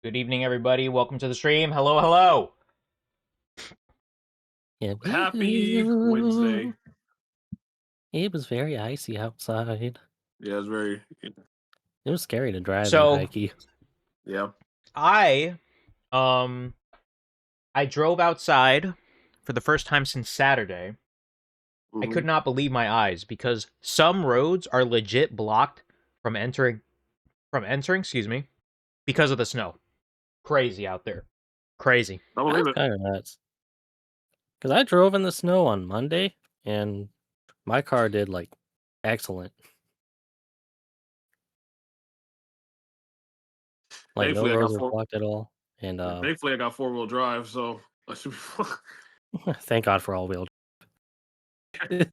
Good evening, everybody. Welcome to the stream. Hello, hello. Yeah, Happy Wednesday. it was very icy outside. Yeah, it's very. It was scary to drive in So Heike. Yeah. I um I drove outside for the first time since Saturday. I could not believe my eyes because some roads are legit blocked from entering, excuse me, because of the snow. Crazy out there. Crazy. I That's believe it. kind of nuts. Because I drove in the snow on Monday, and my car did, like, excellent. Like, no Thankfully, I got roads were four. blocked at all. And Thankfully, I got 4-wheel drive, so I should be fine. thank God for all-wheel drive.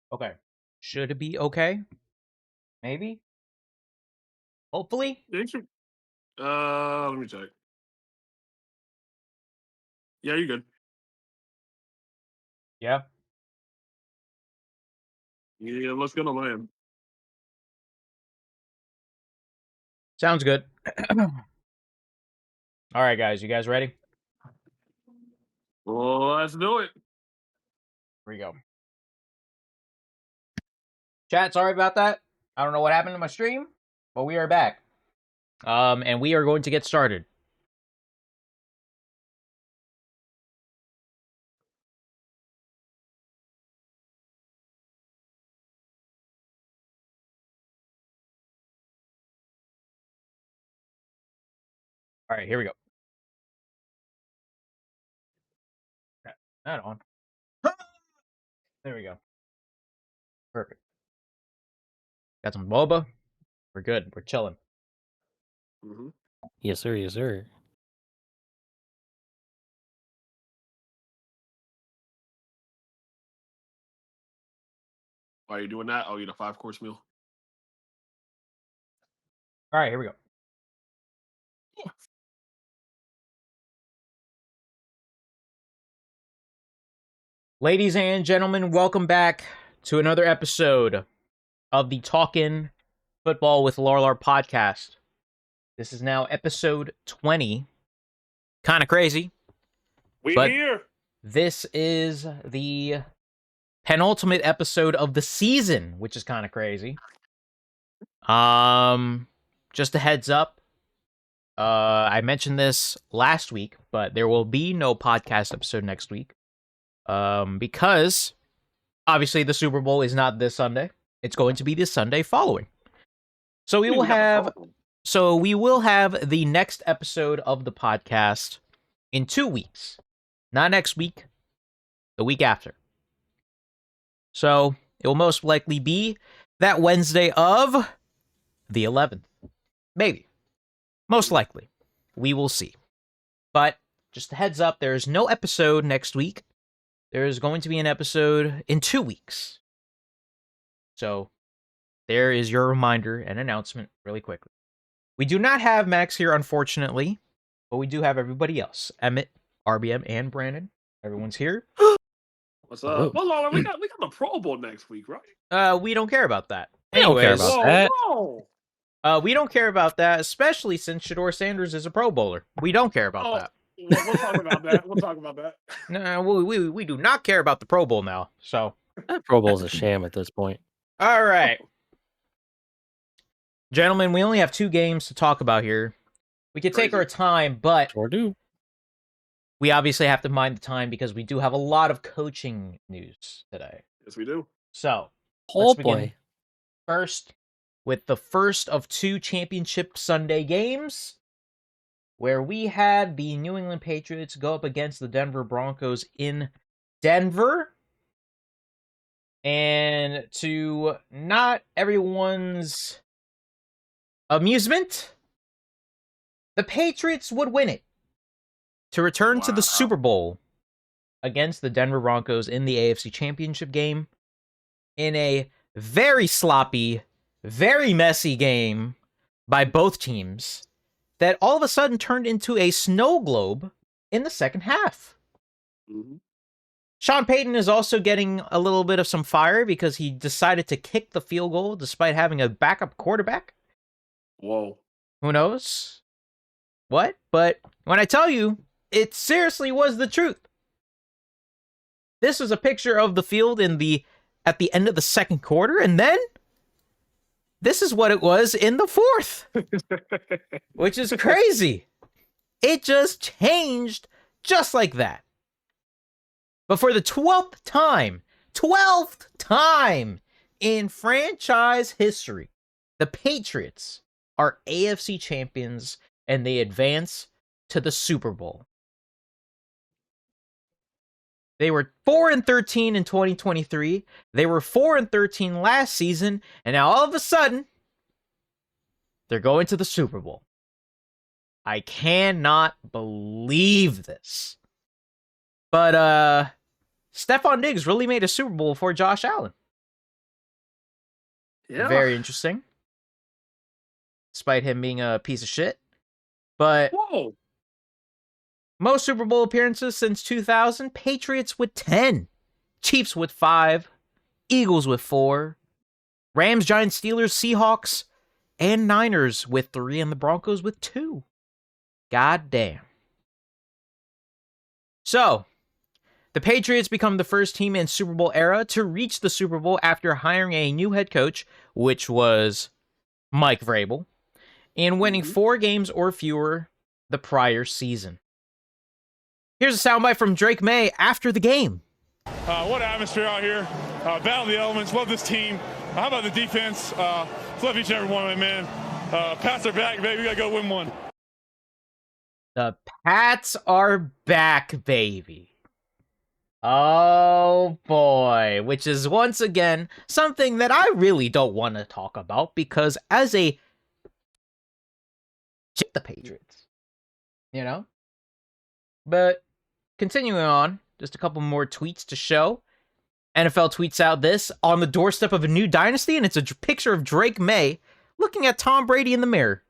Okay. Should it be okay? Maybe? Hopefully? Let me check. Yeah, you're good. Yeah. Yeah, let's go to land. Sounds good. All right, guys. You guys ready? Well, let's do it. Here we go. Chat, sorry about that. I don't know what happened to my stream, but we are back. And we are going to get started. All right, here we go. That on. There we go. Perfect. Got some boba. We're good. We're chilling. Yes, sir. Yes, sir. Why are you doing that? I'll eat a 5-course meal. All right, here we go. Ladies and gentlemen, welcome back to another episode of the Talkin' Football with Larlar podcast. This is now episode 20. Kind of crazy. We But here. this is the penultimate episode of the season, which is kind of crazy. Just a heads up. I mentioned this last week, but there will be no podcast episode next week. Because obviously the Super Bowl is not this Sunday. It's going to be the Sunday following. So we will have the next episode of the podcast in 2 weeks. Not next week, the week after. So it will most likely be that Wednesday of the 11th. Maybe. Most likely. We will see. But just a heads up, there is no episode next week. There is going to be an episode in 2 weeks. So there is your reminder and announcement really quickly. We do not have Max here, unfortunately, but we do have everybody else. Emmett, RBM, and Brandon. Everyone's here. What's Hello. up? Well, Lola, we got the Pro Bowl next week, right? We don't care about that. We don't care about that. Whoa. We don't care about that, especially since Shador Sanders is a Pro Bowler. We don't care about that. We'll talk about that. We'll talk about that. No, we do not care about the Pro Bowl now. So, That Pro Bowl's a sham at this point. all right, gentlemen, we only have 2 games to talk about here. We could take Crazy. our time, but Sure do. we obviously have to mind the time because we do have a lot of coaching news today. Yes, we do. So, Oh begin. boy. first with the first of 2 championship Sunday games, where we had the New England Patriots go up against the Denver Broncos in Denver. And to not everyone's amusement, the Patriots would win it to return to the Wow. Super Bowl against the Denver Broncos in the AFC Championship game in a very sloppy, very messy game by both teams that all of a sudden turned into a snow globe in the second half. Mm-hmm. Sean Payton is also getting a little bit of some fire because he decided to kick the field goal despite having a backup quarterback. Whoa. Who knows what? But when I tell you, it seriously was the truth. This was a picture of the field at the end of the second quarter, and then this is what it was in the fourth, which is crazy. It just changed just like that. But for the 12th time in franchise history, the Patriots are AFC champions and they advance to the Super Bowl. They were 4-13 in 2023. They were 4-13 last season, and now all of a sudden, they're going to the Super Bowl. I cannot believe this. But Stephon Diggs really made a Super Bowl for Josh Allen. Yeah. Very interesting. Despite him being a piece of shit. But Whoa. most Super Bowl appearances since 2000, Patriots with 10, Chiefs with 5, Eagles with 4, Rams, Giants, Steelers, Seahawks, and Niners with 3, and the Broncos with 2. God damn. So, the Patriots become the first team in Super Bowl era to reach the Super Bowl after hiring a new head coach, which was Mike Vrabel, and winning 4 games or fewer the prior season. Here's a soundbite from Drake May after the game. What atmosphere out here. Battle the elements. Love this team. How about the defense? Love each and every one of them, man. Pats are back, baby. We got to go win one. The Pats are back, baby. Oh, boy. Which is, once again, something that I really don't want to talk about because as a... Shit the Patriots. You know? But continuing on, just a couple more tweets to show. NFL tweets out this on the doorstep of a new dynasty, and it's a picture of Drake May looking at Tom Brady in the mirror.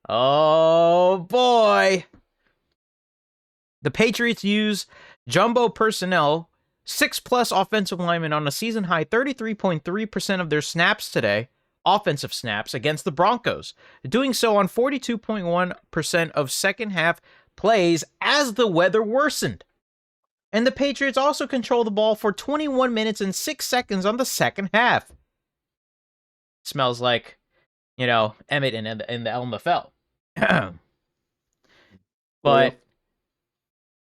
Oh, boy. The Patriots use jumbo personnel, 6+ offensive linemen on a season-high 33.3% of their snaps today, offensive snaps, against the Broncos, doing so on 42.1% of second-half plays as the weather worsened. And the Patriots also control the ball for 21 minutes and 6 seconds on the second half. Smells like, Emmett in the LMFL. But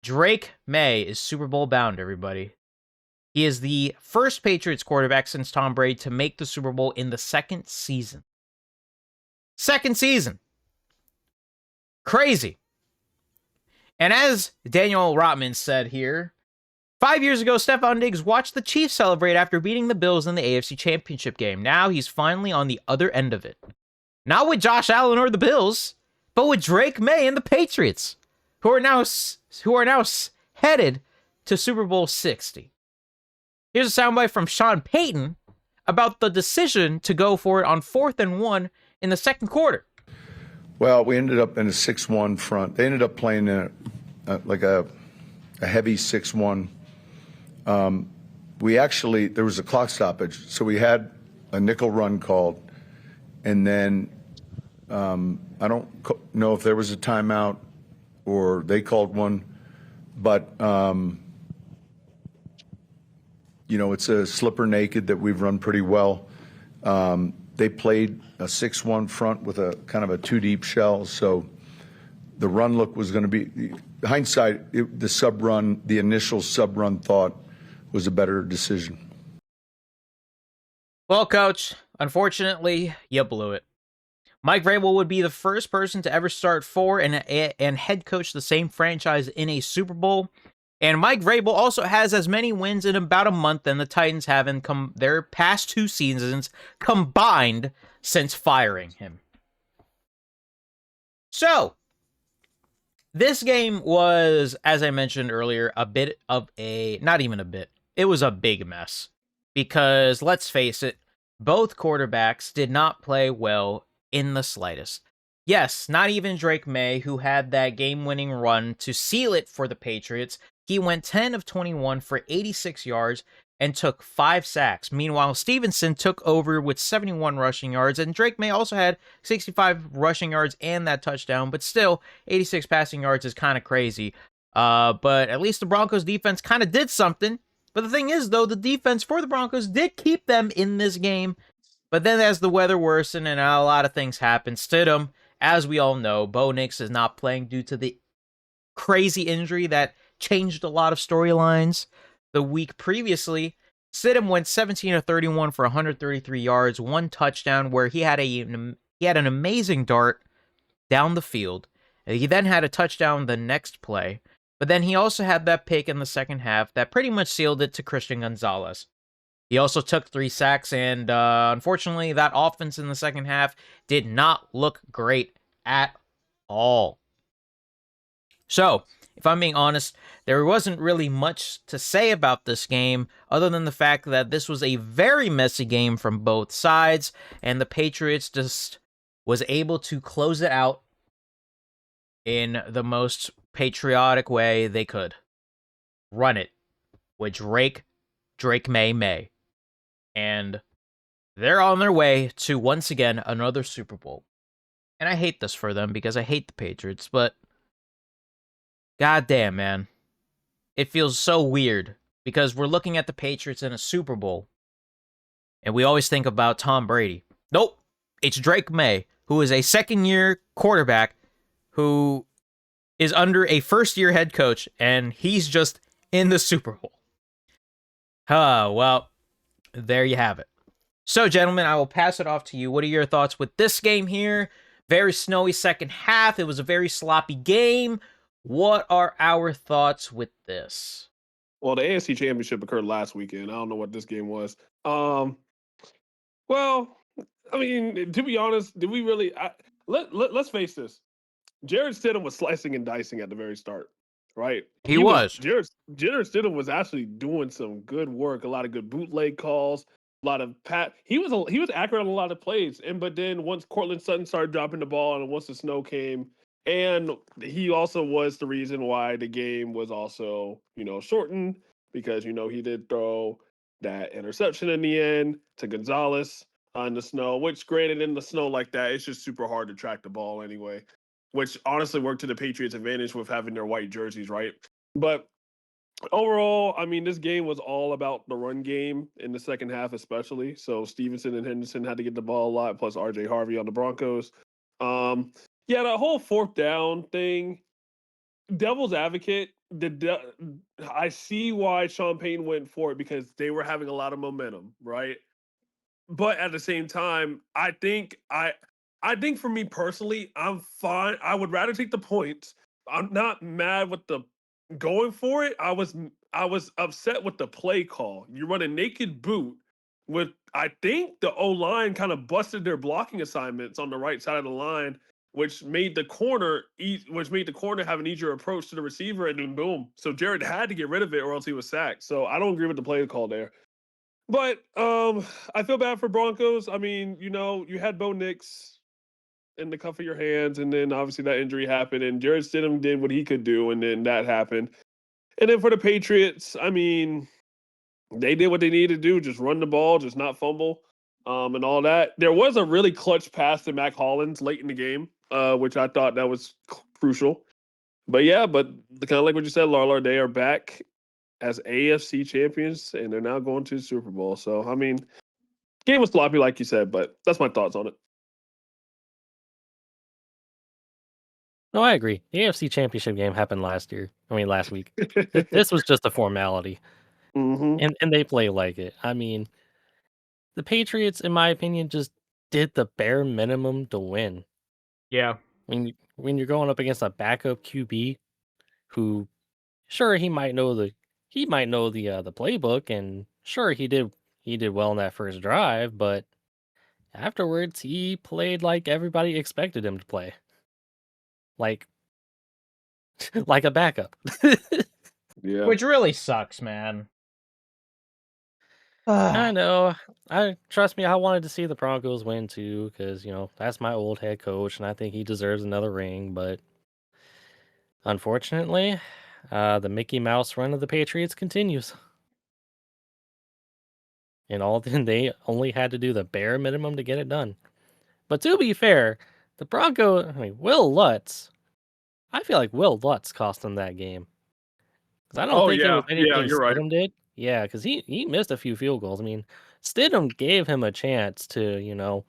Drake May is Super Bowl bound, everybody. He is the first Patriots quarterback since Tom Brady to make the Super Bowl in the second season. Second season. Crazy. And as Daniel Rotman said here, 5 years ago, Stephon Diggs watched the Chiefs celebrate after beating the Bills in the AFC Championship game. Now he's finally on the other end of it. Not with Josh Allen or the Bills, but with Drake May and the Patriots, who are now headed to Super Bowl 60. Here's a soundbite from Sean Payton about the decision to go for it on 4th and 1 in the second quarter. Well, we ended up in a 6-1 front. They ended up playing a heavy 6-1. There was a clock stoppage, so we had a nickel run called, and then I don't know if there was a timeout or they called one, but it's a slipper naked that we've run pretty well. They played a 6-1 front with a kind of a 2-deep shell, so the run look was going to be, hindsight, the initial sub-run thought was a better decision. Well, Coach, unfortunately, you blew it. Mike Vrabel would be the first person to ever start 4 and head coach the same franchise in a Super Bowl. And Mike Vrabel also has as many wins in about a month than the Titans have in their past 2 seasons combined since firing him. So, this game was, as I mentioned earlier, it was a big mess. Because, let's face it, both quarterbacks did not play well in the slightest. Yes, not even Drake May, who had that game-winning run to seal it for the Patriots. He went 10 of 21 for 86 yards and took 5 sacks. Meanwhile, Stevenson took over with 71 rushing yards, and Drake May also had 65 rushing yards and that touchdown, but still, 86 passing yards is kind of crazy. But at least the Broncos defense kind of did something. But the thing is, though, the defense for the Broncos did keep them in this game. But then as the weather worsened and a lot of things happened, Stidham, as we all know, Bo Nix is not playing due to the crazy injury that changed a lot of storylines. The week previously, Stidham went 17 of 31 for 133 yards, 1 touchdown, where he had an amazing dart down the field. He then had a touchdown the next play, but then he also had that pick in the second half that pretty much sealed it to Christian Gonzalez. He also took 3 sacks, and unfortunately, that offense in the second half did not look great at all. So, if I'm being honest, there wasn't really much to say about this game other than the fact that this was a very messy game from both sides, and the Patriots just was able to close it out in the most patriotic way they could. Run it with Drake May. And they're on their way to, once again, another Super Bowl. And I hate this for them because I hate the Patriots, but goddamn, man. It feels so weird because we're looking at the Patriots in a Super Bowl and we always think about Tom Brady. Nope. It's Drake May, who is a second-year quarterback who is under a first-year head coach, and he's just in the Super Bowl. Well, there you have it. So, gentlemen, I will pass it off to you. What are your thoughts with this game here? Very snowy second half. It was a very sloppy game. What are our thoughts with this? Well, the AFC Championship occurred last weekend. I don't know what this game was. Well, I mean, to be honest, did we really? Let's face this. Jared Stidham was slicing and dicing at the very start, right? He was. Jared Stidham was actually doing some good work. A lot of good bootleg calls. A lot of he was accurate on a lot of plays, but then once Cortland Sutton started dropping the ball, and once the snow came, and he also was the reason why the game was also shortened, because he did throw that interception in the end to Gonzalez in the snow. Which, granted, in the snow like that, it's just super hard to track the ball anyway. Which honestly worked to the Patriots' advantage with having their white jerseys, right? But overall, I mean, this game was all about the run game in the second half, especially. So Stevenson and Henderson had to get the ball a lot, plus RJ Harvey on the Broncos. Yeah, that whole 4th down thing, devil's advocate, I see why Sean Payton went for it, because they were having a lot of momentum, right? But at the same time, I think for me personally, I'm fine. I would rather take the points. I'm not mad with the going for it. I was upset with the play call. You run a naked boot with, I think the O-line kind of busted their blocking assignments on the right side of the line. which made the corner have an easier approach to the receiver, and then boom. So Jared had to get rid of it, or else he was sacked. So I don't agree with the play call there. But I feel bad for Broncos. I mean, you had Bo Nix in the cuff of your hands, and then obviously that injury happened, and Jared Stidham did what he could do, and then that happened. And then for the Patriots, I mean, they did what they needed to do, just run the ball, just not fumble, and all that. There was a really clutch pass to Mac Hollins late in the game, which I thought that was crucial. But yeah, kind of like what you said, Larlar, they are back as AFC champions, and they're now going to the Super Bowl. So, I mean, game was sloppy, like you said, but that's my thoughts on it. No, I agree. The AFC Championship game happened last week. This was just a formality, and they play like it. I mean, the Patriots, in my opinion, just did the bare minimum to win. Yeah. When you're going up against a backup QB, who, sure, he might know the playbook, and sure, he did well in that first drive, but afterwards he played like everybody expected him to play, like like a backup. Yeah. Which really sucks, man. I know. Trust me, I wanted to see the Broncos win too, because that's my old head coach, and I think he deserves another ring. But unfortunately, the Mickey Mouse run of the Patriots continues, and they only had to do the bare minimum to get it done. But to be fair, the Will Lutz, I feel like Will Lutz cost them that game. Because I don't think it was anything you're right. Stidham did. Yeah, because he missed a few field goals. I mean, Stidham gave him a chance to,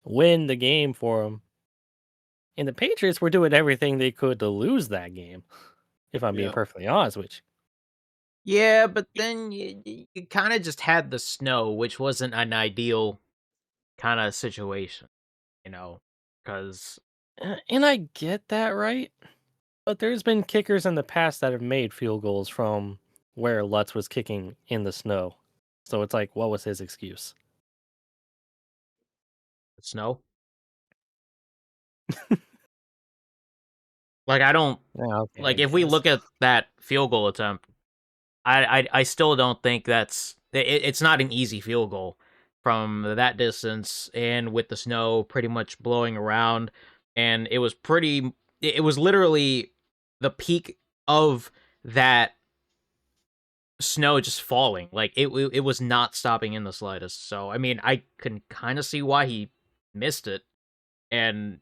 win the game for him. And the Patriots were doing everything they could to lose that game, if I'm being perfectly honest with you. Yeah, but then you kind of just had the snow, which wasn't an ideal kind of situation, because... And I get that, right? But there's been kickers in the past that have made field goals from where Lutz was kicking in the snow. So it's like, what was his excuse? Snow? Like, I don't... Yeah, okay, like, I if we guess. look at that field goal attempt, I still don't think that's... It's not an easy field goal from that distance, and with the snow pretty much blowing around, and it was literally the peak of that snow just falling. Like, it was not stopping in the slightest. So, I mean, I can kind of see why he missed it, and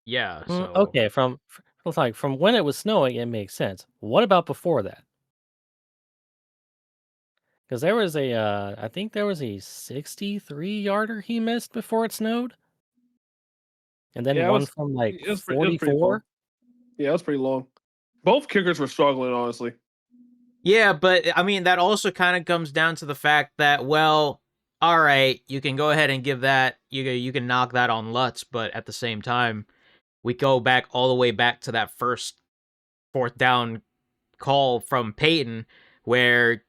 yeah, so... Okay, from when it was snowing, it makes sense. What about before that? Because there was I think there was a 63-yarder he missed before it snowed, and then one from like it was pretty long. 44. Yeah, it was pretty long. Both kickers were struggling, honestly. Yeah, but I mean, that also kind of comes down to the fact that, well, all right, you can go ahead and give that, you can knock that on Lutz, but at the same time, we go back all the way back to that first fourth down call from Peyton, where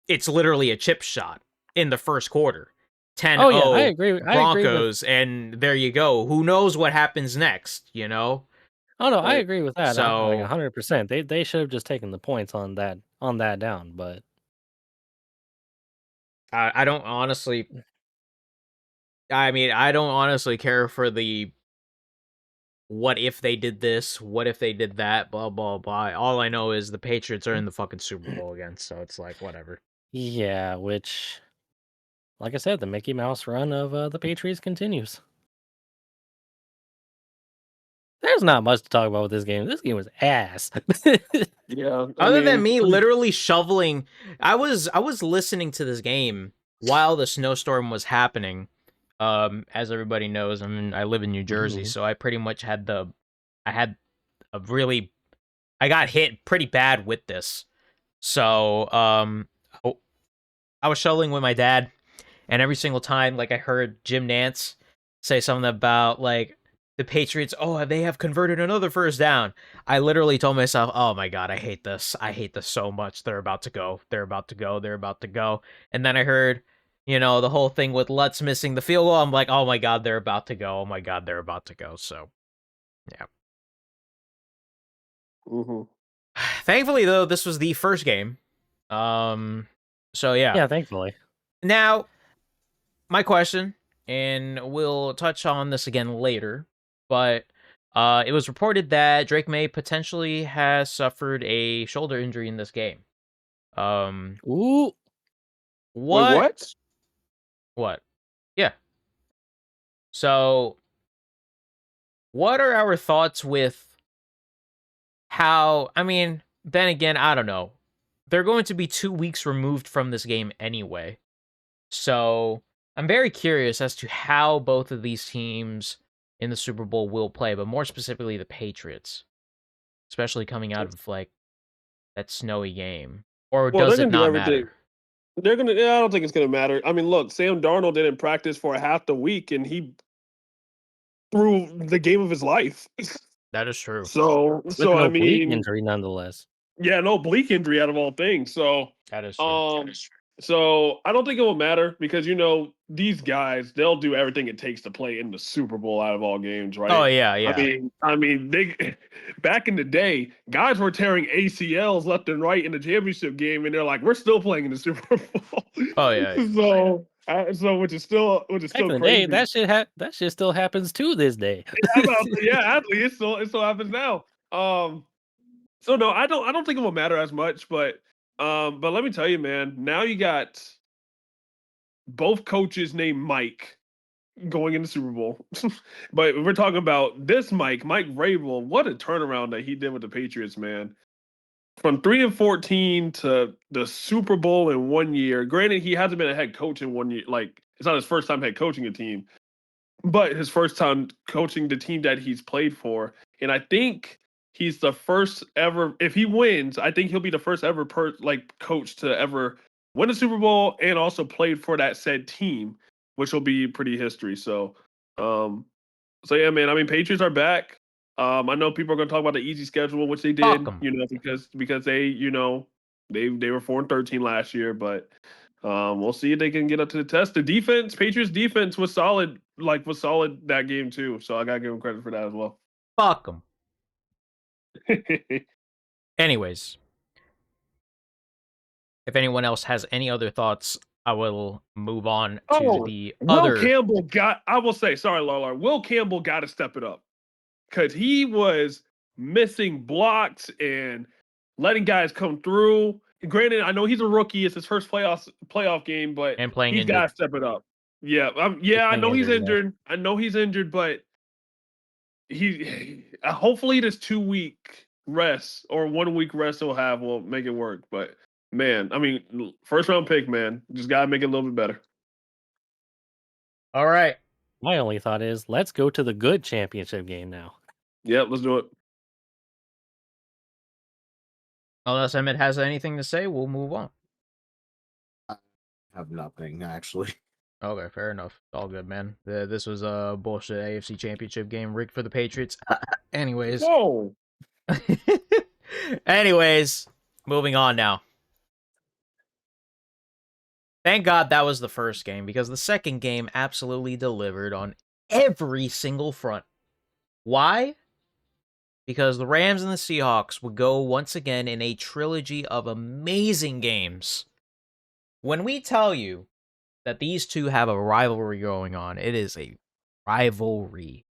it's literally a chip shot in the first quarter. 10-0 Oh yeah, I agree. Broncos, and there you go. Who knows what happens next, Oh no, I agree with that. So, like 100%. They should have just taken the points on that down, but I don't honestly... I mean, I don't honestly care for the what if they did this, what if they did that, blah, blah, blah. All I know is the Patriots are in the fucking Super Bowl again, so it's like, whatever. yeah, which, like I said, the Mickey Mouse run of the Patriots continues. There's not much to talk about with this game. This game was ass. Yeah. Other than me literally shoveling, I was listening to this game while the snowstorm was happening. As everybody knows, I live in New Jersey, so I pretty much I got hit pretty bad with this. So, I was shoveling with my dad, and every single time, like, I heard Jim Nantz say something about, like, the Patriots, they have converted another first down. I literally told myself, oh my god, I hate this. I hate this so much. They're about to go. They're about to go. They're about to go. And then I heard, You know, the whole thing with Lutz missing the field goal, I'm like, oh my god, they're about to go. Oh my god, they're about to go. So, yeah. Mm-hmm. Thankfully, though, this was the first game. So yeah. Yeah, thankfully. Now, my question, and we'll touch on this again later, but it was reported that Drake May potentially has suffered a shoulder injury in this game. Ooh. Wait, what? What? Yeah. So, what are our thoughts with how, I mean, then again, I don't know. They're going to be 2 weeks removed from this game anyway. So, I'm very curious as to how both of these teams in the Super Bowl will play, but more specifically the Patriots, especially coming out of like that snowy game. Or Well, they're does it gonna do not everything. matter? They're gonna. Yeah, I don't think it's gonna matter. I mean, look, Sam Darnold didn't practice for half the week, and he threw the game of his life. That is true. With So I no bleak mean, injury, nonetheless. yeah, no bleak injury out of all things. So, That is true. so I don't think it will matter because these guys, they'll do everything it takes to play in the Super Bowl out of all games, right? Oh yeah, yeah. I mean, they back in the day, guys were tearing ACLs left and right in the championship game, and they're like, "We're still playing in the Super Bowl." Oh yeah. So which is still Back in the crazy. day, that shit still happens to this day. Yeah, actually, it still happens now. So no, I don't think it will matter as much, but let me tell you, man, now you got both coaches named Mike going in the Super Bowl. But we're talking about this Mike Vrabel. What a turnaround that he did with the Patriots, man. From 3-14 to the Super Bowl in 1 year. Granted, he hasn't been a head coach in 1 year. Like, it's not his first time head coaching a team, but his first time coaching the team that he's played for. And I think he's the first ever. If he wins, I think he'll be the first ever coach to ever win a Super Bowl and also played for that said team, which will be pretty history. So yeah, man. I mean, Patriots are back. I know people are going to talk about the easy schedule, which they Fuck did, 'em. because they, they were 4-13 last year, but we'll see if they can get up to the test. The defense, Patriots defense was solid, that game too. So I gotta give them credit for that as well. Fuck them. Anyways, if anyone else has any other thoughts, I will move on to the Will other. Campbell I will say, sorry, Lola. Will Campbell got to step it up because he was missing blocks and letting guys come through. Granted, I know he's a rookie; it's his first playoff game, but And playing he's injured. got to step it up. Yeah, I know he's injured. I know he's injured, but he hopefully this 2-week rest or 1 week rest will make it work. But man, I mean, first round pick, man, just gotta make it a little bit better. All right. My only thought is, let's go to the good championship game now. Yep, let's do it. Unless Emmett has anything to say, we'll move on. I have nothing, actually. Okay, fair enough. All good, man. This was a bullshit AFC Championship game rigged for the Patriots. Anyways. Whoa. Anyways, moving on now. Thank God that was the first game, because the second game absolutely delivered on every single front. Why? Because the Rams and the Seahawks would go once again in a trilogy of amazing games. When we tell you that these two have a rivalry going on, it is a rivalry.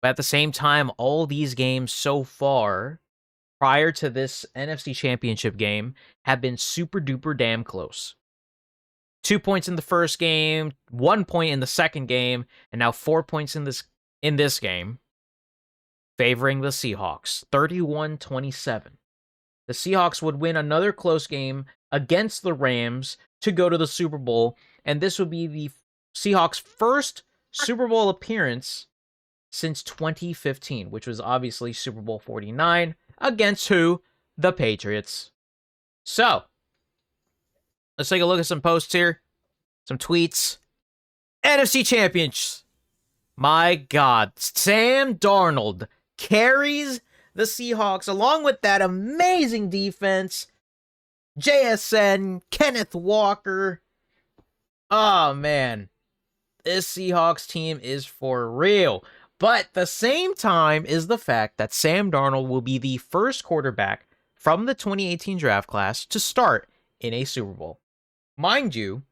But at the same time, all these games so far, prior to this NFC Championship game, have been super duper damn close. 2 points in the first game, 1 point in the second game, and now 4 points in this game, favoring the Seahawks, 31-27. The Seahawks would win another close game against the Rams to go to the Super Bowl, and this would be the Seahawks' first Super Bowl appearance since 2015, which was obviously Super Bowl 49, against who? The Patriots. So, let's take a look at some posts here, some tweets. NFC Champions. My God, Sam Darnold carries the Seahawks along with that amazing defense. JSN, Kenneth Walker. Oh, man. This Seahawks team is for real. But the same time is the fact that Sam Darnold will be the first quarterback from the 2018 draft class to start in a Super Bowl. Mind you,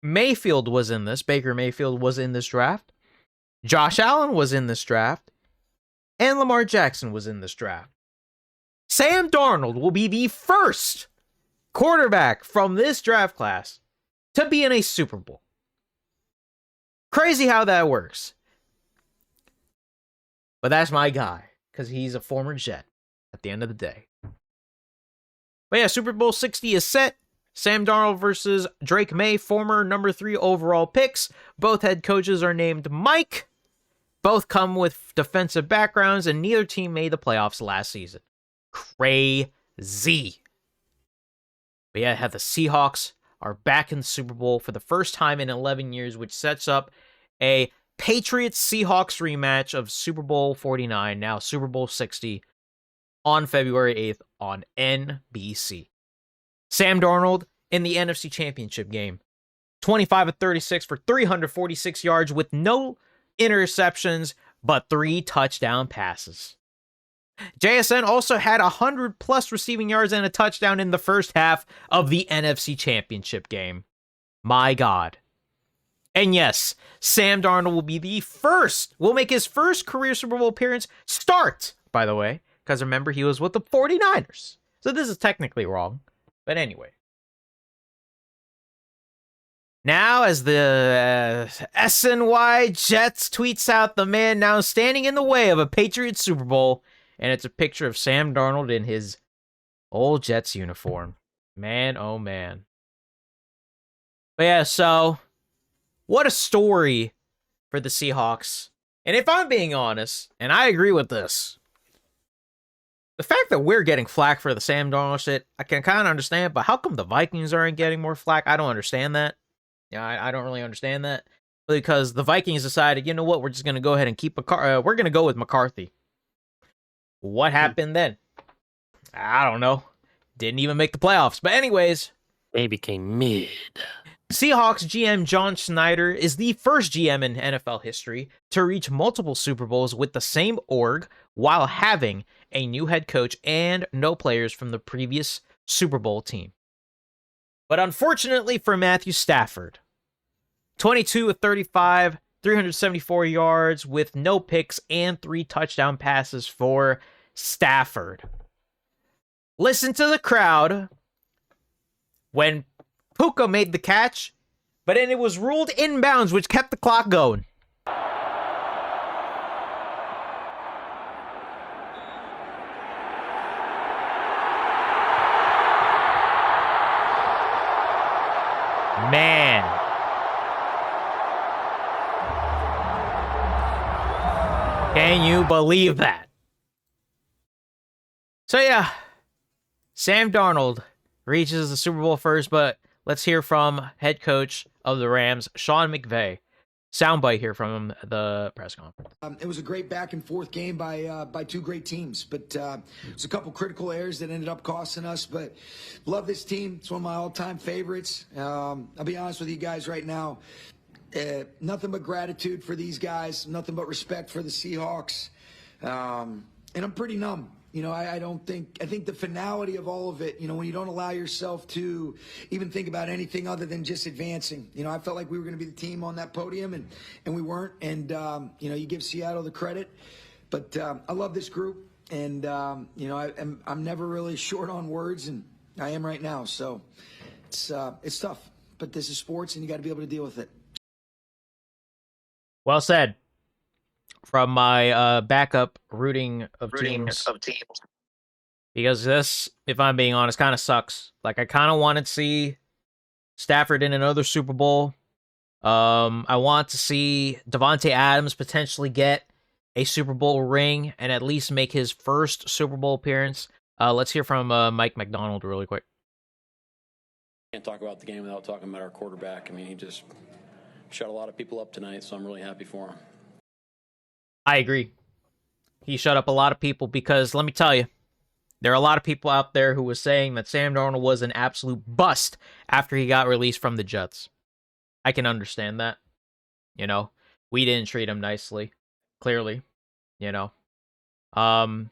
Mayfield was in this. Baker Mayfield was in this draft. Josh Allen was in this draft. And Lamar Jackson was in this draft. Sam Darnold will be the first quarterback from this draft class to be in a Super Bowl. Crazy how that works. But that's my guy, because he's a former Jet at the end of the day. But yeah, Super Bowl 60 is set. Sam Darnold versus Drake May, former number 3 overall picks. Both head coaches are named Mike. Both come with defensive backgrounds, and neither team made the playoffs last season. Crazy. But yeah, the Seahawks are back in the Super Bowl for the first time in 11 years, which sets up a Patriots-Seahawks rematch of Super Bowl 49, now Super Bowl 60, on February 8th on NBC. Sam Darnold in the NFC Championship game. 25 of 36 for 346 yards with no interceptions, but 3 touchdown passes. JSN also had 100-plus receiving yards and a touchdown in the first half of the NFC Championship game. My God. And yes, Sam Darnold will make his first career Super Bowl appearance start, by the way, because remember, he was with the 49ers. So this is technically wrong. But anyway. Now, as the SNY Jets tweets out the man now standing in the way of a Patriots Super Bowl, and it's a picture of Sam Darnold in his old Jets uniform. Man, oh man. But yeah, so what a story for the Seahawks. And if I'm being honest, and I agree with this, the fact that we're getting flack for the Sam Darnold shit, I can kind of understand, but how come the Vikings aren't getting more flack? I don't understand that. Yeah, I don't really understand that. Because the Vikings decided, you know what, we're just going to go ahead and we're going to go with McCarthy. What happened then? I don't know. Didn't even make the playoffs. But anyways, They became mid. Seahawks GM John Schneider is the first GM in NFL history to reach multiple Super Bowls with the same org while having a new head coach and no players from the previous Super Bowl team. But unfortunately for Matthew Stafford, 22 of 35, 374 yards with no picks and 3 touchdown passes for Stafford. Listen to the crowd when Puka made the catch, but then it was ruled inbounds, which kept the clock going. Man. Can you believe that? So yeah, Sam Darnold reaches the Super Bowl first, but let's hear from head coach of the Rams, Sean McVay. Soundbite here from him at the press conference. It was a great back and forth game by 2 great teams, but there's a couple critical errors that ended up costing us. But love this team; it's one of my all-time favorites. I'll be honest with you guys right now. Nothing but gratitude for these guys. Nothing but respect for the Seahawks. And I'm pretty numb. You know, I think the finality of all of it, you know, when you don't allow yourself to even think about anything other than just advancing. You know, I felt like we were going to be the team on that podium, and we weren't. And, you know, you give Seattle the credit. But I love this group. And, you know, I'm never really short on words, and I am right now. So it's tough. But this is sports, and you got to be able to deal with it. Well said. From my backup rooting of teams. Because this, if I'm being honest, kind of sucks. Like, I kind of want to see Stafford in another Super Bowl. I want to see Devontae Adams potentially get a Super Bowl ring and at least make his first Super Bowl appearance. Let's hear from Mike McDonald really quick. Can't talk about the game without talking about our quarterback. I mean, he just shut a lot of people up tonight, so I'm really happy for him. I agree. He shut up a lot of people because, let me tell you, there are a lot of people out there who were saying that Sam Darnold was an absolute bust after he got released from the Jets. I can understand that. You know, we didn't treat him nicely, clearly. You know, another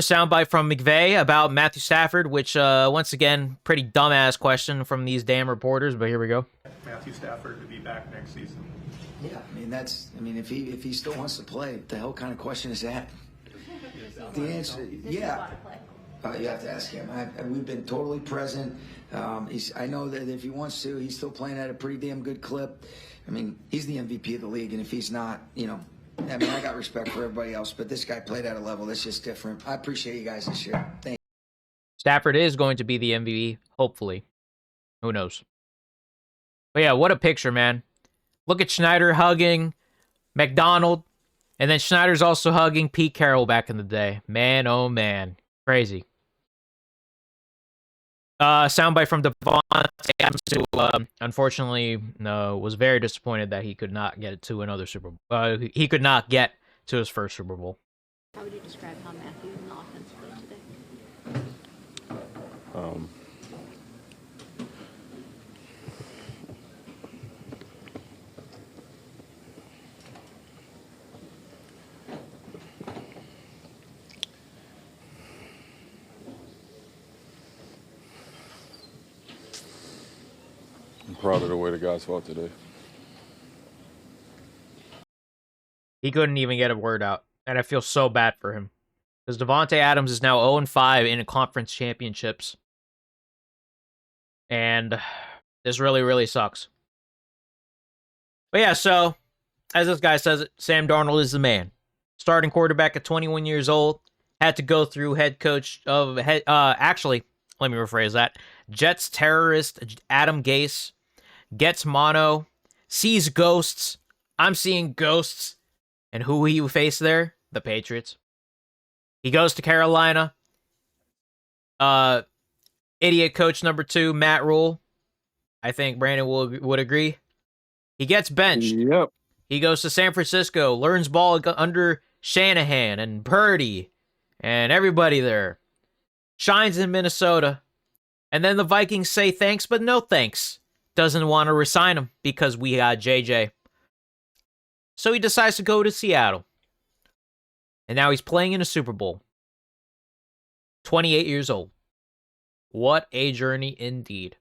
soundbite from McVay about Matthew Stafford, which once again, pretty dumbass question from these damn reporters. But here we go. Matthew Stafford to be back next season. Yeah, I mean, if he still wants to play, what the hell kind of question is that? The answer, yeah. You have to ask him. We've been totally present. I know that if he wants to, he's still playing at a pretty damn good clip. I mean, he's the MVP of the league, and if he's not, you know, I mean, I got respect for everybody else, but this guy played at a level that's just different. I appreciate you guys this year. Thank you. Stafford is going to be the MVP, hopefully. Who knows? But yeah, what a picture, man. Look at Schneider hugging McDonald, and then Schneider's also hugging Pete Carroll back in the day. Man, oh man. Crazy. Soundbite from Devontae Adams, who unfortunately was very disappointed that he could not get to another Super Bowl. He could not get to his first Super Bowl. How would you describe how Matthew and the offense played today? I'm proud of the way the guys fought today. He couldn't even get a word out, and I feel so bad for him. Because Devontae Adams is now 0-5 in conference championships. And this really, really sucks. But yeah, so, as this guy says it, Sam Darnold is the man. Starting quarterback at 21 years old. Had to go through head coach of... actually, let me rephrase that. Jets terrorist Adam Gase gets mono, sees ghosts. I'm seeing ghosts. And who he faced there? The Patriots. He goes to Carolina. Idiot coach number 2, Matt Rule. I think Brandon would agree. He gets benched. Yep. He goes to San Francisco, learns ball under Shanahan and Purdy and everybody there. Shines in Minnesota. And then the Vikings say thanks, but no thanks. Doesn't want to resign him because we got JJ. So he decides to go to Seattle. And now he's playing in a Super Bowl. 28 years old. What a journey indeed.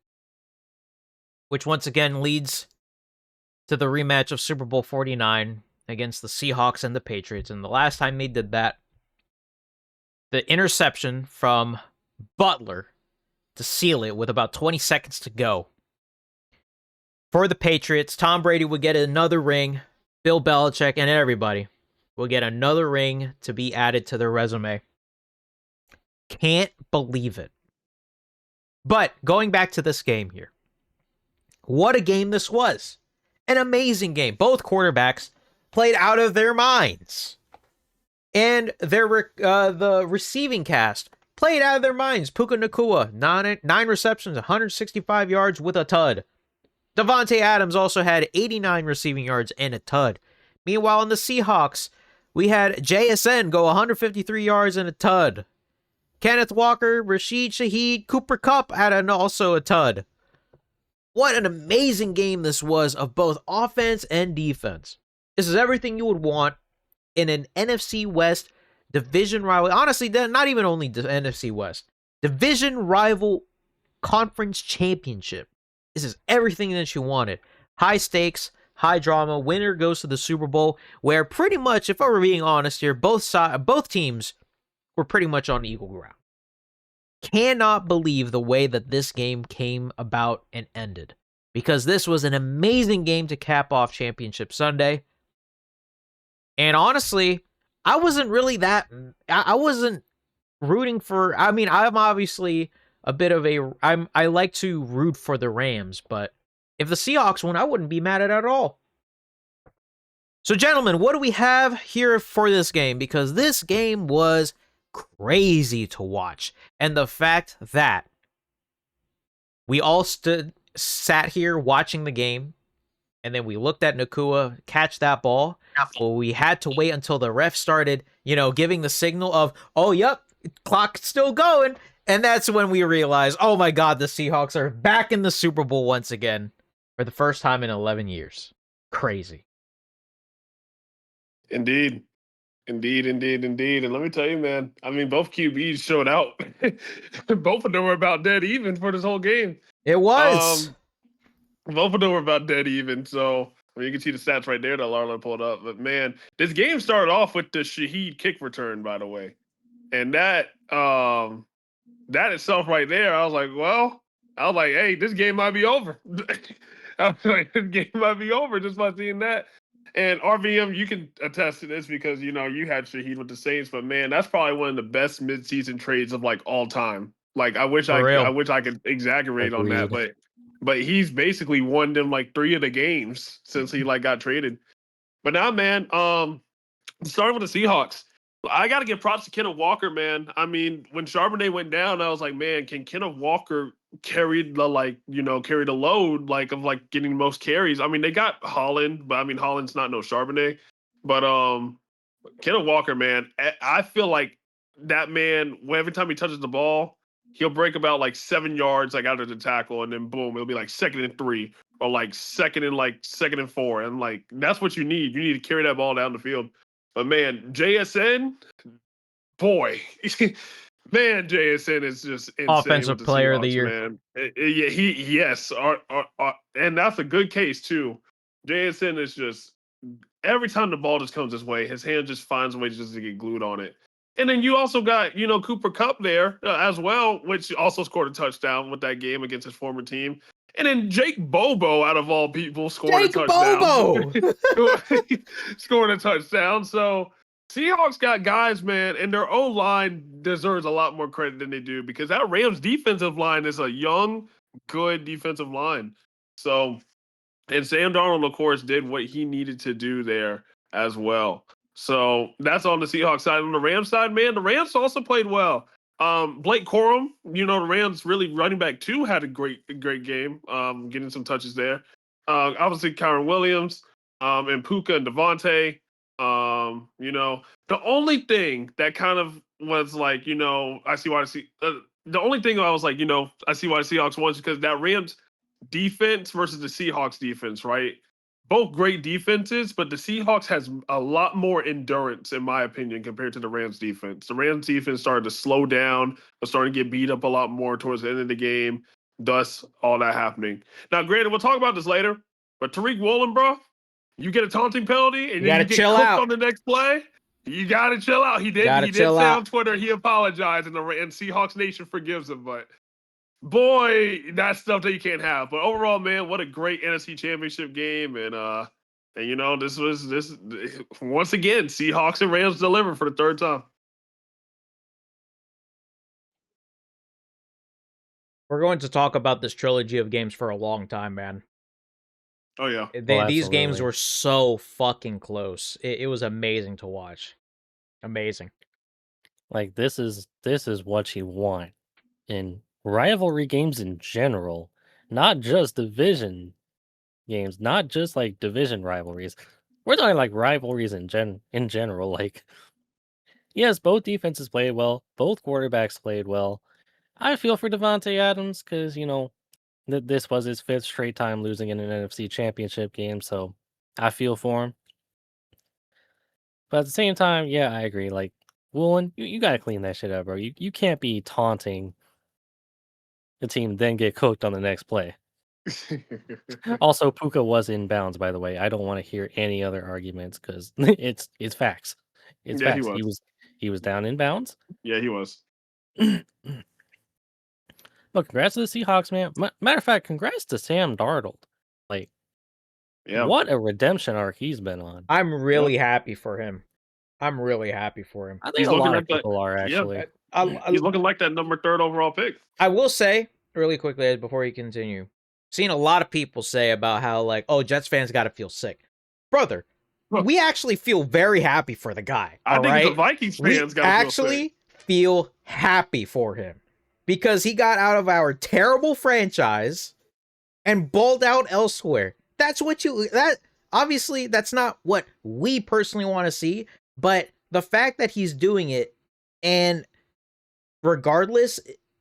Which once again leads to the rematch of Super Bowl 49 against the Seahawks and the Patriots. And the last time they did that, the interception from Butler to seal it with about 20 seconds to go. For the Patriots, Tom Brady would get another ring. Bill Belichick and everybody will get another ring to be added to their resume. Can't believe it. But going back to this game here. What a game this was. An amazing game. Both quarterbacks played out of their minds. And the receiving cast played out of their minds. Puka Nacua, 9 receptions, 165 yards with a tud. Devontae Adams also had 89 receiving yards and a tud. Meanwhile, in the Seahawks, we had JSN go 153 yards and a tud. Kenneth Walker, Rashid Shaheed, Cooper Kupp had also a tud. What an amazing game this was of both offense and defense. This is everything you would want in an NFC West division rival. Honestly, not even only the NFC West. Division rival conference championship. This is everything that you wanted. High stakes, high drama. Winner goes to the Super Bowl, where pretty much, if I were being honest here, both teams were pretty much on equal ground. Cannot believe the way that this game came about and ended, because this was an amazing game to cap off Championship Sunday. And honestly, I wasn't really I wasn't rooting for, I mean, I'm obviously a bit of I like to root for the Rams, but if the Seahawks won, I wouldn't be mad at it at all. So, gentlemen, what do we have here for this game? Because this game was crazy to watch. And the fact that we all sat here watching the game, and then we looked at Nacua catch that ball. Well, we had to wait until the ref started, giving the signal of, oh, yep, clock's still going. And that's when we realized, oh my God, the Seahawks are back in the Super Bowl once again. for the first time in 11 years. Crazy. Indeed. Indeed. And let me tell you, man, I mean, both QBs showed out. Both of them were about dead even for this whole game. It was. Both of them were about dead even. So, I mean, you can see the stats right there that Larla pulled up. But, man, this game started off with the Shaheed kick return, by the way. And that itself right there, I was like, hey, this game might be over. I was like, this game might be over just by seeing that. And RVM, you can attest to this because you had Shaheed with the Saints, but man, that's probably one of the best midseason trades of like all time. Like I wish I could exaggerate on that, but he's basically won them like 3 of the games since he like got traded. But now, man, starting with the Seahawks, I got to give props to Kenneth Walker, man. I mean, when Charbonnet went down, I was like, man, can Kenneth Walker carry the load of getting the most carries? I mean, they got Holland, but I mean, Holland's not no Charbonnet. But Kenneth Walker, man, I feel like that man, every time he touches the ball, he'll break about like 7 yards out of the tackle, and then boom, it'll be like 2nd and 3 or like second and 4, and like that's what you need. You need to carry that ball down the field. But man, JSN, boy, man, JSN is just insane. Offensive player of the year, man. And that's a good case too. JSN is just every time the ball just comes his way, his hand just finds a way just to get glued on it. And then you also got Cooper Kupp there as well, which also scored a touchdown with that game against his former team. And then Jake Bobo, out of all people, scored a touchdown. Scored a touchdown. So Seahawks got guys, man, and their O-line deserves a lot more credit than they do because that Rams defensive line is a young, good defensive line. So, and Sam Darnold, of course, did what he needed to do there as well. So that's on the Seahawks side. On the Rams side, man, the Rams also played well. Blake Corum, the Rams really running back 2 had a great game, getting some touches there. Obviously Kyron Williams, and Puka and Devontae. The only thing that kind of was like, I see why the only thing I was like, I see why the Seahawks won because that Rams defense versus the Seahawks defense, right? Both great defenses, but the Seahawks has a lot more endurance, in my opinion, compared to the Rams defense. The Rams defense started to slow down, was starting to get beat up a lot more towards the end of the game, thus all that happening. Now, granted, we'll talk about this later, but Tariq Woolen, bro, you get a taunting penalty and then you get cooked on the next play. You gotta chill out. He did say on Twitter he apologized, and Seahawks Nation forgives him, but boy, that's stuff that you can't have. But overall, man, what a great NFC Championship game, and this once again, Seahawks and Rams delivered for the 3rd time. we're going to talk about this trilogy of games for a long time, man. Oh yeah, these games were so fucking close. It was amazing to watch. Amazing. Like this is what you want in rivalry games in general, not just division games, not just like division rivalries. We're talking like rivalries in general. Like, yes, both defenses played well, both quarterbacks played well. I feel for Devontae Adams because this was his 5th straight time losing in an NFC Championship game, so I feel for him. But at the same time, yeah, I agree. Like, Woolen, you gotta clean that shit up, bro. You can't be taunting the team, then get cooked on the next play. Also, Puka was in bounds, by the way. I don't want to hear any other arguments because it's facts. It's facts. He was down in bounds. Yeah, he was. Look, congrats to the Seahawks, man. Matter of fact, congrats to Sam Darnold. Like, what a redemption arc he's been on. I'm really happy for him. I think he's a lot of people are actually. He's looking like that number 3rd overall pick. I will say really quickly before you continue, seen a lot of people say about how like, oh, Jets fans got to feel sick, brother. We actually feel very happy for the guy. I think the Vikings fans got to actually feel happy for him because he got out of our terrible franchise and balled out elsewhere. Obviously that's not what we personally want to see, but the fact that he's doing it, and regardless,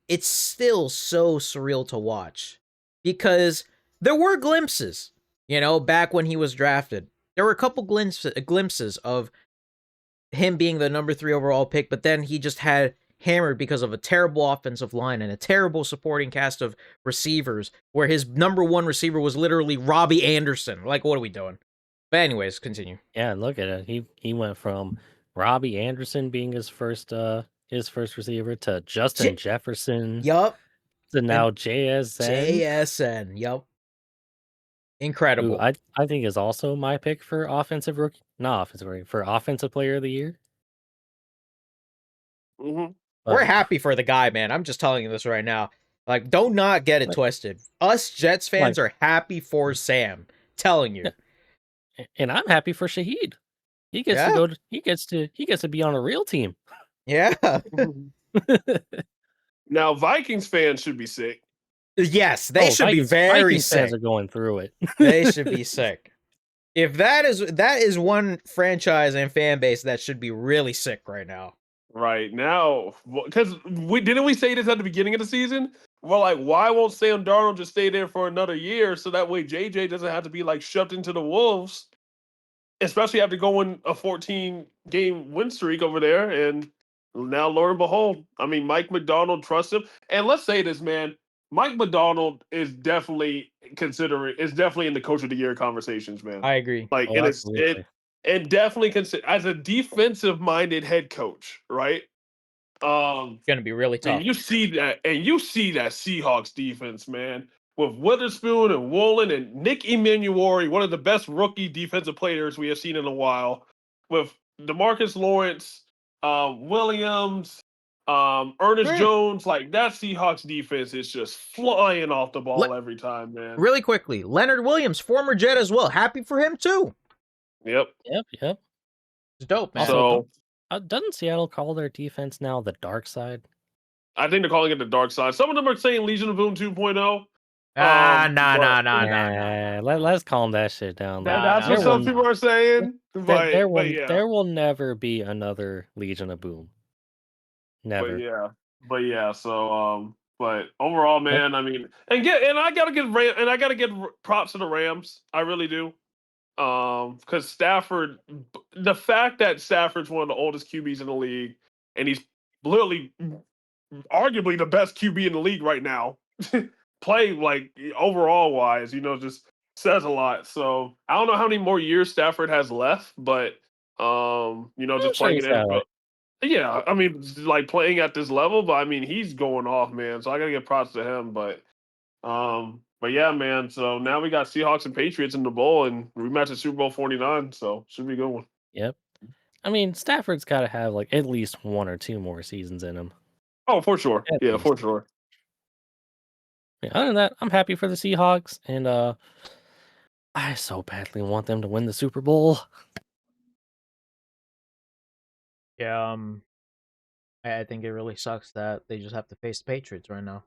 it's still so surreal to watch because there were glimpses, back when he was drafted. There were a couple glimpses of him being the number 3 overall pick, but then he just had hammered because of a terrible offensive line and a terrible supporting cast of receivers, where his number 1 receiver was literally Robbie Anderson. Like, what are we doing? But anyways, continue. Yeah, look at it. He went from Robbie Anderson being his first receiver to Justin Jefferson. Yup. To now JSN. JSN. Yup. Incredible. Who I think is also my pick for offensive player of the year. Mm-hmm. We're happy for the guy, man. I'm just telling you this right now. Like, don't not get it twisted. Us Jets fans are happy for Sam. Telling you. And I'm happy for Shaheed. He gets to go. He gets to be on a real team. Yeah. Now Vikings fans should be sick. Yes, they should be very Vikings sick. fans are going through it. They should be sick. If that is one franchise and fan base that should be really sick right now. Right now, because we say this at the beginning of the season? Well, like, why won't Sam Darnold just stay there for another year so that way JJ doesn't have to be like shoved into the wolves, especially after going a 14-game win streak over there. And now, lo and behold, I mean, Mike McDonald trusts him. And let's say this, man, Mike McDonald is definitely in the coach of the year conversations, man. I agree. Like, and definitely consider as a defensive-minded head coach, right? It's gonna be really tough. And you see that Seahawks defense, man, with Witherspoon and Woolen and Nick Emmanuel, one of the best rookie defensive players we have seen in a while, with DeMarcus Lawrence, Williams, Ernest Jones. Like, that Seahawks defense is just flying off the ball every time, man. Really quickly, Leonard Williams, former Jet as well. Happy for him too. Yep. It's dope, man. So, doesn't Seattle call their defense now the dark side? I think they're calling it the dark side. Some of them are saying Legion of Boom 2.0. Nah. Let's calm that shit down. That's what some people are saying. There will never be another Legion of Boom. Never. But yeah. So but overall, man, I mean, I gotta give props to the Rams. I really do. Because Stafford, the fact that Stafford's one of the oldest QBs in the league, and he's literally arguably the best QB in the league right now, play like overall wise, just says a lot. So I don't know how many more years Stafford has left, but just playing it. Yeah, I mean, like playing at this level, but I mean, he's going off, man. So I gotta give props to him, but yeah, man. So now we got Seahawks and Patriots in the bowl and rematch at Super Bowl 49. So should be a good one. Yep. I mean, Stafford's got to have like at least 1 or 2 more seasons in him. Oh, for sure. For sure. Yeah, other than that, I'm happy for the Seahawks, and I so badly want them to win the Super Bowl. Yeah, I think it really sucks that they just have to face the Patriots right now.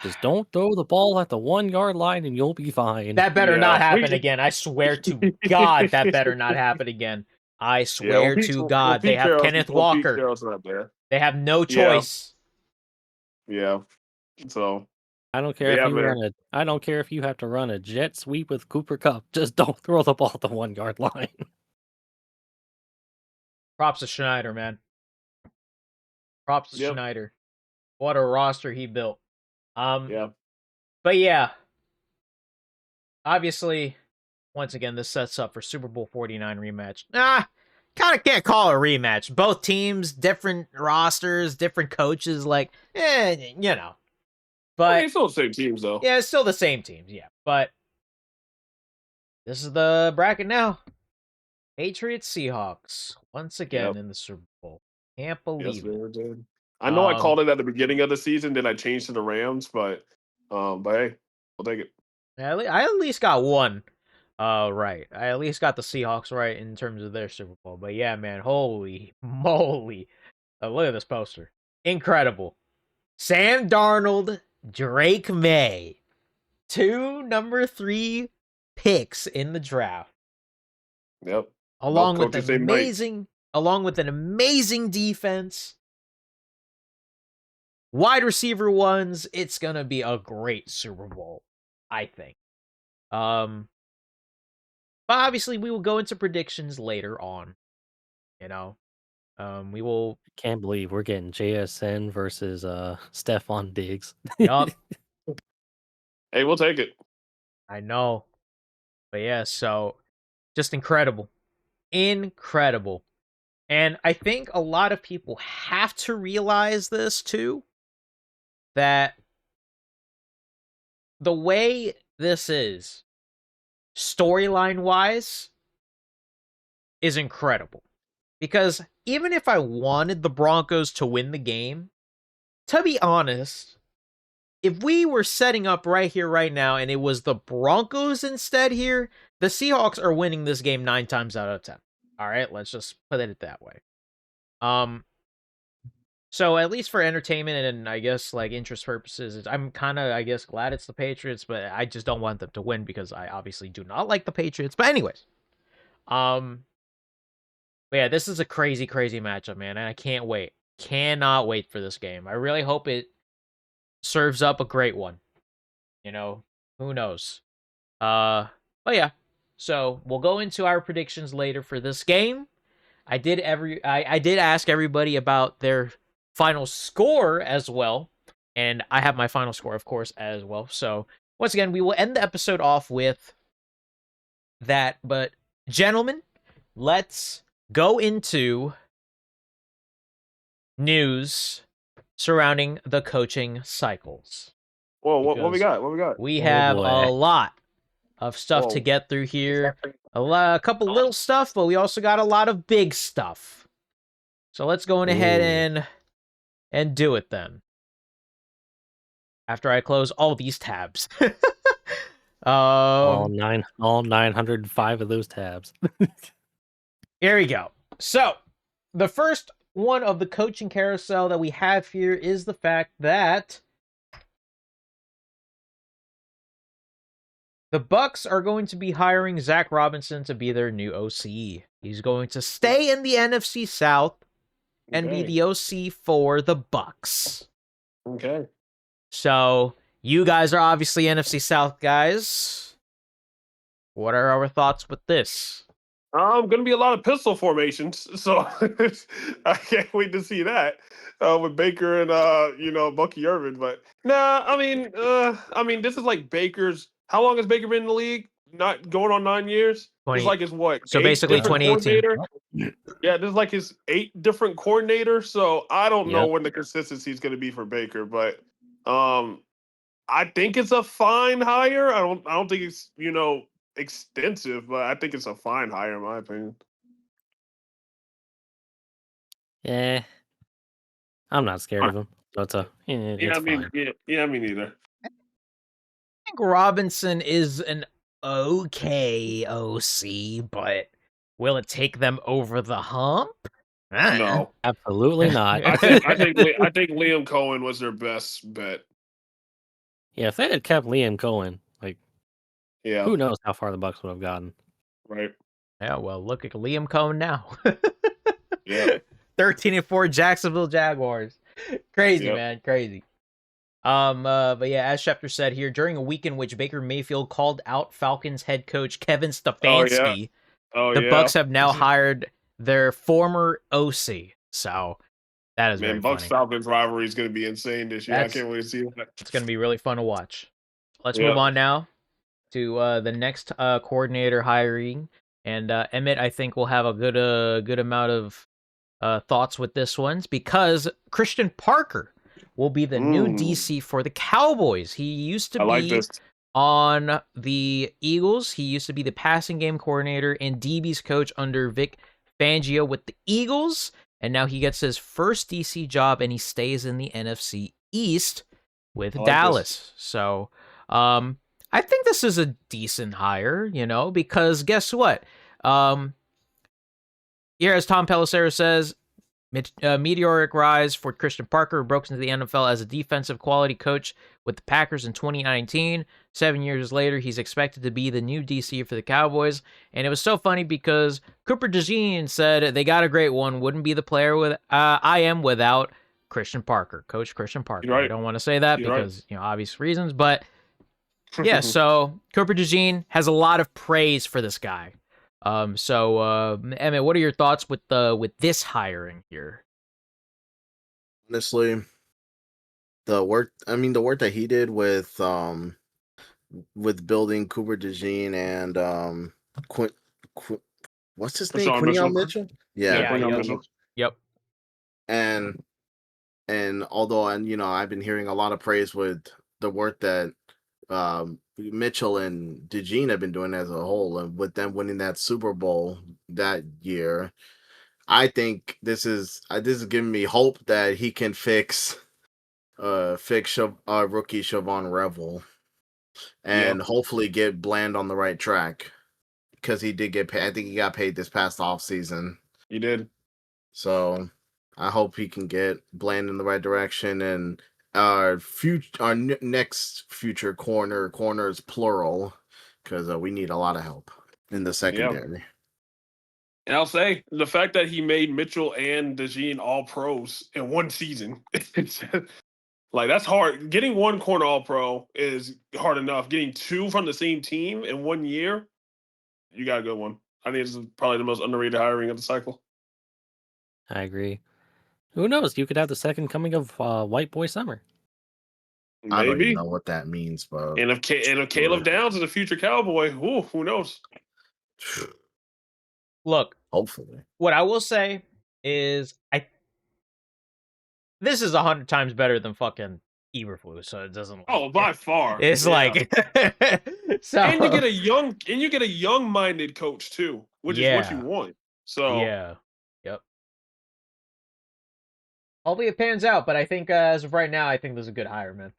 Just don't throw the ball at the 1-yard line and you'll be fine. That better not happen again. I swear to God, that better not happen again. I swear to God. They have Kenneth Walker. They have no choice. Yeah. So I don't care I don't care if you have to run a jet sweep with Cooper Kupp. Just don't throw the ball at the 1-yard line. Props to Schneider, man. Props to Schneider. What a roster he built. But yeah. Obviously, once again, this sets up for Super Bowl 49 rematch. Kind of can't call it a rematch. Both teams, different rosters, different coaches, like, But it's still the same teams, though. Yeah, it's still the same teams, yeah. But this is the bracket now. Patriots, Seahawks, once again in the Super Bowl. Can't believe it. I know I called it at the beginning of the season, then I changed to the Rams, but hey, I'll take it. I at least got one right. I at least got the Seahawks right in terms of their Super Bowl. But yeah, man, holy moly. Look at this poster. Incredible. Sam Darnold, Drake May. 2 number 3 picks in the draft. Yep. Along with an amazing defense. Wide receiver ones, it's gonna be a great Super Bowl. I think. But obviously, we will go into predictions later on. You know, we will. Can't believe we're getting JSN versus Stephon Diggs. Yup, Hey, we'll take it. I know. But yeah, so just incredible. Incredible. And I think a lot of people have to realize this too, that the way this is, storyline wise, is incredible. Because even if I wanted the Broncos to win the game, to be honest, if we were setting up right here, right now, and it was the Broncos instead here, the Seahawks are winning this game 9 times out of 10. All right, let's just put it that way. So at least for entertainment and I guess like interest purposes, I'm kind of, I guess, glad it's the Patriots, but I just don't want them to win because I obviously do not like the Patriots. But anyways, but yeah, this is a crazy, crazy matchup, man, and I can't wait. Cannot wait for this game. I really hope it serves up a great one. You know, who knows? But yeah, so we'll go into our predictions later for this game. I did ask everybody about their final score as well, and I have my final score, of course, as well. So once again, we will end the episode off with that. But gentlemen, let's go into news surrounding the coaching cycles. Whoa, what we got? What we got? We have boy. a lot of stuff to get through here. A couple little stuff, but we also got a lot of big stuff. So let's go ahead and do it then. After I close all these tabs. all 905 of those tabs. Here we go. So, the first one of the coaching carousel that we have here is the fact that the Bucks are going to be hiring Zach Robinson to be their new OC. He's going to stay in the NFC South and be the OC for the Bucks. Okay. So, you guys are obviously NFC South guys. What are our thoughts with this? Gonna be a lot of pistol formations, so I can't wait to see that with Baker and Bucky Irvin. But nah, I mean, this is like Baker's. How long has Baker been in the league? Not going on 9 years. It's like his what? So basically 2018. Yeah, this is like his 8 different coordinators. So I don't know when the consistency is going to be for Baker, but I think it's a fine hire. I don't think it's extensive, but I think it's a fine hire in my opinion. Yeah, I'm not scared of him. So it's fine. Me neither. I think Robinson is an okay OC, but will it take them over the hump? No, absolutely not. I think Liam Cohen was their best bet. Yeah, if they had kept Liam Cohen, yeah, who knows how far the Bucks would have gotten. Right. Yeah, well, look at Liam Cohen now. Yeah. 13-4 Jacksonville Jaguars. Crazy, man. Crazy. But yeah, as Schefter said here, during a week in which Baker Mayfield called out Falcons head coach Kevin Stefanski, the Bucks have now hired their former OC. So that is very Bucks funny. Falcons rivalry is going to be insane this year. I can't wait to see that. It's going to be really fun to watch. Let's move on now to the next coordinator hiring, and Emmett, I think, will have a good amount of thoughts with this one because Christian Parker will be the new DC for the Cowboys. He used to be on the Eagles. He used to be the passing game coordinator and DB's coach under Vic Fangio with the Eagles, and now he gets his first DC job, and he stays in the NFC East with Dallas. So, I think this is a decent hire, because guess what? Here, as Tom Pelissero says, meteoric rise for Christian Parker, who broke into the NFL as a defensive quality coach with the Packers in 2019. 7 years later, he's expected to be the new DC for the Cowboys. And it was so funny because Cooper DeJean said they got a great one, wouldn't be the player I am without Christian Parker, Coach Christian Parker. I don't want to say that because, obvious reasons, but Yeah, so Cooper DeJean has a lot of praise for this guy. Emmett, what are your thoughts with this hiring here? Honestly, the work that he did with building Cooper DeJean and Qu- what's his name? Rashawn Quinion Mitchell. Mitchell? Yeah. Quinion yep. Mitchell. Yep. And although I've been hearing a lot of praise with the work that Mitchell and DeJean have been doing as a whole, and with them winning that Super Bowl that year, I think this is giving me hope that he can fix rookie Siobhan Revel and hopefully get Bland on the right track, because he did get paid. I think he got paid this past off season. He did. So I hope he can get Bland in the right direction, and next future corners plural, because we need a lot of help in the secondary. And I'll say the fact that he made Mitchell and DeJean all pros in one season, like that's hard. Getting one corner all pro is hard enough. Getting two from the same team in 1 year, you got a good one. I think this is probably the most underrated hiring of the cycle. I agree. Who knows? You could have the second coming of White Boy Summer. Maybe. I don't even know what that means, but and if Caleb Downs is a future Cowboy, who knows? Look, hopefully. What I will say is this is 100 times better than fucking Eberflus, so it doesn't. By far. It's like so. And you get a young-minded coach too, which is what you want. So yep. Hopefully it pans out, but I think as of right now, I think this is a good hire, man.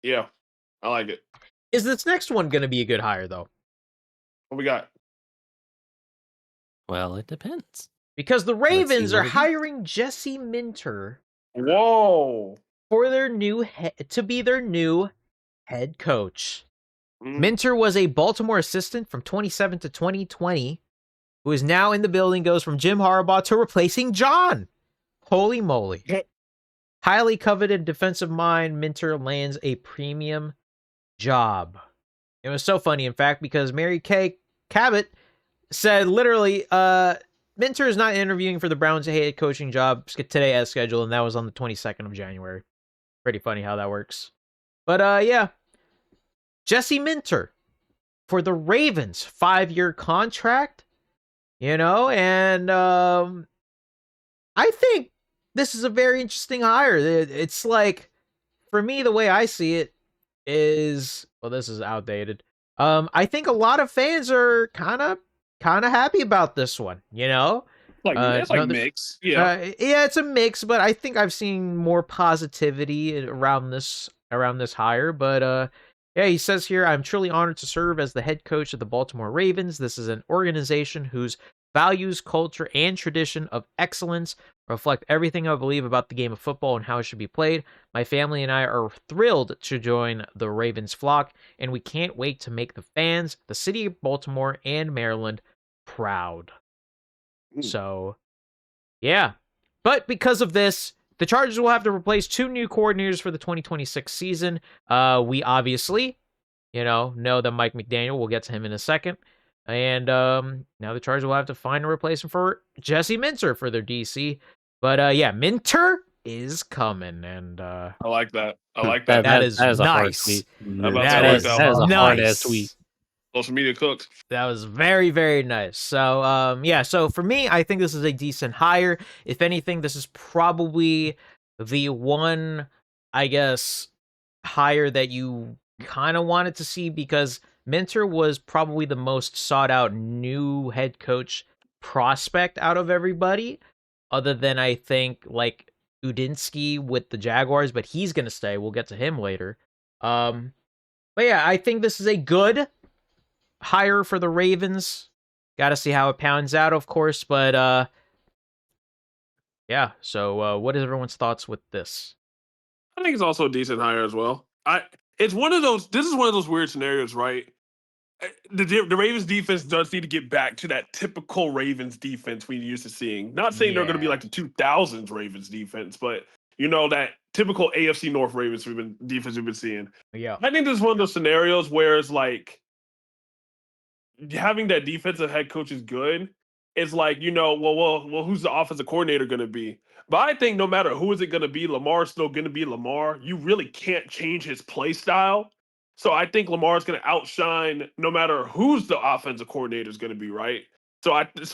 Yeah, I like it. Is this next one going to be a good hire, though? What we got? Well, it depends. Because the Ravens are hiring Jesse Minter. Whoa! For their to be their new head coach. Minter was a Baltimore assistant from 2017 to 2020, who is now in the building, goes from Jim Harbaugh to replacing John. Holy moly. Highly coveted defensive mind, Minter lands a premium job. It was so funny, in fact, because Mary Kay Cabot said literally, Minter is not interviewing for the Browns' head coaching job today as scheduled, and that was on the 22nd of January. Pretty funny how that works. But yeah, Jesse Minter for the Ravens, 5-year contract, and I think this is a very interesting hire. It's like, for me, the way I see it is, well, this is outdated. I think a lot of fans are kind of happy about this one, Like it's like mix. It's a mix, but I think I've seen more positivity around this hire. But yeah, he says here, I'm truly honored to serve as the head coach of the Baltimore Ravens. This is an organization whose values, culture, and tradition of excellence reflect everything I believe about the game of football and how it should be played. My family and I are thrilled to join the Ravens flock, and we can't wait to make the fans, the city of Baltimore, and Maryland proud. So, yeah. But because of this, the Chargers will have to replace 2 new coordinators for the 2026 season. We obviously, know that Mike McDaniel, we'll get to him in a second. And now the Chargers will have to find a replacement for Jesse Minter for their DC. But yeah, Minter is coming, and I like that. I like that. That is nice. A hard tweet. That is a hard ass tweet. Social media cooked. That was very, very nice. So, yeah. So for me, I think this is a decent hire. If anything, this is probably the one, I guess, hire that you kind of wanted to see, because Minter was probably the most sought out new head coach prospect out of everybody, other than I think like Udinsky with the Jaguars, but he's gonna stay. We'll get to him later. But yeah, I think this is a good hire for the Ravens. Got to see how it pounds out, of course, but yeah. So what is everyone's thoughts with this? I think it's also a decent hire as well. It's one of those. This is one of those weird scenarios, right? The Ravens defense does need to get back to that typical Ravens defense we used to seeing. Not saying they're going to be like the 2000s Ravens defense, but that typical AFC North Ravens defense we've been seeing. Yeah. I think this is one of those scenarios where it's like having that defensive head coach is good. It's like, well, who's the offensive coordinator going to be? But I think no matter who is it going to be, Lamar's still going to be Lamar. You really can't change his play style. So I think Lamar's going to outshine no matter who's the offensive coordinator is going to be, right? So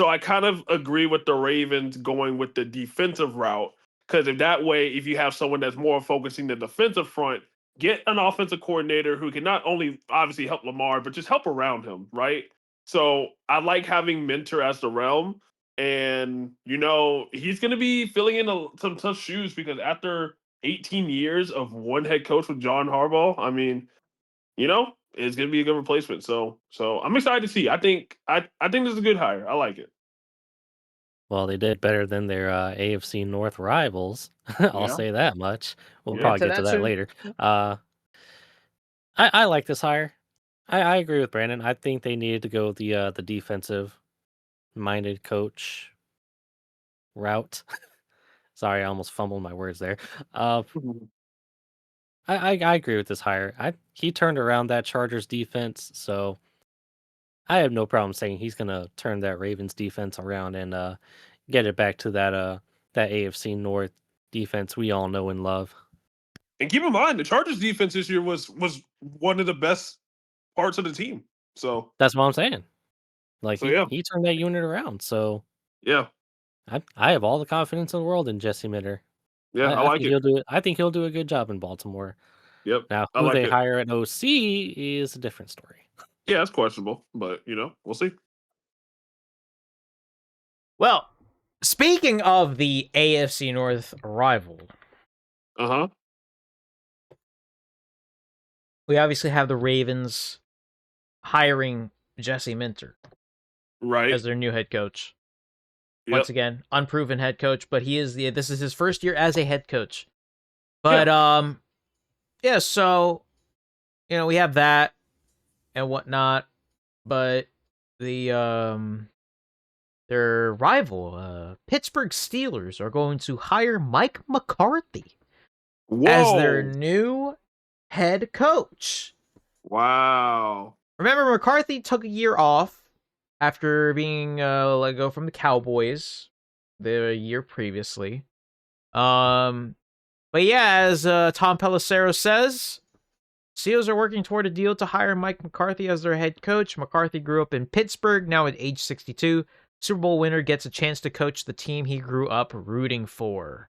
I kind of agree with the Ravens going with the defensive route, because if you have someone that's more focusing the defensive front, get an offensive coordinator who can not only obviously help Lamar, but just help around him, right? So I like having Mentor as the realm, and he's going to be filling in some tough shoes, because after 18 years of one head coach with John Harbaugh, I mean, it's going to be a good replacement. So I'm excited to see. I think this is a good hire. I like it. Well, they did better than their AFC North rivals. I'll Yeah. say that much. We'll Yeah. probably To get to that that soon. later. I like this hire. I agree with Brandon. I think they needed to go the defensive-minded coach route. Sorry, I almost fumbled my words there. I agree with this hire. He turned around that Chargers defense, so I have no problem saying he's gonna turn that Ravens defense around and get it back to that AFC North defense we all know and love. And keep in mind, the Chargers defense this year was one of the best parts of the team. So That's what I'm saying. Like yeah. he turned that unit around. So Yeah. I have all the confidence in the world in Jesse Minter. Yeah, I like think it. he'll do it. I think he'll do a good job in Baltimore. Yep. Now, I who like they it. hire at OC is a different story. Yeah, it's questionable, but we'll see. Well, speaking of the AFC North rival, Uh-huh. we obviously have the Ravens hiring Jesse Minter Right. as their new head coach. Yep. Once again, unproven head coach, but this is his first year as a head coach. But yeah, so we have that and whatnot, but the their rival, Pittsburgh Steelers, are going to hire Mike McCarthy as their new head coach. Wow. Remember, McCarthy took a year off after being let go from the Cowboys the year previously. But yeah, as Tom Pelissero says, Steelers are working toward a deal to hire Mike McCarthy as their head coach. McCarthy grew up in Pittsburgh, now at age 62. Super Bowl winner gets a chance to coach the team he grew up rooting for.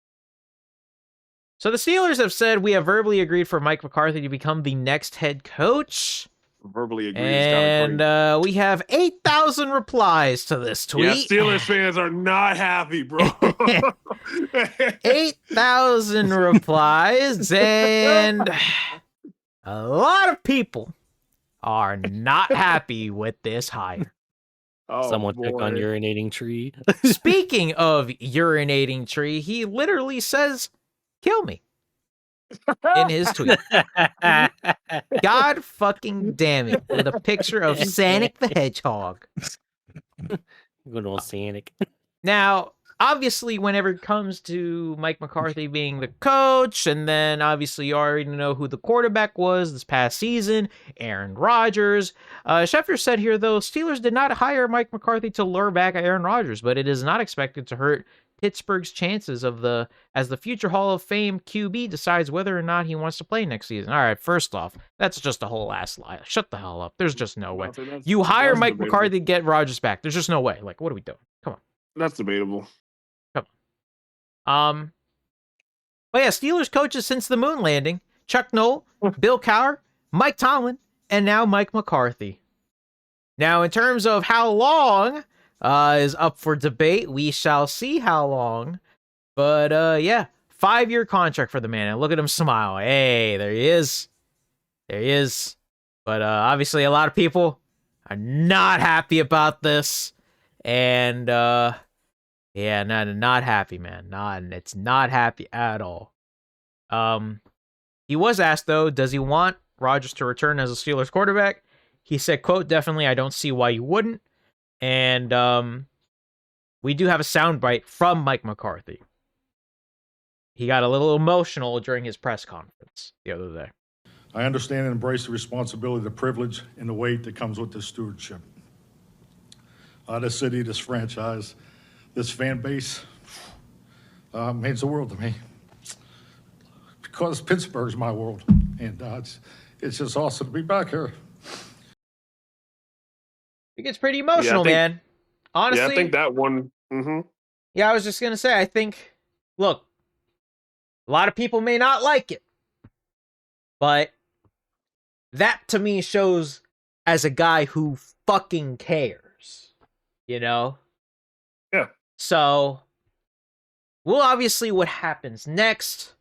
So the Steelers have said, we have verbally agreed for Mike McCarthy to become the next head coach. Verbally agreed. And we have 8,000 replies to this tweet. Yeah, Steelers fans are not happy, bro. 8,000 replies, and a lot of people are not happy with this hire. Oh, Someone boy. check on urinating tree. Speaking of urinating tree, he literally says, "Kill me," in his tweet. God fucking damn it, with a picture of Sonic the Hedgehog. Good old Sonic. Now, obviously, whenever it comes to Mike McCarthy being the coach, and then obviously you already know who the quarterback was this past season, Aaron Rodgers. Schefter said here, though, Steelers did not hire Mike McCarthy to lure back Aaron Rodgers, but it is not expected to hurt Pittsburgh's chances as the future Hall of Fame QB decides whether or not he wants to play next season. All right, first off, that's just a whole ass lie. Shut the hell up. There's just no way. You hire Mike McCarthy to get Rodgers back. There's just no way. Like, what are we doing? Come on. That's debatable. But yeah, Steelers coaches since the moon landing: Chuck Noll, Bill Cowher, Mike Tomlin, and now Mike McCarthy. Now, in terms of how long is up for debate, we shall see how long. But yeah, 5-year contract for the man. And look at him smile. Hey, there he is. There he is. But obviously, a lot of people are not happy about this. And yeah, not happy, man. It's not happy at all. He was asked, though, does he want Rodgers to return as a Steelers quarterback? He said, quote, "Definitely, I don't see why you wouldn't." And we do have a soundbite from Mike McCarthy. he got a little emotional during his press conference the other day. I understand and embrace the responsibility, the privilege, and the weight that comes with this stewardship. This city, this franchise, this fan base means the world to me. Because Pittsburgh's my world, and it's just awesome to be back here. It gets pretty emotional, man. Honestly, yeah, I think that one. Yeah, I was just gonna say, I think, look, a lot of people may not like it, but that to me shows as a guy who fucking cares, you know? Yeah. So, well, obviously, what happens next?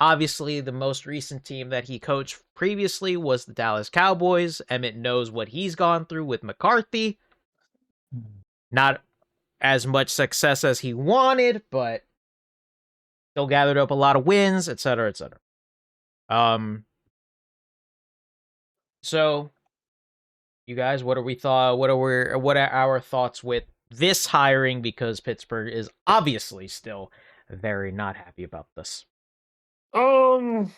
Obviously, the most recent team that he coached previously was the Dallas Cowboys. Emmett knows what he's gone through with McCarthy. Not as much success as he wanted, but still gathered up a lot of wins, etc., etc. So, you guys, what are our thoughts with this hiring? Because Pittsburgh is obviously still very not happy about this. I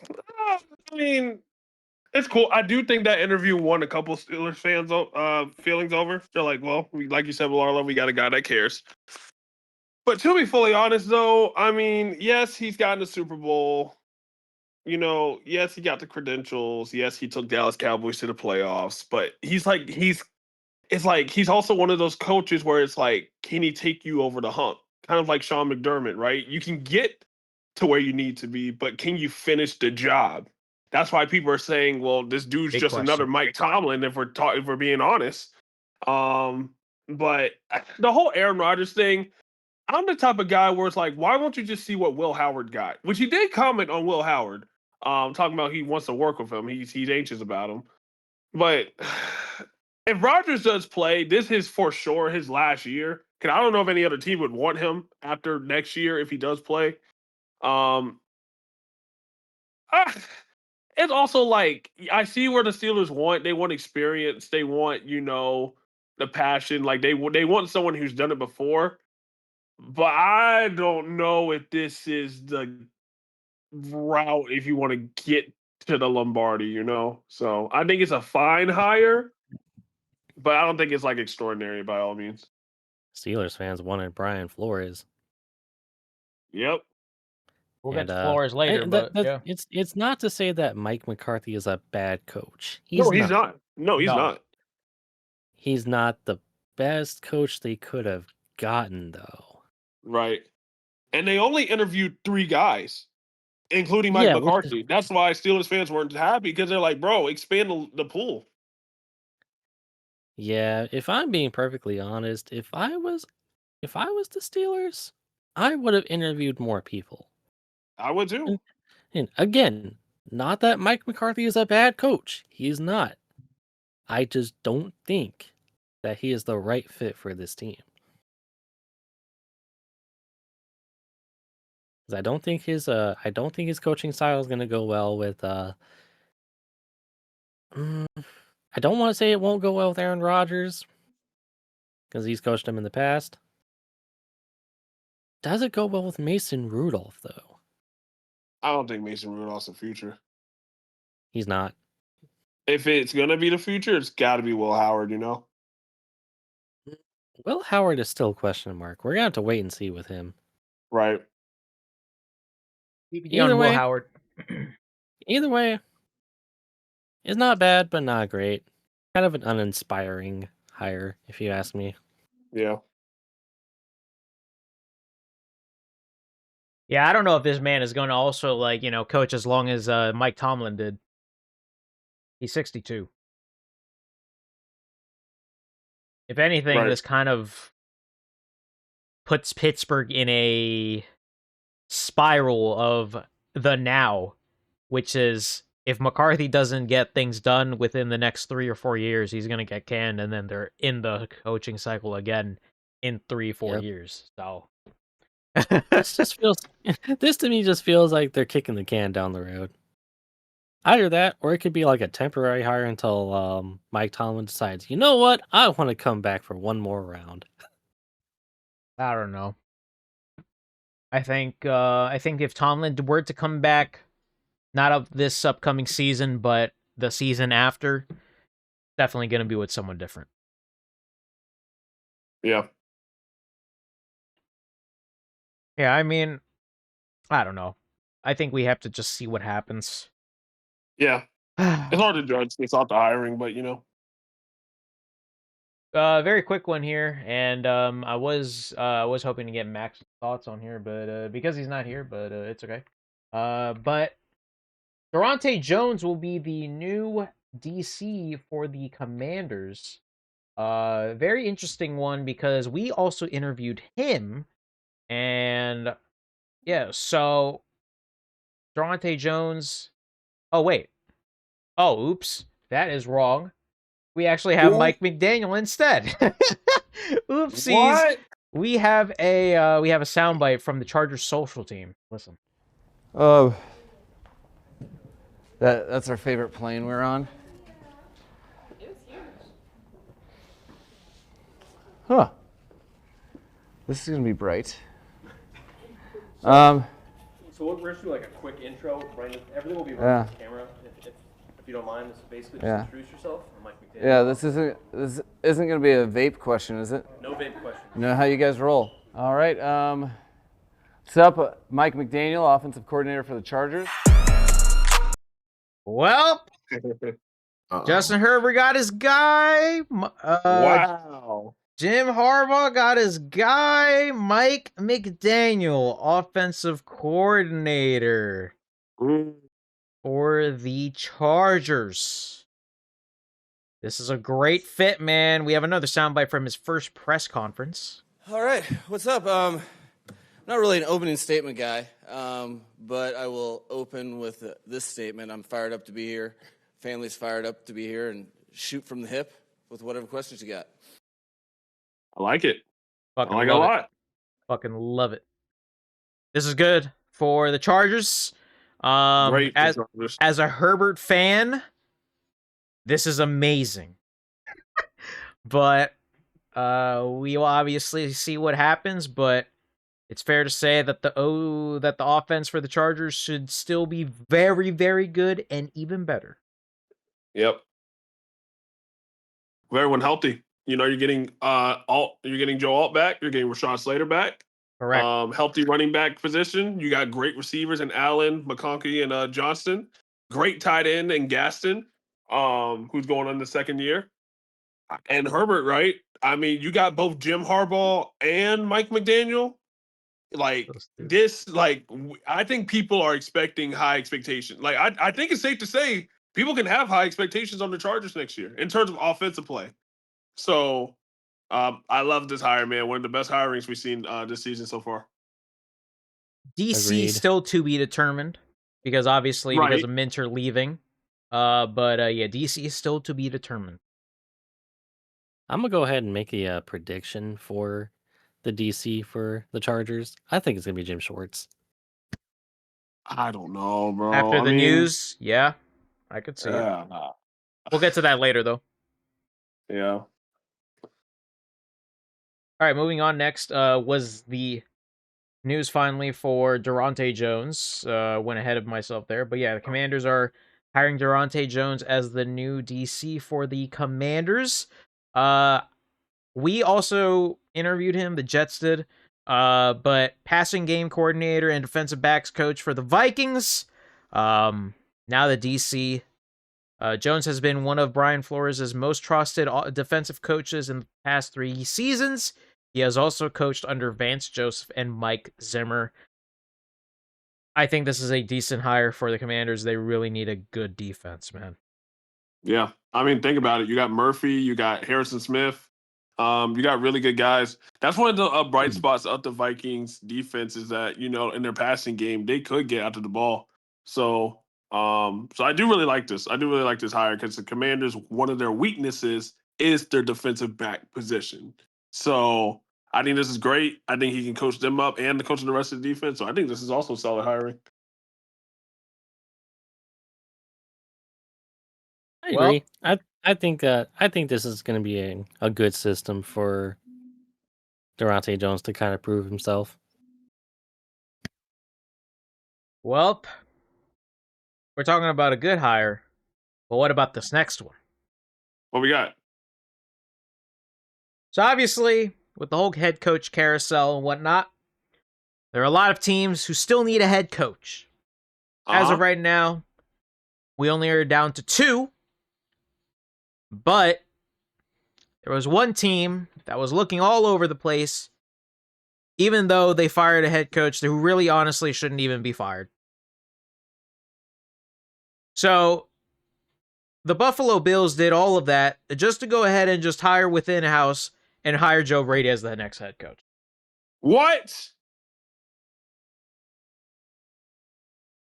mean, it's cool. I do think that interview won a couple Steelers fans feelings over. They're like, well, like you said, Larla, we got a guy that cares. But to be fully honest, though, I mean, yes, he's gotten the Super Bowl. You know, yes, he got the credentials. Yes, he took Dallas Cowboys to the playoffs. But it's like he's also one of those coaches where it's like, can he take you over the hump? Kind of like Sean McDermott, right? You can get to where you need to be, but can you finish the job? That's why people are saying, well, this dude's just another Mike Tomlin, if we're being honest. But the whole Aaron Rodgers thing, I'm the type of guy where it's like, why won't you just see what Will Howard got? Which he did comment on Will Howard, talking about he wants to work with him. He's anxious about him. But if Rodgers does play, this is for sure his last year. Because I don't know if any other team would want him after next year if he does play. It's also like, I see where the Steelers want. They want experience. They want, the passion. Like they want someone who's done it before. But I don't know if this is the route if you want to get to the Lombardi, So I think it's a fine hire, but I don't think it's like extraordinary by all means. Steelers fans wanted Brian Flores. Yep. We'll get to Flores later, but yeah. It's not to say that Mike McCarthy is a bad coach. He's not. No, he's not. He's not the best coach they could have gotten, though. Right. And they only interviewed 3 guys, including Mike McCarthy. That's why Steelers fans weren't happy, because they're like, bro, expand the pool. Yeah, if I'm being perfectly honest, if I was the Steelers, I would have interviewed more people. I would too. And again, not that Mike McCarthy is a bad coach. He's not. I just don't think that he is the right fit for this team. I don't think his coaching style is going to go well with I don't want to say it won't go well with Aaron Rodgers, because he's coached him in the past. Does it go well with Mason Rudolph, though? I don't think Mason Rudolph's the future. He's not. If it's going to be the future, it's got to be Will Howard, Will Howard is still a question mark. We're going to have to wait and see with him. Right. Either way, Will Howard. Either way, it's not bad, but not great. Kind of an uninspiring hire, if you ask me. Yeah. Yeah, I don't know if this man is going to also, coach as long as Mike Tomlin did. He's 62. If anything, this kind of puts Pittsburgh in a spiral of the now, which is, if McCarthy doesn't get things done within the next 3 or 4 years, he's going to get canned, and then they're in the coaching cycle again in 3-4 years. So this to me just feels like they're kicking the can down the road. Either that, or it could be like a temporary hire until Mike Tomlin decides, you know what, I want to come back for one more round. I don't know. I think if Tomlin were to come back, not of this upcoming season, but the season after, definitely going to be with someone different. Yeah. Yeah, I mean, I don't know. I think we have to just see what happens. Yeah. It's hard to judge. It's not the hiring, but Very quick one here, and I was hoping to get Max's thoughts on here, but because he's not here, but it's okay. But Durante Jones will be the new DC for the Commanders. Very interesting one because we also interviewed him, and yeah, so Durante Jones. Oh wait. Oh, oops, that is wrong. We actually have Mike McDaniel instead. Oopsies. What? We have a soundbite from the Chargers social team. Listen. That's our favorite plane we're on. It was huge. Huh. This is gonna be bright. So we're just doing like a quick intro. Everything will be running on camera. If you don't mind, this is basically just introduce yourself. I'm Mike McDaniel. Yeah, this isn't gonna be a vape question, is it? No vape question. You know how you guys roll. All right. What's up? Mike McDaniel, offensive coordinator for the Chargers. Well, Justin Herbert got his guy. Wow. Jim Harbaugh got his guy. Mike McDaniel, offensive coordinator for the Chargers. This is a great fit, man. We have another soundbite from his first press conference. All right, what's up? Not really an opening statement guy, but I will open with this statement. I'm fired up to be here. Family's fired up to be here and shoot from the hip with whatever questions you got. I like it. Fucking I like it a lot. Fucking love it. This is good for the Chargers. Great. As a Herbert fan, this is amazing. But we will obviously see what happens, but it's fair to say that the offense for the Chargers should still be very, very good and even better. Yep. With everyone healthy. You're getting Joe Alt back. You're getting Rashawn Slater back. Correct. Healthy running back position. You got great receivers in Allen, McConkey, and Johnston. Great tight end in Gaston, who's going on the second year. And Herbert, right? I mean, you got both Jim Harbaugh and Mike McDaniel. I think people are expecting high expectations. Like, I think it's safe to say people can have high expectations on the Chargers next year in terms of offensive play. So, I love this hire, man. One of the best hirings we've seen this season so far. DC still to be determined because because of Minter leaving. But DC is still to be determined. I'm gonna go ahead and make a prediction for the DC for the Chargers. I think it's gonna be Jim Schwartz. I don't know, bro. After the news, yeah, I could see it. We'll get to that later, though. Yeah. All right, moving on. Next was the news finally for Durante Jones. Went ahead of myself there, but yeah, the Commanders are hiring Durante Jones as the new DC for the Commanders. We also interviewed him. The Jets did. But passing game coordinator and defensive backs coach for the Vikings. Now the DC. Jones has been one of Brian Flores' most trusted defensive coaches in the past 3 seasons. He has also coached under Vance Joseph and Mike Zimmer. I think this is a decent hire for the Commanders. They really need a good defense, man. Yeah. I mean, think about it. You got Murphy, you got Harrison Smith. You got really good guys. That's one of the bright spots of the Vikings defense is that, in their passing game, they could get out to the ball. So I do really like this. I do really like this hire because the Commanders, one of their weaknesses is their defensive back position. So I think this is great. I think he can coach them up and coach the rest of the defense. So I think this is also solid hiring. I agree. I think this is going to be a good system for Durante Jones to kind of prove himself. Well, we're talking about a good hire, but what about this next one? What we got? So obviously, with the whole head coach carousel and whatnot, there are a lot of teams who still need a head coach. As of right now, we only are down to 2, but there was one team that was looking all over the place, even though they fired a head coach who really honestly shouldn't even be fired. So, the Buffalo Bills did all of that just to go ahead and just hire within house and hire Joe Brady as the next head coach. What?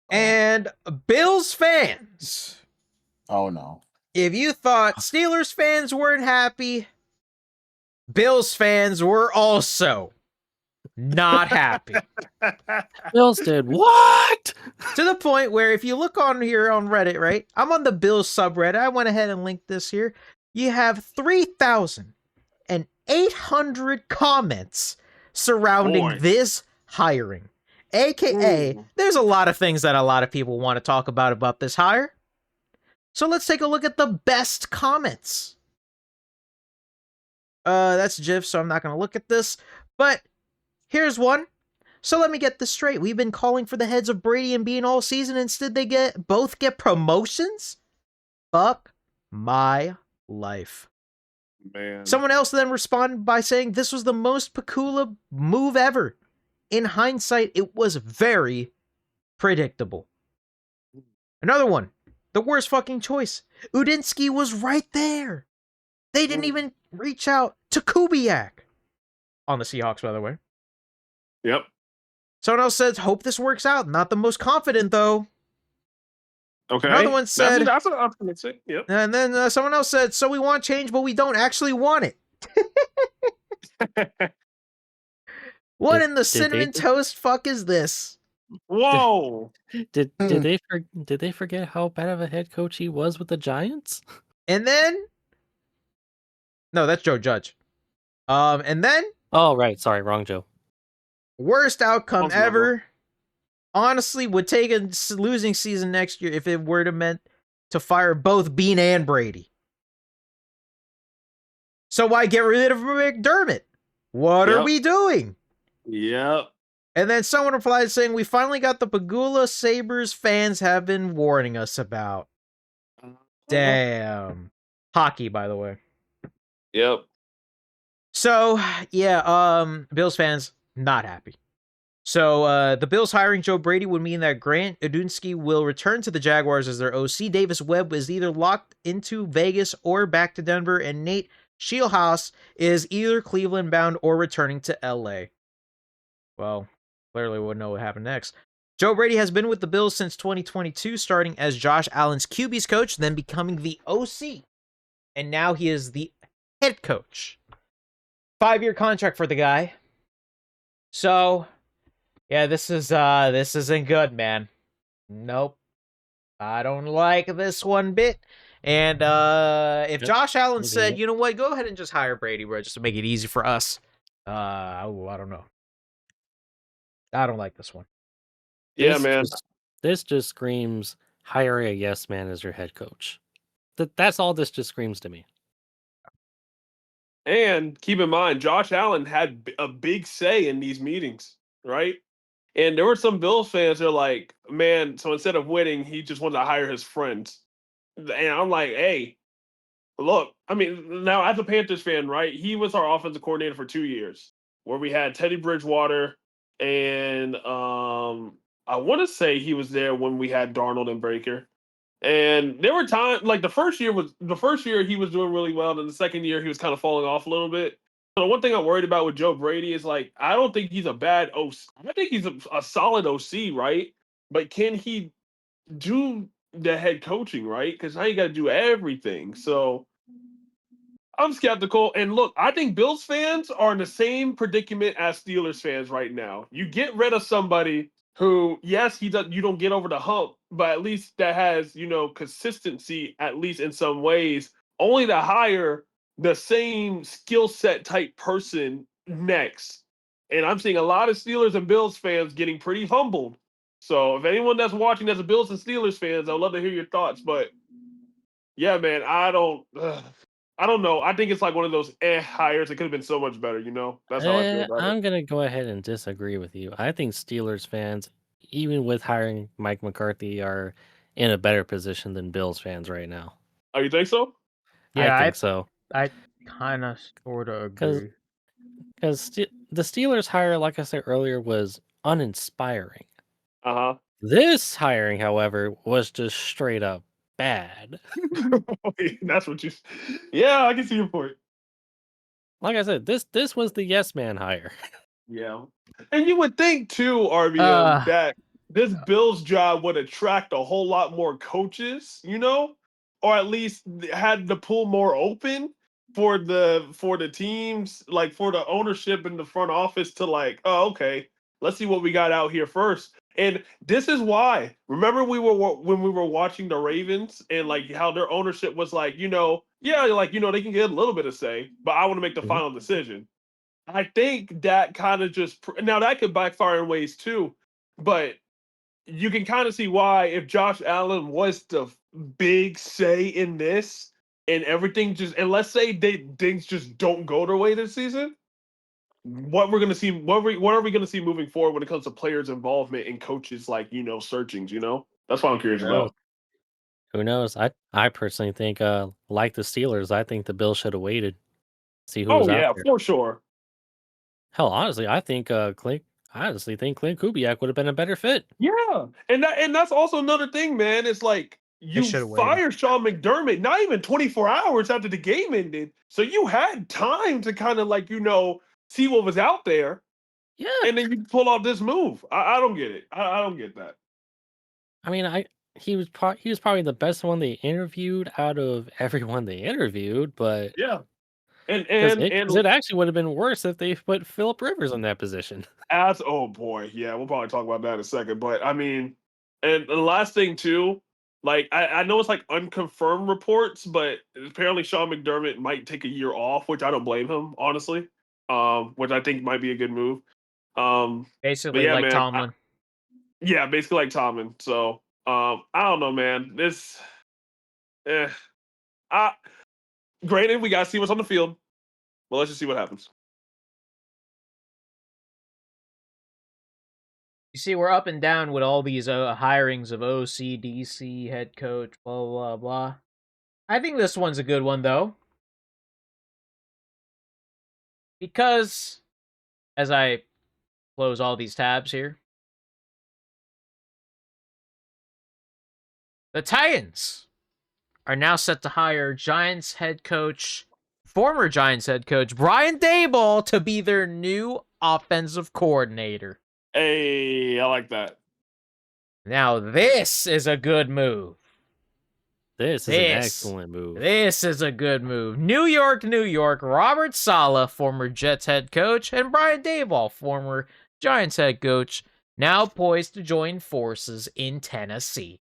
And Bills fans. Oh, no. If you thought Steelers fans weren't happy, Bills fans were also not happy. Bills did what? To the point where if you look on here on Reddit, right? I'm on the Bills subreddit. I went ahead and linked this here. You have 3,800 comments surrounding this hiring. AKA, there's a lot of things that a lot of people want to talk about this hire. So let's take a look at the best comments. That's GIF, so I'm not going to look at this. But here's one. So let me get this straight. We've been calling for the heads of Brady and Bean all season. Instead, they both get promotions? Fuck my life. Man. Someone else then responded by saying this was the most Pakula move ever. In hindsight, it was very predictable. Another one. The worst fucking choice. Udinsky was right there. They didn't even reach out to Kubiak. On the Seahawks, by the way. Yep. Someone else says, hope this works out. Not the most confident, though. Okay. Another one said... That's what I'm going to say. Yep. And then someone else said, so we want change, but we don't actually want it. What in the cinnamon toast fuck is this? Whoa! Did they forget how bad of a head coach he was with the Giants? And then, no, that's Joe Judge. And then, oh right, sorry, wrong Joe. Worst outcome ever. Honestly, would take a losing season next year if it were to meant to fire both Bean and Brady. So why get rid of McDermott? What are we doing? Yep. And then someone replied saying, we finally got the Pagula Sabres fans have been warning us about. Damn. Hockey, by the way. Yep. So, yeah, Bills fans, not happy. So, the Bills hiring Joe Brady would mean that Grant Udinsky will return to the Jaguars as their OC. Davis Webb is either locked into Vegas or back to Denver, and Nate Scheelhaas is either Cleveland bound or returning to LA. Well, clearly we'll know what happened next. Joe Brady has been with the Bills since 2022, starting as Josh Allen's QB's coach, then becoming the OC. And now he is the head coach. 5-year contract for the guy. So, yeah, this isn't good, man. Nope. I don't like this one bit. And if Josh Allen said, you know what, go ahead and just hire Brady, bro, just to make it easy for us. I don't know. I don't like this one. Yeah, man. This just screams hire a yes man as your head coach. That's all this just screams to me. And keep in mind, Josh Allen had a big say in these meetings, right? And there were some Bills fans that are like, man, so instead of winning, he just wanted to hire his friends. And I'm like, hey, look, I mean, now as a Panthers fan, right? He was our offensive coordinator for 2 years, where we had Teddy Bridgewater and I want to say he was there when we had Darnold and Baker. And there were times like the first year he was doing really well, and the second year he was kind of falling off a little bit. So the one thing I'm worried about with Joe Brady is like I don't think he's a bad OC. I think he's a solid OC, right? But can he do the head coaching, right? Because now you got to do everything. So I'm skeptical. And look, I think Bills fans are in the same predicament as Steelers fans right now. You get rid of somebody who, yes, you don't get over the hump, but at least that has, consistency, at least in some ways, only to hire the same skill set type person next. And I'm seeing a lot of Steelers and Bills fans getting pretty humbled. So if anyone that's watching that's a Bills and Steelers fans, I'd love to hear your thoughts. But yeah, man, I don't know. I think it's like one of those hires. It could have been so much better. That's how I feel about it. I'm gonna go ahead and disagree with you. I think Steelers fans, even with hiring Mike McCarthy, are in a better position than Bills fans right now. Oh, you think so? Yeah, I think so. I kind of sort of Because agree. the Steelers hire, like I said earlier, was uninspiring. Uh-huh. This hiring, however, was just straight up bad. That's what you. Yeah, I can see your point. Like I said, this was the yes man hire. Yeah, and you would think too, RBM, that this Bills job would attract a whole lot more coaches, or at least had the pool more open for the teams, like for the ownership and the front office to like, oh, okay, let's see what we got out here first. And this is why. Remember when we were watching the Ravens and like how their ownership was like, yeah, like they can get a little bit of say, but I want to make the final decision. I think that kind of now that could backfire in ways too, but you can kind of see why if Josh Allen was the big say in this and everything and let's say things just don't go their way this season, what we're gonna see, what are we gonna see moving forward when it comes to players' involvement and coaches like searchings, That's what I'm curious about. Who knows? I personally think, like the Steelers, I think the Bills should have waited, see who was Oh out yeah, there. for sure. Hell, honestly, I think Clint Kubiak would have been a better fit. Yeah, and that's also another thing, man. It's like you should've waited. fire Sean McDermott not even 24 hours after the game ended, so you had time to kind of like see what was out there. Yeah, and then you pull off this move. I don't get it. I don't get that. I mean, he was probably the best one they interviewed out of everyone they interviewed, but Yeah, and because it actually would have been worse if they put Philip Rivers in that position. oh boy, yeah, we'll probably talk about that in a second. But I mean, and the last thing too, like I know it's like unconfirmed reports, but apparently Sean McDermott might take a year off, which I don't blame him, honestly. Which I think might be a good move. But Basically, yeah, like man, Tomlin. yeah, basically like Tomlin. So I don't know, man. This, granted, we gotta see what's on the field, but let's just see what happens. You see, we're up and down with all these hirings of OC, DC, head coach, blah, blah, blah. I think this one's a good one, though. Because, as I close all these tabs here, the Titans are now set to hire former Giants head coach, Brian Daboll, to be their new offensive coordinator. Hey, I like that. Now, this is a good move. This is an excellent move. This is a good move. New York, New York. Robert Saleh, former Jets head coach, and Brian Daboll, former Giants head coach, now poised to join forces in Tennessee.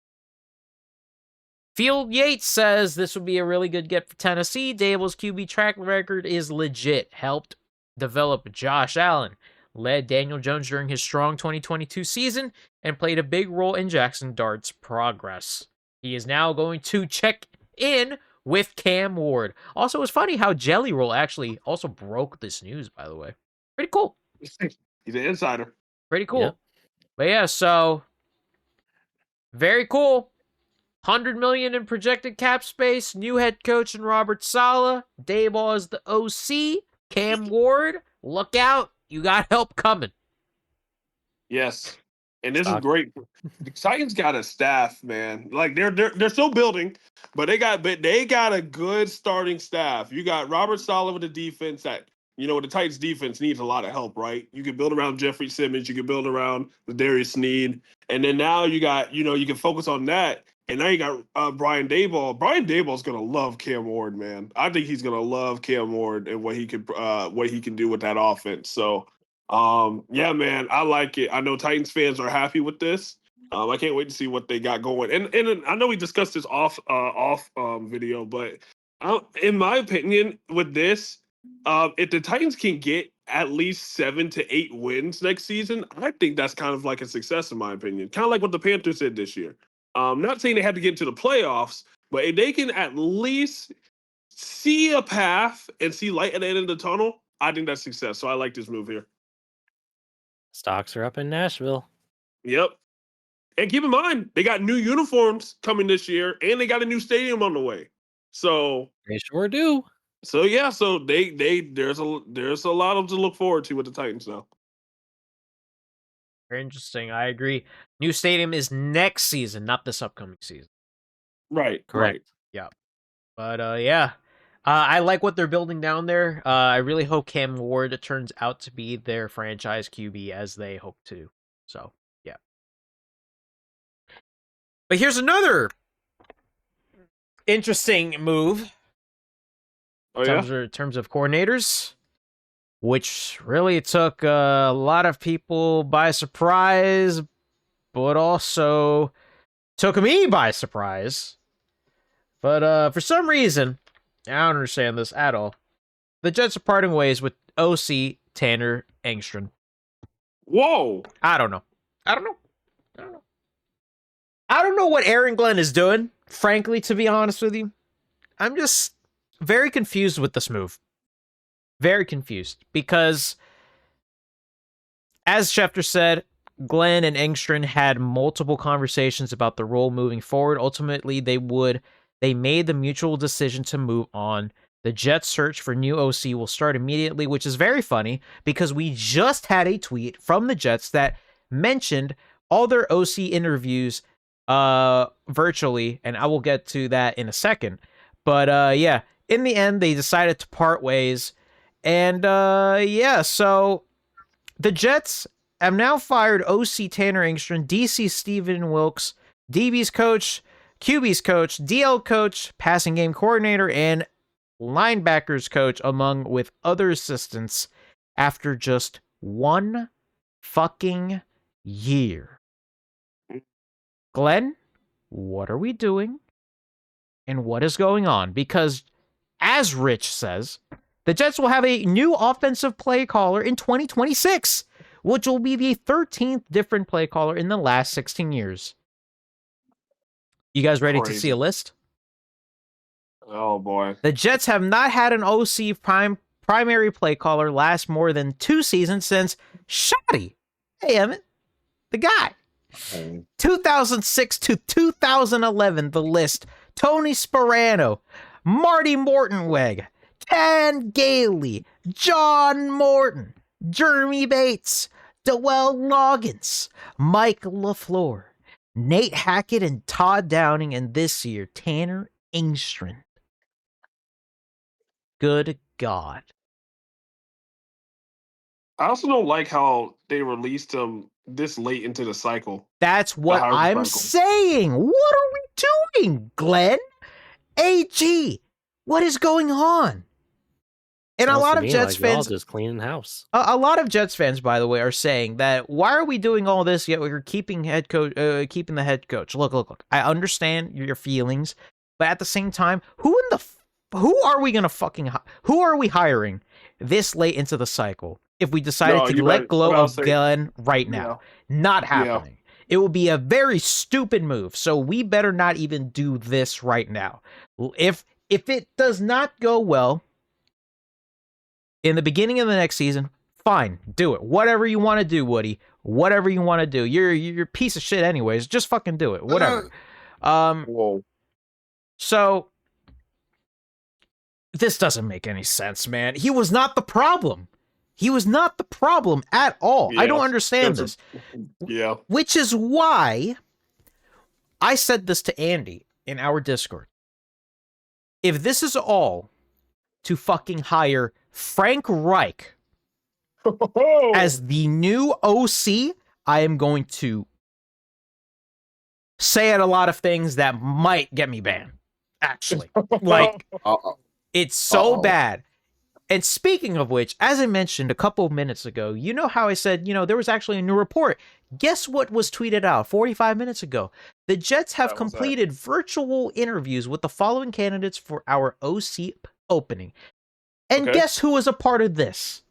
Field Yates says this would be a really good get for Tennessee. Daboll's QB track record is legit. Helped develop Josh Allen, led Daniel Jones during his strong 2022 season, and played a big role in Jackson Dart's progress. He is now going to check in with Cam Ward. Also, it's funny how Jelly Roll actually also broke this news, by the way. Pretty cool. He's an insider. Pretty cool. Yep. But yeah, so very cool. $100 million in projected cap space. New head coach in Robert Saleh. Daboll is the OC. Cam Ward, look out. You got help coming. Yes. And this is great. The Titans got a staff, man. Like they're still building, but they got a good starting staff. You got Robert Saleh with the defense that the Titans defense needs a lot of help, right? You can build around Jeffrey Simmons, you can build around the Darius Sneed, and then now you got you can focus on that. And now you got Brian Daboll. Brian Daboll's gonna love Cam Ward, man. I think he's gonna love Cam Ward and what he can do with that offense. So yeah, man, I like it. I know Titans fans are happy with this. I can't wait to see what they got going. And I know we discussed this off video, but in my opinion, with this, If the Titans can get at least 7 to 8 wins next season, I think that's kind of like a success in my opinion. Kind of like what the Panthers did this year. Not saying they have to get into the playoffs, but if they can at least see a path and see light at the end of the tunnel, I think that's success. So I like this move here. Stocks are up in Nashville. Yep. And keep in mind, they got new uniforms coming this year, and they got a new stadium on the way. So they sure do. So yeah, so there's a lot of to look forward to with the Titans now. Very interesting. I agree. New stadium is next season, not this upcoming season. Right. Correct. Right. Yeah. But yeah. I like what they're building down there. I really hope Cam Ward turns out to be their franchise QB as they hope to. So, yeah. But here's another interesting move. In terms of coordinators, which really took a lot of people by surprise, but also took me by surprise. But for some reason, I don't understand this at all. The Jets are parting ways with OC Tanner Engstrand. Whoa! I don't know. I don't know what Aaron Glenn is doing, frankly, to be honest with you. I'm just very confused with this move. Very confused. Because, as Schefter said, Glenn and Engstrand had multiple conversations about the role moving forward. Ultimately, they made the mutual decision to move on. The Jets' search for new OC will start immediately, which is very funny because we just had a tweet from the Jets that mentioned all their OC interviews virtually, and I will get to that in a second. But yeah, in the end, they decided to part ways. And yeah, so the Jets have now fired OC Tanner Engstrand, DC Steven Wilkes, DB's coach, QB's coach, DL coach, passing game coordinator, and linebackers coach, among with other assistants, after just 1 fucking year. Glenn, what are we doing? And what is going on? Because, as Rich says, the Jets will have a new offensive play caller in 2026, which will be the 13th different play caller in the last 16 years. You guys ready to see a list? Oh, boy. The Jets have not had an OC primary play caller last more than 2 seasons since Shoddy. Hey, Emmett. The guy. 2006 to 2011, the list. Tony Sperano, Marty Mortonweg, Ken Gailey, John Morton, Jeremy Bates, Dewell Loggins, Mike LaFleur, Nate Hackett, and Todd Downing, and this year, Tanner Engstrand. Good God. I also don't like how they released him this late into the cycle. That's what I'm saying. What are we doing, Glenn? AG, what is going on? And a lot of Jets fans just cleaning house. A lot of Jets fans, by the way, are saying that why are we doing all this yet we're keeping the head coach? Look. I understand your feelings, but at the same time, who are we hiring this late into the cycle? If we decided to let go of Glenn right now, not happening. It will be a very stupid move. So we better not even do this right now. If it does not go well in the beginning of the next season, fine, do it. Whatever you want to do, Woody. Whatever you want to do. You're a piece of shit anyways. Just fucking do it. Whatever. So this doesn't make any sense, man. He was not the problem. He was not the problem at all. I don't understand this. Yeah. Which is why I said this to Andy in our Discord. If this is all to fucking hire Frank Reich as the new OC, I am going to say a lot of things that might get me banned. Actually. Like, it's so bad. And speaking of which, as I mentioned a couple of minutes ago, you know how I said, there was actually a new report. Guess what was tweeted out 45 minutes ago? The Jets have completed virtual interviews with the following candidates for our OC opening. And Okay. guess who was a part of this?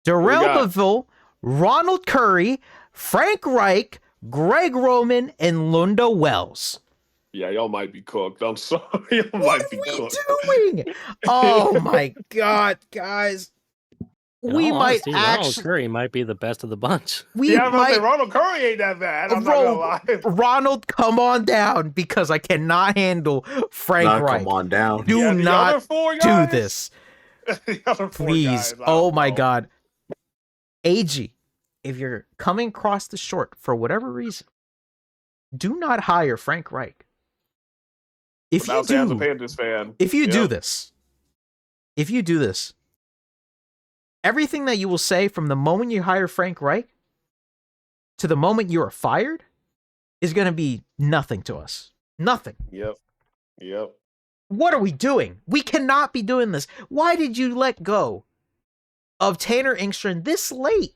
we Darrell got? Beville, Ronald Curry, Frank Reich, Greg Roman, and Lunda Wells. Yeah, y'all might be cooked. I'm sorry. Y'all What might be are we cooked. doing? Oh my God, guys. In We all might honesty, Ronald actually. Curry might be the best of the bunch. We Yeah, I'm about to say might. Ronald Curry ain't that bad. I'm not gonna lie. Ronald, come on down because I cannot handle Frank Nah, Reich. come on down. Do Yeah, the not other four do guys? this. The other four Please. guys, I Oh don't my know. God. AG, if you're coming across the short for whatever reason, do not hire Frank Reich. If But you I'll say as a do, Panthers fan. if you do Yep. this, everything that you will say from the moment you hire Frank Reich to the moment you are fired is going to be nothing to us. Nothing. Yep. What are we doing? We cannot be doing this. Why did you let go of Tanner Engstrand this late?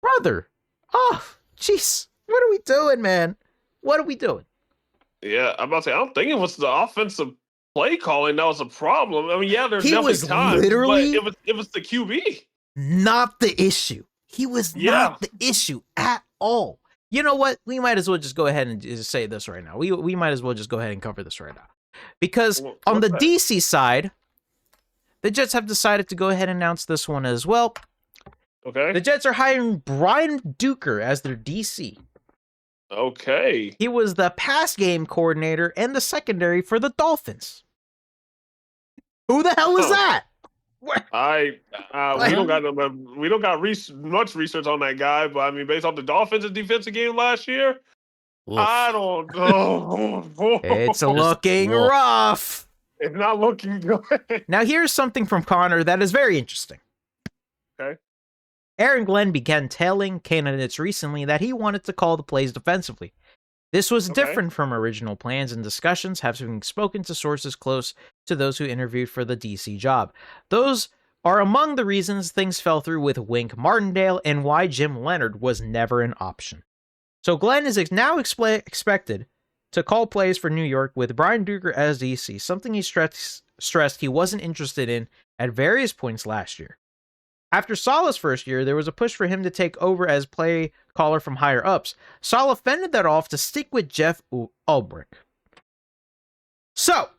Brother. Oh, jeez. What are we doing, man? What are we doing? Yeah, I'm about to say, I don't think it was the offensive play calling that was a problem. I mean, yeah, there's He definitely was times, literally but it was the QB. not the issue. He was not the issue at all. You know what? We might as well just go ahead and just say this right now. We might as well just go ahead and cover this right now. Because on the DC side, the Jets have decided to go ahead and announce this one as well. Okay. The Jets are hiring Brian Duker as their DC. Okay. He was the pass game coordinator and the secondary for the Dolphins. Who the hell is that? We don't got much research on that guy, but I mean, based off the Dolphins' defensive game last year, I don't know. It's looking rough. It's not looking good. Now, here's something from Connor that is very interesting. Okay. Aaron Glenn began telling candidates recently that he wanted to call the plays defensively. This was different from original plans and discussions, having spoken to sources close to those who interviewed for the DC job. Those are among the reasons things fell through with Wink Martindale and why Jim Leonard was never an option. So Glenn is now expected to call plays for New York with Brian Duker as DC, something he stressed he wasn't interested in at various points last year. After Saleh's first year, there was a push for him to take over as play caller from higher ups. Saleh fended that off to stick with Jeff Ulbrich. So,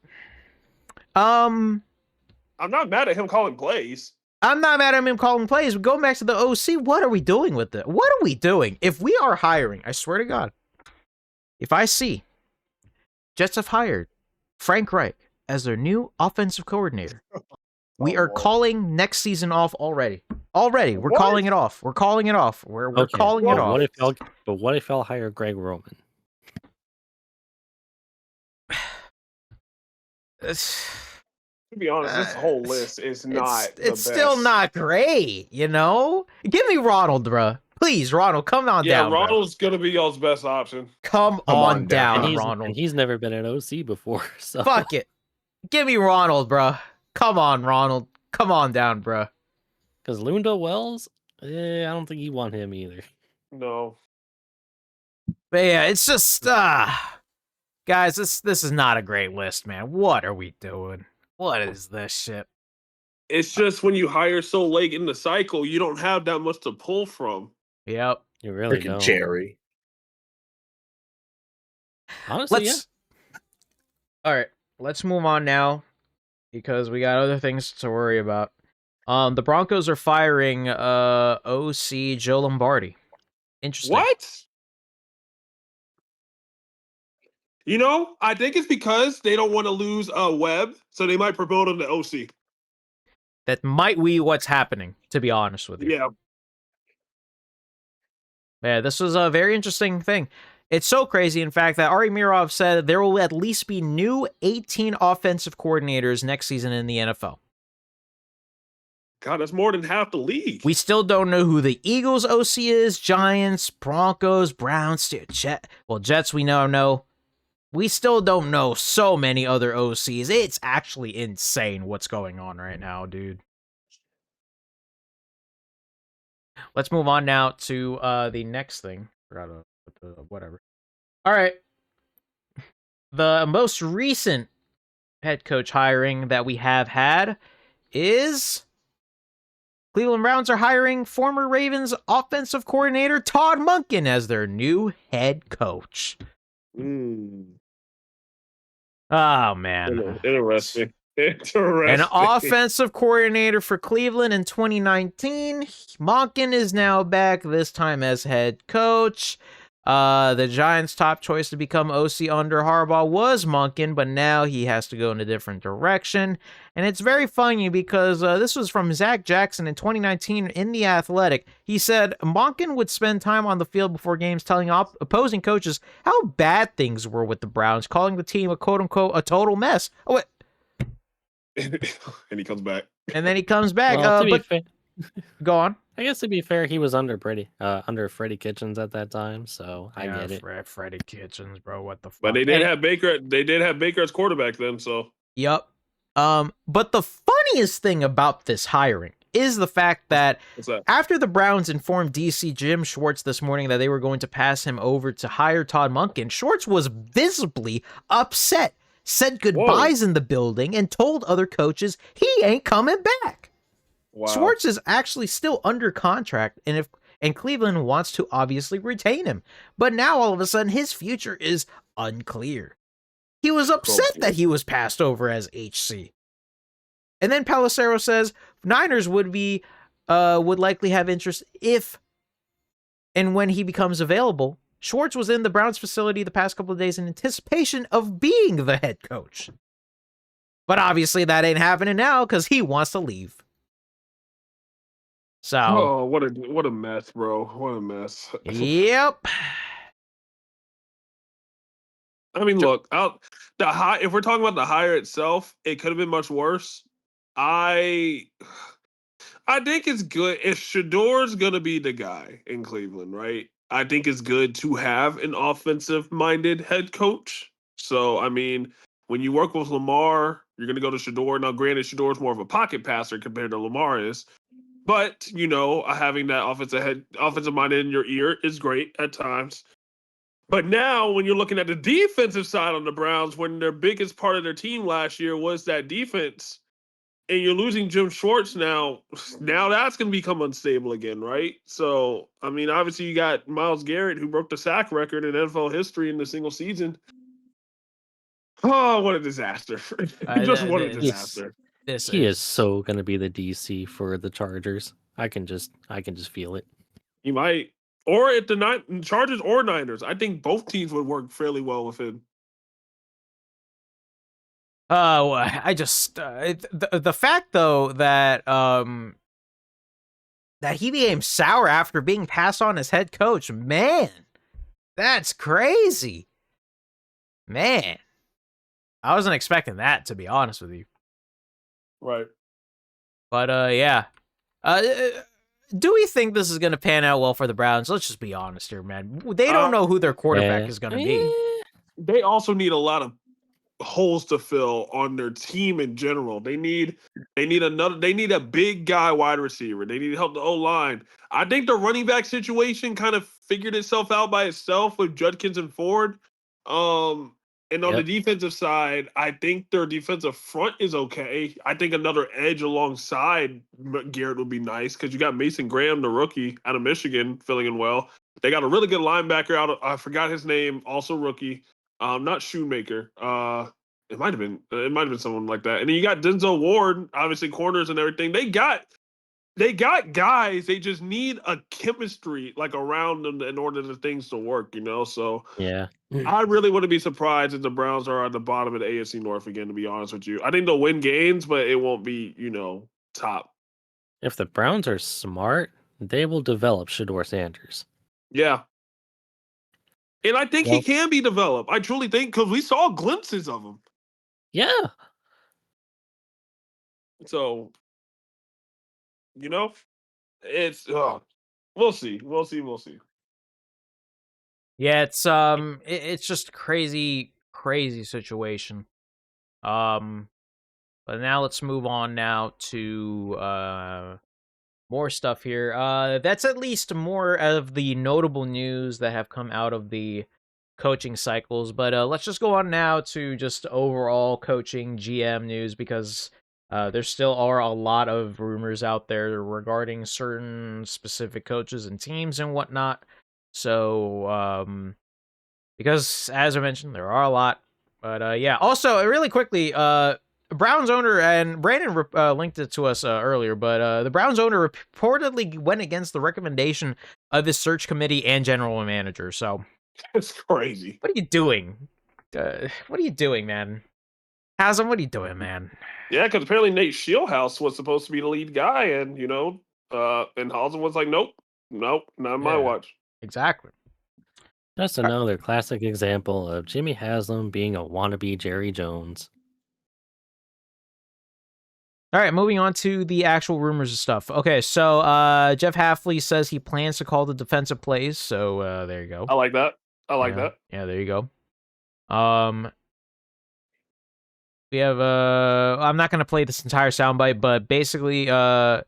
I'm not mad at him calling plays. I'm not mad at him calling plays. But going back to the OC, what are we doing with it? What are we doing? If we are hiring, I swear to God, if I see Jets have hired Frank Reich as their new offensive coordinator, we are calling next season off already. We're calling it off. We're calling it off. We're calling it off. What if I'll hire Greg Roman? To be honest, this whole list is not. It's still not great, you know? Give me Ronald, bruh. Please, Ronald, come on down. Yeah, Ronald's gonna be y'all's best option. Come on down, Ronald. And he's never been an OC before, so fuck it. Give me Ronald, bruh. Come on, Ronald. Come on down, bruh. Because Lunda Wells, I don't think you want him either. No. But yeah, it's just, guys, this is not a great list, man. What are we doing? What is this shit? It's just when you hire so late in the cycle, you don't have that much to pull from. Yep. You really Freaking don't. Jerry. Honestly, All right, let's move on now because we got other things to worry about. The Broncos are firing OC Joe Lombardi. Interesting. What? You know, I think it's because they don't want to lose Webb, so they might promote him to OC. That might be what's happening, to be honest with you. Yeah. Yeah, this was a very interesting thing. It's so crazy, in fact, that Ari Mirov said there will at least be new 18 offensive coordinators next season in the NFL. God, that's more than half the league. We still don't know who the Eagles OC is, Giants, Broncos, Browns, Jets we now know. We still don't know so many other OCs. It's actually insane what's going on right now, dude. Let's move on now to the next thing. Whatever. All right. The most recent head coach hiring that we have had is Cleveland Browns are hiring former Ravens offensive coordinator Todd Monken as their new head coach. Oh, man. Interesting. An Interesting. offensive coordinator for Cleveland in 2019. Monken is now back, this time as head coach. The Giants' top choice to become OC under Harbaugh was Monken, but now he has to go in a different direction. And it's very funny because this was from Zach Jackson in 2019 in The Athletic. He said Monken would spend time on the field before games telling opposing coaches how bad things were with the Browns, calling the team a quote-unquote a total mess. Oh, wait. And he comes back. And then he comes back. Well, to be fair, go on. I guess to be fair, he was under Freddie Kitchens at that time, so I get it. Freddie Kitchens, bro. What the fuck? But they did have Baker. They did have Baker as quarterback then. So. Yep. But the funniest thing about this hiring is the fact that after the Browns informed DC Jim Schwartz this morning that they were going to pass him over to hire Todd Monken, Schwartz was visibly upset, said goodbyes in the building, and told other coaches he ain't coming back. Wow. Schwartz is actually still under contract, and Cleveland wants to obviously retain him. But now all of a sudden his future is unclear. He was upset that he was passed over as HC. And then Pelissero says Niners would likely have interest if and when he becomes available. Schwartz was in the Browns facility the past couple of days in anticipation of being the head coach. But obviously that ain't happening now because he wants to leave. So, what a mess, bro. What a mess. Yep. I mean, look, if we're talking about the hire itself, it could have been much worse. I think it's good if Shador's gonna be the guy in Cleveland, right? I think it's good to have an offensive-minded head coach. So, I mean, when you work with Lamar, you're gonna go to Shador. Now, granted, Shador's more of a pocket passer compared to Lamar is. But, having that offensive mind in your ear is great at times. But now when you're looking at the defensive side on the Browns, when their biggest part of their team last year was that defense, and you're losing Jim Schwartz now that's going to become unstable again, right? So, I mean, obviously you got Myles Garrett, who broke the sack record in NFL history in the single season. Oh, what a disaster. Just what a disaster. He is so going to be the DC for the Chargers. I can just feel it. He might, or if the Chargers or Niners, I think both teams would work fairly well with him. I just the fact though that that he became sour after being passed on as head coach, man, that's crazy, man. I wasn't expecting that, to be honest with you. Right. But, yeah. Do we think this is going to pan out well for the Browns? Let's just be honest here, man. They don't know who their quarterback is going to be. They also need a lot of holes to fill on their team in general. They need a big guy wide receiver. They need to help the O-line. I think the running back situation kind of figured itself out by itself with Judkins and Ford. And on the defensive side, I think their defensive front is okay. I think another edge alongside Garrett would be nice because you got Mason Graham, the rookie out of Michigan, filling in well. They got a really good linebacker out of, I forgot his name, also rookie. Not Shoemaker. It might have been someone like that. And then you got Denzel Ward, obviously corners and everything. They got guys. They just need a chemistry around them in order for things to work, So yeah, I really wouldn't be surprised if the Browns are at the bottom of the AFC North again, to be honest with you. I think they'll win games, but it won't be, top. If the Browns are smart, they will develop Shador Sanders. Yeah. And I think he can be developed. I truly think, because we saw glimpses of him. Yeah. So, it's we'll see. Yeah, it's just a crazy situation. But now let's move on now to more stuff here. That's at least more of the notable news that have come out of the coaching cycles. But let's just go on now to just overall coaching GM news, because There still are a lot of rumors out there regarding certain specific coaches and teams and whatnot. So, because as I mentioned, there are a lot. But yeah, also really quickly, Browns owner, and Brandon linked it to us earlier, but the Browns owner reportedly went against the recommendation of his search committee and general manager. So it's crazy. What are you doing? What are you doing, man? Haslam, what are you doing, man? Yeah, because apparently Nate Shieldhouse was supposed to be the lead guy, and and Haslam was like, nope, not on my watch. Exactly. That's another classic example of Jimmy Haslam being a wannabe Jerry Jones. All right, moving on to the actual rumors and stuff. Okay, so Jeff Hafley says he plans to call the defensive plays. So there you go. I like that. I like that. Yeah, there you go. We have I'm not gonna play this entire soundbite, but basically the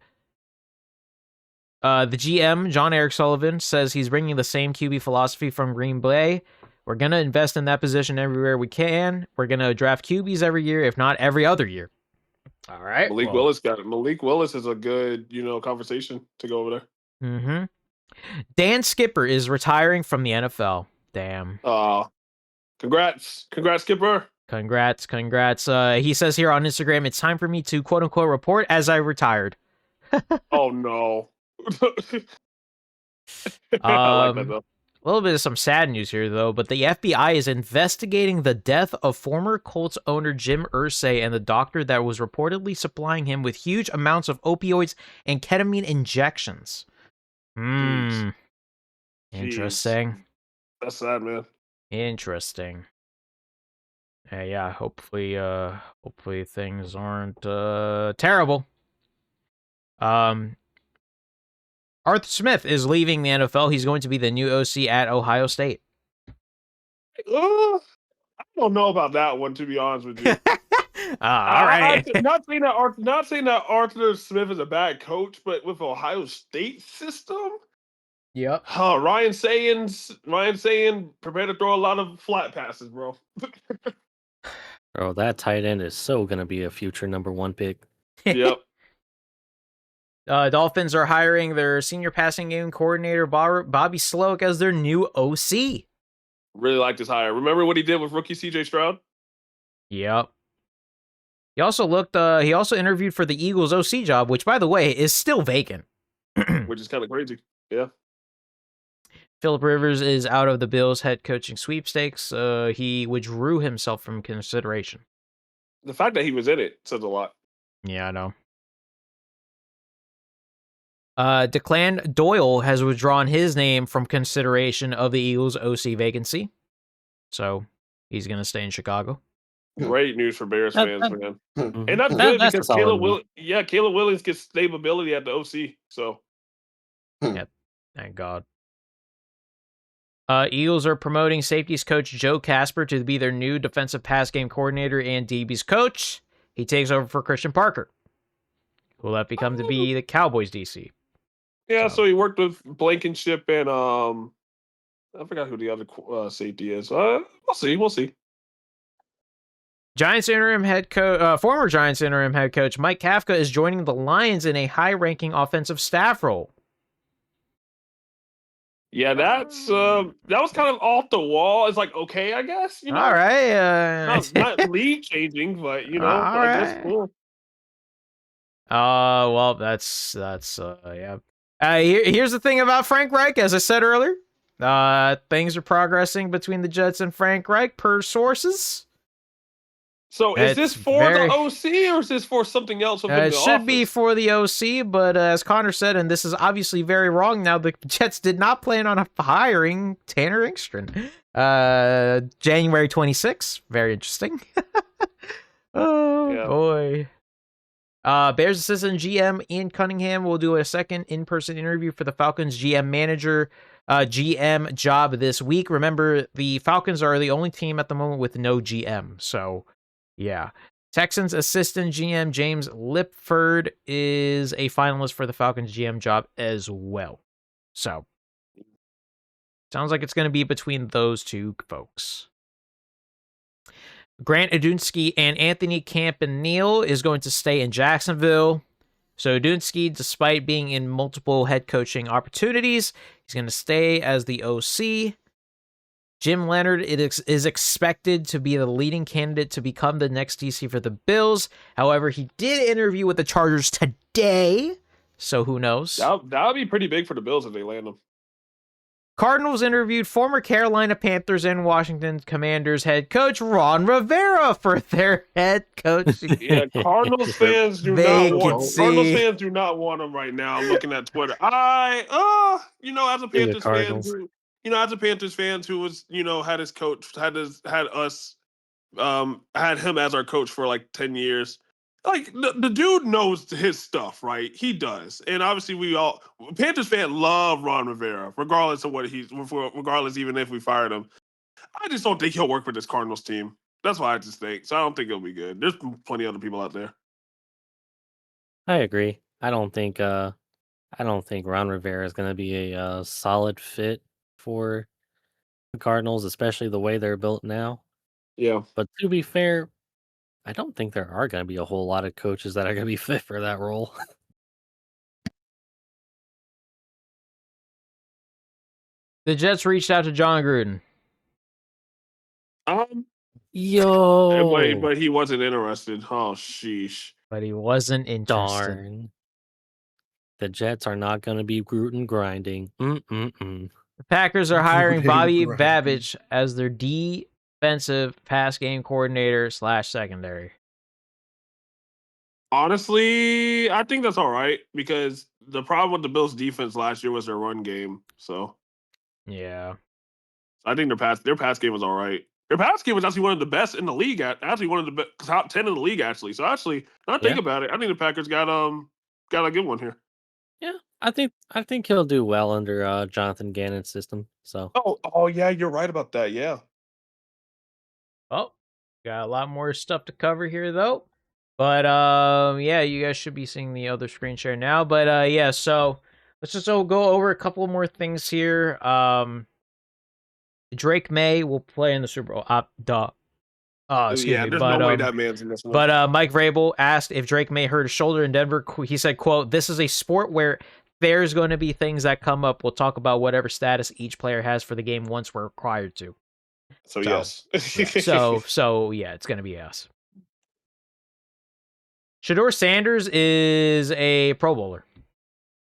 GM, John Eric Sullivan, says he's bringing the same QB philosophy from Green Bay. We're going to invest in that position everywhere we can. We're going to draft QBs every year, if not every other year. All right. Malik Willis got it. Malik Willis is a good, conversation to go over there. Mm-hmm. Dan Skipper is retiring from the NFL. Damn. Congrats, Skipper. Congrats. He says here on Instagram, it's time for me to quote-unquote report as I retired. Oh, no. I like that, though. A little bit of some sad news here, though, but the FBI is investigating the death of former Colts owner Jim Irsay and the doctor that was reportedly supplying him with huge amounts of opioids and ketamine injections. Interesting. That's sad, man. Interesting. Yeah, hopefully things aren't terrible. Arthur Smith is leaving the NFL. He's going to be the new OC at Ohio State. I don't know about that one, to be honest with you. All right. Not saying that Arthur Smith is a bad coach, but with Ohio State system, yep. Ryan saying, prepare to throw a lot of flat passes, bro. Bro, that tight end is so gonna be a future #1 pick. Yep. Dolphins are hiring their senior passing game coordinator, Bobby Sloak, as their new OC. Really like this hire. Remember what he did with rookie CJ Stroud? Yep. He also interviewed for the Eagles OC job, which, by the way, is still vacant. Which is kind of crazy. Yeah. Phillip Rivers is out of the Bills head coaching sweepstakes. He withdrew himself from consideration. The fact that he was in it says a lot. Yeah, I know. Declan Doyle has withdrawn his name from consideration of the Eagles OC vacancy. So he's going to stay in Chicago. Great news for Bears fans, man. And that's good because Caleb Williams gets stability at the OC. So, yeah, thank God. Eagles are promoting safeties coach Joe Casper to be their new defensive pass game coordinator and DB's coach. He takes over for Christian Parker, who will have become to be the Cowboys DC. Yeah, so he worked with Blankenship and I forgot who the other safety is. We'll see. Giants interim head coach, former Giants interim head coach Mike Kafka is joining the Lions in a high-ranking offensive staff role. Yeah, that was kind of off the wall. It's like, okay, I guess, All right. not league changing, but All I guess cool. Well, that's yeah. Here's the thing about Frank Reich, as I said earlier. Things are progressing between the Jets and Frank Reich per sources. So is this for the OC or is this for something else? It should be for the OC, but as Connor said, and this is obviously very wrong now, the Jets did not plan on hiring Tanner Engstrand. January 26th. Very interesting. Boy. Bears assistant GM Ian Cunningham will do a second in-person interview for the Falcons GM manager GM job this week. Remember, the Falcons are the only team at the moment with no GM, so yeah. Texans assistant GM James Lipford is a finalist for the Falcons GM job as well. So, sounds like it's going to be between those two folks. Grant Odunsky and Anthony Campanile is going to stay in Jacksonville. So Odunsky, despite being in multiple head coaching opportunities, he's going to stay as the OC. Jim Leonard is expected to be the leading candidate to become the next DC for the Bills. However, he did interview with the Chargers today, so who knows? That would be pretty big for the Bills if they land him. Cardinals interviewed former Carolina Panthers and Washington Commanders head coach Ron Rivera for their head coach. Yeah, Cardinals fans do not want him right now. I'm looking at Twitter. As a Panthers fan, as a Panthers fan who was, had his coach, had him as our coach for like 10 years. Like the dude knows his stuff, right? He does, and obviously Panthers fans love Ron Rivera, regardless of regardless even if we fired him. I just don't think he'll work with this Cardinals team. That's why I just think. So I don't think it'll be good. There's plenty of other people out there. I agree. I don't think Ron Rivera is going to be a solid fit for the Cardinals, especially the way they're built now. Yeah. But to be fair, I don't think there are going to be a whole lot of coaches that are going to be fit for that role. The Jets reached out to John Gruden. But he wasn't interested. Oh, sheesh. But he wasn't interested. Darn. The Jets are not going to be Gruden grinding. The Packers are hiring Bobby Babich as their defensive pass game coordinator / secondary. Honestly, I think that's all right because the problem with the Bills' defense last year was their run game. So, yeah, I think their pass game was all right. Their pass game was actually one of the best in the league. Actually, one of the top 10 in the league. Actually, so actually, now I think about it, I think the Packers got a good one here. Yeah, I think he'll do well under Jonathan Gannon's system. So. Oh yeah, you're right about that. Yeah. Oh, got a lot more stuff to cover here though. But yeah, you guys should be seeing the other screen share now. But yeah, so let's just go over a couple more things here. Drake May will play in the Super Bowl. Excuse me. There's But no way that man's in this one. But Mike Vrabel asked if Drake May hurt his shoulder in Denver. He said, "quote This is a sport where there's going to be things that come up. We'll talk about whatever status each player has for the game once we're required to." So yes. so yeah, it's going to be yes. Shador Sanders is a Pro Bowler.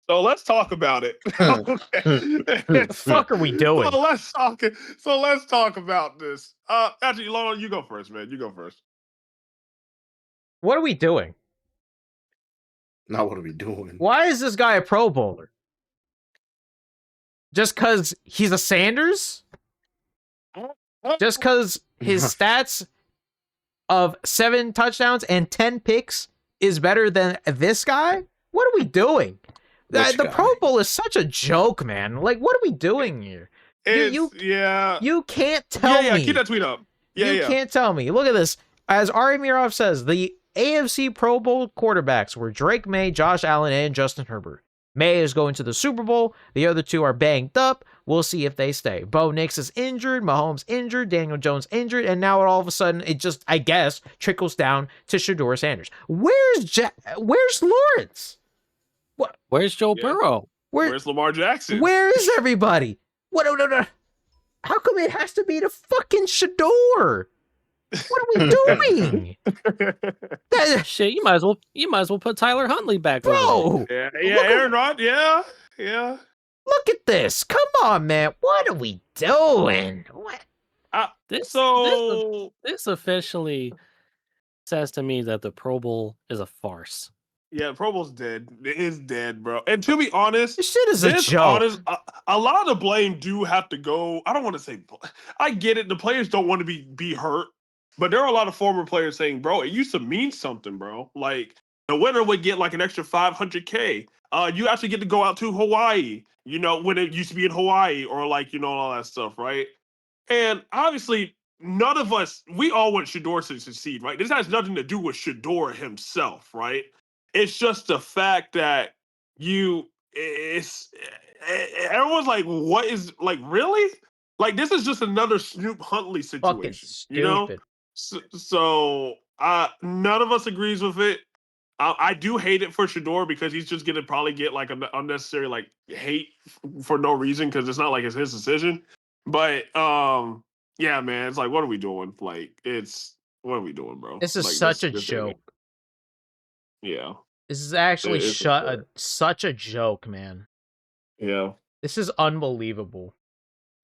So let's talk about it. What the fuck are we doing? So let's talk about this. Actually, Lolo, you go first, man. You go first. What are we doing? Now what are we doing? Why is this guy a Pro Bowler? Just because he's a Sanders? Just because his stats of 7 touchdowns and 10 picks is better than this guy? What are we doing? The Pro Bowl is such a joke, man. Like, what are we doing here? You can't tell me. Yeah, keep that tweet up. You can't tell me. Look at this. As Ari Mirov says, the AFC Pro Bowl quarterbacks were Drake May, Josh Allen, and Justin Herbert. May is going to the Super Bowl. The other two are banged up. We'll see if they stay. Bo Nix is injured. Mahomes injured. Daniel Jones injured. And now all of a sudden, it just, I guess, trickles down to Shador Sanders. Where's Lawrence? What? Where's Joe Burrow? Where's Lamar Jackson? Where is everybody? What? How come it has to be the fucking Shador? What are we doing? Shit, you might as well put Tyler Huntley back. Bro. Yeah, Aaron Rodgers. Yeah. Look at this. Come on, man. What are we doing? What? This officially says to me that the Pro Bowl is a farce. Yeah, Pro Bowl's dead. It is dead, bro. And to be honest, this shit is a joke. A lot of the blame do have to go. I don't want to say. I get it. The players don't want to be hurt, but there are a lot of former players saying, "Bro, it used to mean something, bro. Like the winner would get like an extra $500K. You actually get to go out to Hawaii. When it used to be in Hawaii or like all that stuff, right? And obviously, none of us. We all want Shador to succeed, right? This has nothing to do with Shador himself, right? It's just the fact that everyone's like, what is, like, really? Like, this is just another Snoop Huntley situation, Fucking stupid. So none of us agrees with it. I do hate it for Shador because he's just gonna probably get like an unnecessary like hate for no reason because it's not like it's his decision. But yeah, man, it's like what are we doing? Like what are we doing, bro? This is like, such a this joke. Yeah. This is actually It's such a joke, man. Yeah. This is unbelievable.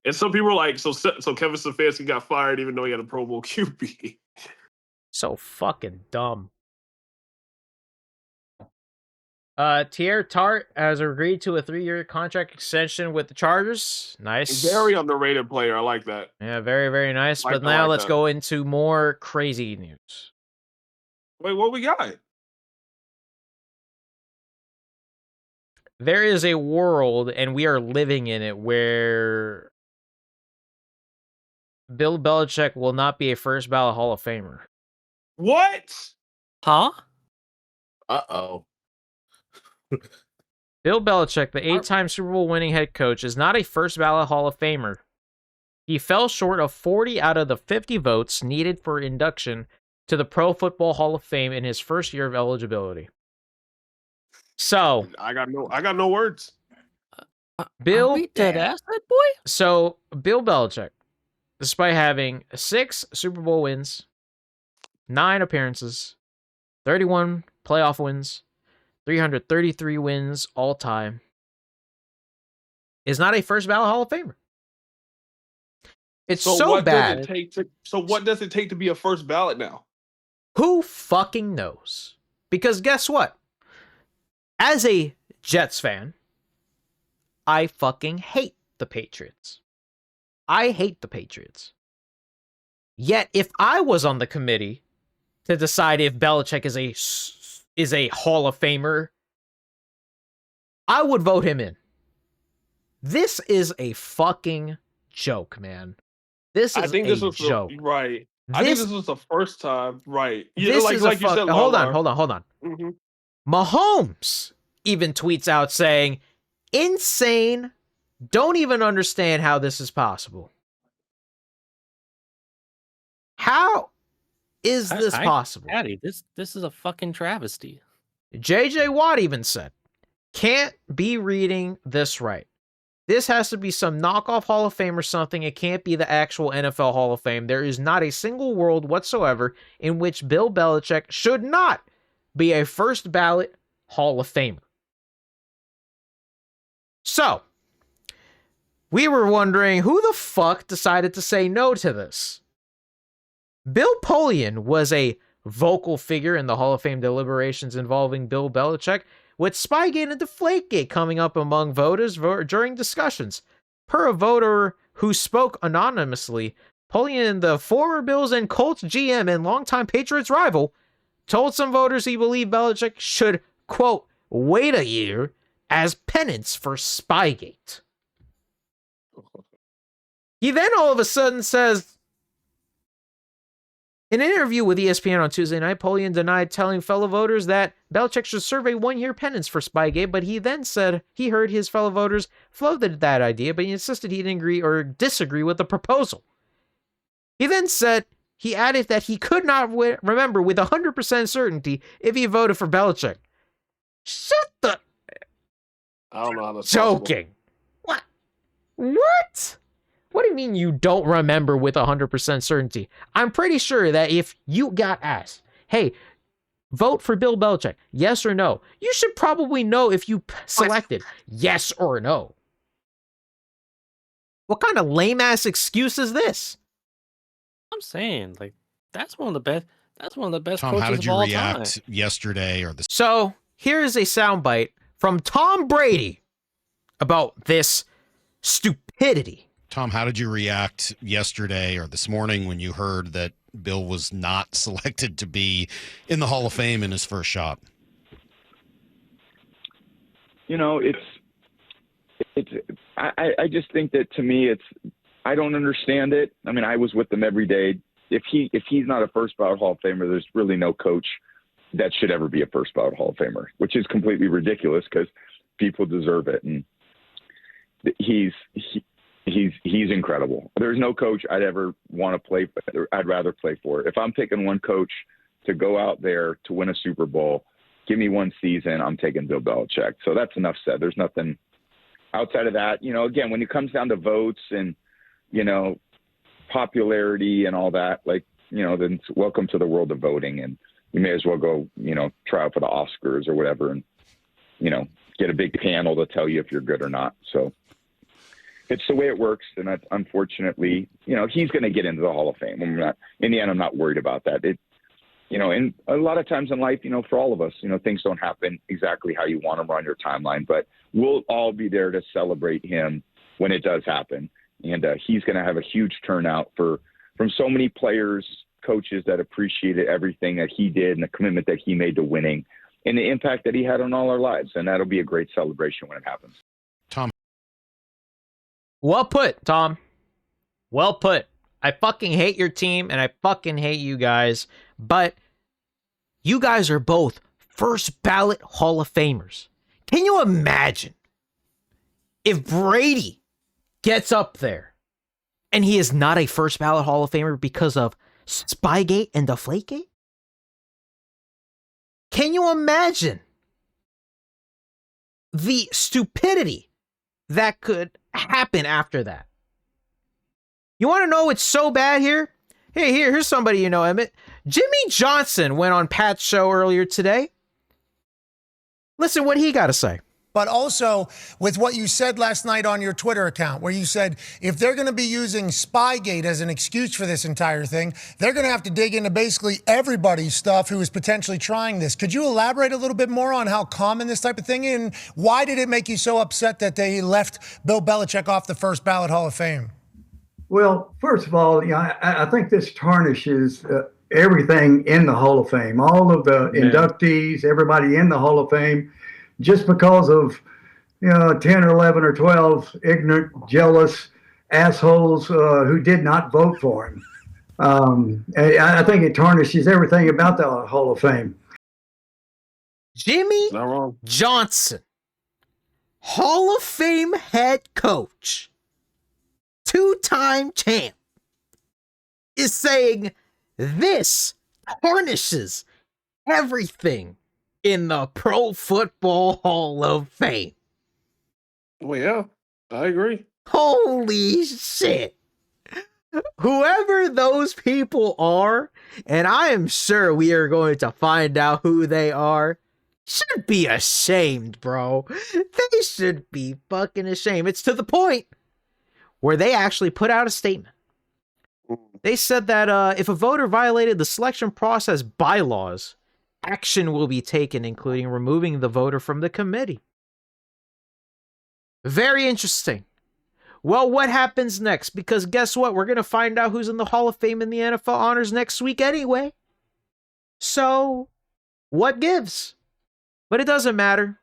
And some people are like, so Kevin Stefanski got fired even though he had a Pro Bowl QB. So fucking dumb. Tier Tart has agreed to a 3-year contract extension with the Chargers. Nice. Very underrated player. I like that. Yeah, very, very nice. But now let's go into more crazy news. Wait, what we got? There is a world, and we are living in it, where Bill Belichick will not be a first ballot Hall of Famer. What? Huh? Uh-oh. Bill Belichick, the 8-time Super Bowl winning head coach, is not a first ballot Hall of Famer. He fell short of 40 out of the 50 votes needed for induction to the Pro Football Hall of Fame in his first year of eligibility. So I got no words. Bill dead ass that boy. So Bill Belichick, despite having 6 Super Bowl wins, 9 appearances, 31 playoff wins, 333 wins all time, is not a first ballot Hall of Famer. It's so bad. What does it take to be a first ballot now? Who fucking knows? Because guess what? As a Jets fan, I fucking hate the Patriots. I hate the Patriots. Yet, if I was on the committee to decide if Belichick is a Hall of Famer, I would vote him in. This is a fucking joke, man. This is a joke. Right. I think this was the first time. Right. Yeah, This like is you said. Hold on. Mm-hmm. Mahomes even tweets out saying, "Insane. Don't even understand how this is possible." How is this possible? Patty, this is a fucking travesty. JJ Watt even said, "Can't be reading this right. This has to be some knockoff Hall of Fame or something. It can't be the actual NFL Hall of Fame. There is not a single world whatsoever in which Bill Belichick should not be a first ballot Hall of Famer." So, we were wondering who the fuck decided to say no to this. Bill Polian was a vocal figure in the Hall of Fame deliberations involving Bill Belichick, with Spygate and Deflategate coming up among voters during discussions. Per a voter who spoke anonymously, Polian, the former Bills and Colts GM and longtime Patriots rival, told some voters he believed Belichick should, quote, wait a year as penance for Spygate. He then all of a sudden says, in an interview with ESPN on Tuesday night, Polian denied telling fellow voters that Belichick should serve a 1-year penance for Spygate, but he then said he heard his fellow voters floated that idea, but he insisted he didn't agree or disagree with the proposal. He then said he added that he could not remember with 100% certainty if he voted for Belichick. Shut the... I don't know how that's joking. Possible. What? What do you mean you don't remember with 100% certainty? I'm pretty sure that if you got asked, hey, vote for Bill Belichick, yes or no, you should probably know if you selected yes or no. What kind of lame-ass excuse is this? I'm saying, like, that's one of the best. That's one of the best Tom, coaches how did you of all react time. yesterday or this? So here is a soundbite from Tom Brady about this stupidity. Tom, how did you react yesterday or this morning when you heard that Bill was not selected to be in the Hall of Fame in his first shot? You know, I just think that, to me, I don't understand it. I mean, I was with them every day. If he's not a first ballot Hall of Famer, there's really no coach that should ever be a first ballot Hall of Famer, which is completely ridiculous because people deserve it. And He's incredible. There's no coach I'd ever want to play. I'd rather play for. If I'm picking one coach to go out there to win a Super Bowl, give me one season, I'm taking Bill Belichick. So that's enough said. There's nothing outside of that. You know, again, when it comes down to votes and, you know, popularity and all that, like, you know, then welcome to the world of voting, and you may as well go, you know, try out for the Oscars or whatever, and, you know, get a big panel to tell you if you're good or not. So it's the way it works, and unfortunately, you know, he's going to get into the Hall of Fame. In the end, I'm not worried about that. You know, and a lot of times in life, you know, for all of us, you know, things don't happen exactly how you want them on your timeline, but we'll all be there to celebrate him when it does happen. And he's going to have a huge turnout from so many players, coaches that appreciated everything that he did and the commitment that he made to winning and the impact that he had on all our lives. And that'll be a great celebration when it happens. Tom. Well put, Tom. Well put. I fucking hate your team and I fucking hate you guys, but you guys are both first ballot Hall of Famers. Can you imagine if Brady gets up there and he is not a first ballot Hall of Famer because of Spygate and Deflategate? Can you imagine the stupidity that could happen after that? You want to know what's so bad here? Hey, here's somebody you know, Emmett. Jimmy Johnson went on Pat's show earlier today. Listen what he got to say. But also with what you said last night on your Twitter account, where you said if they're going to be using Spygate as an excuse for this entire thing, they're going to have to dig into basically everybody's stuff who is potentially trying this. Could you elaborate a little bit more on how common this type of thing is, and why did it make you so upset that they left Bill Belichick off the first ballot Hall of Fame? Well, first of all, you know, I think this tarnishes everything in the Hall of Fame. All of the inductees, everybody in the Hall of Fame, just because of, you know, 10 or 11 or 12 ignorant, jealous assholes who did not vote for him. I think it tarnishes everything about the Hall of Fame. Jimmy Johnson, Hall of Fame head coach, two-time champ, is saying this tarnishes everything in the Pro Football Hall of Fame. Well, yeah, I agree. Holy shit. Whoever those people are, and I am sure we are going to find out who they are, should be ashamed, bro. They should be fucking ashamed. It's to the point where they actually put out a statement. They said that if a voter violated the selection process bylaws, action will be taken, including removing the voter from the committee. Very interesting. Well, what happens next? Because guess what? We're going to find out who's in the Hall of Fame in the NFL honors next week anyway. So, what gives? But it doesn't matter.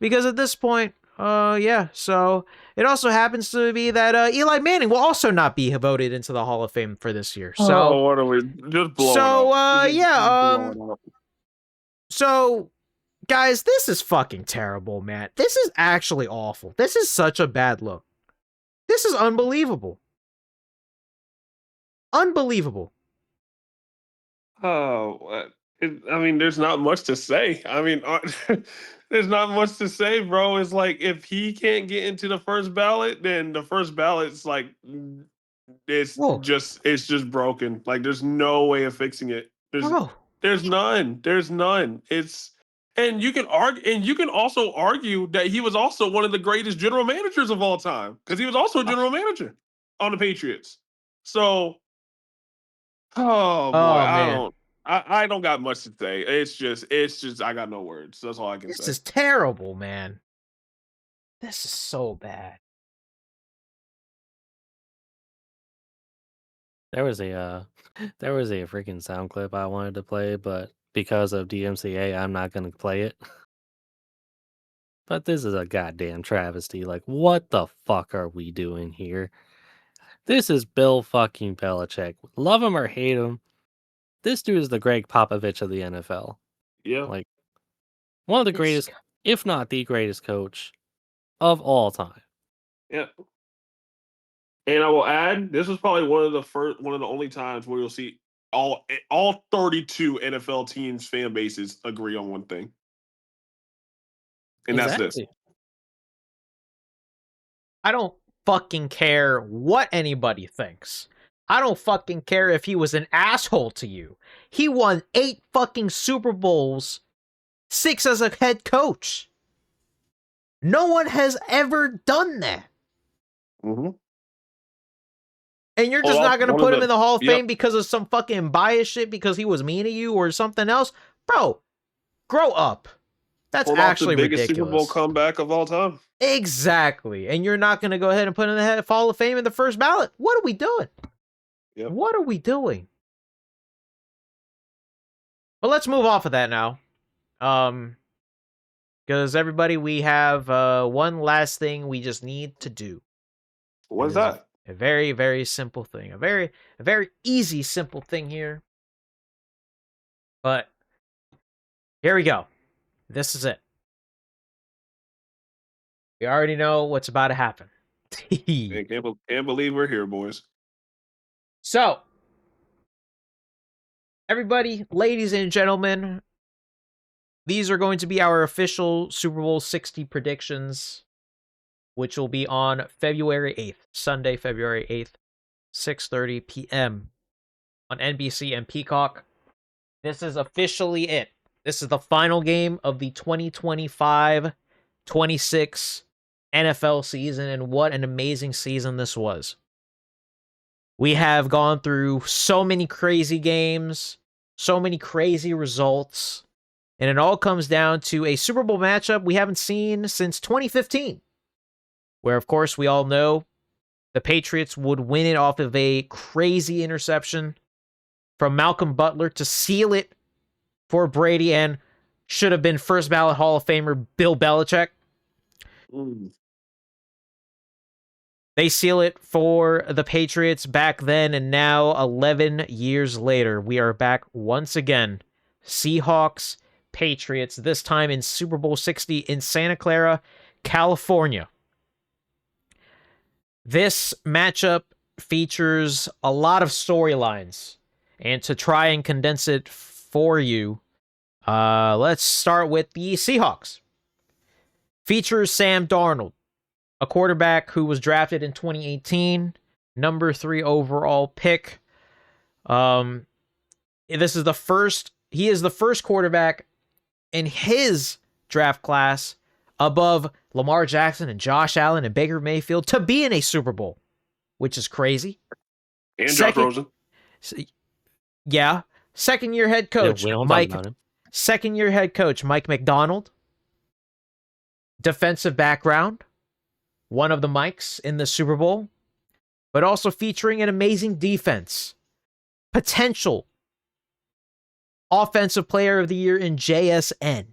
Because at this point, yeah. So, it also happens to be that Eli Manning will also not be voted into the Hall of Fame for this year. So, what are we just blowing so, up? yeah. So, guys, this is fucking terrible, man. This is actually awful. This is such a bad look. This is unbelievable. Unbelievable. Oh, I mean, there's not much to say. I mean, there's not much to say, bro. It's like if he can't get into the first ballot, then the first ballot's like it's just broken. Like there's no way of fixing it. There's none. There's none. And you can argue, and you can also argue that he was also one of the greatest general managers of all time because he was also a general manager on the Patriots. So, oh boy, man. I don't got much to say. It's just I got no words. That's all I can say. This is terrible, man. This is so bad. There was a freaking sound clip I wanted to play, but because of DMCA, I'm not going to play it. But this is a goddamn travesty. Like, what the fuck are we doing here? This is Bill fucking Belichick. Love him or hate him, this dude is the Greg Popovich of the NFL. Yeah. Like, one of the greatest, if not the greatest coach of all time. Yeah. And I will add, this is probably one of the only times where you'll see all 32 NFL teams' fan bases agree on one thing, and that's this. I don't fucking care what anybody thinks. I don't fucking care if he was an asshole to you. He won 8 fucking Super Bowls, 6 as a head coach. No one has ever done that. Mm-hmm. And you're just not going to put him in the Hall of Fame because of some fucking bias shit because he was mean to you or something else? Bro, grow up. That's actually the biggest ridiculous. Super Bowl comeback of all time. Exactly. And you're not going to go ahead and put him in the Hall of Fame in the first ballot. What are we doing? Yep. What are we doing? But let's move off of that now. Because everybody, we have one last thing we just need to do. What's that? A very, very simple thing. A very easy, simple thing here. But here we go. This is it. We already know what's about to happen. Can't believe we're here, boys. So, everybody, ladies and gentlemen, these are going to be our official Super Bowl 60 predictions, which will be on February 8th, Sunday, February 8th, 6:30 p.m. on NBC and Peacock. This is officially it. This is the final game of the 2025-26 NFL season, and what an amazing season this was. We have gone through so many crazy games, so many crazy results, and it all comes down to a Super Bowl matchup we haven't seen since 2015, where, of course, we all know the Patriots would win it off of a crazy interception from Malcolm Butler to seal it for Brady and should have been first ballot Hall of Famer Bill Belichick. They seal it for the Patriots back then, and now 11 years later, we are back once again. Seahawks, Patriots, this time in Super Bowl 60 in Santa Clara, California. This matchup features a lot of storylines, and to try and condense it for you, let's start with the Seahawks. Features Sam Darnold, a quarterback who was drafted in 2018, number 3 overall pick. He is the first quarterback in his draft class above Lamar Jackson and Josh Allen and Baker Mayfield to be in a Super Bowl, which is crazy. And Josh Rosen. Yeah. Second-year head coach, Mike McDonald. Defensive background. One of the Mikes in the Super Bowl, but also featuring an amazing defense. Potential Offensive Player of the Year in JSN,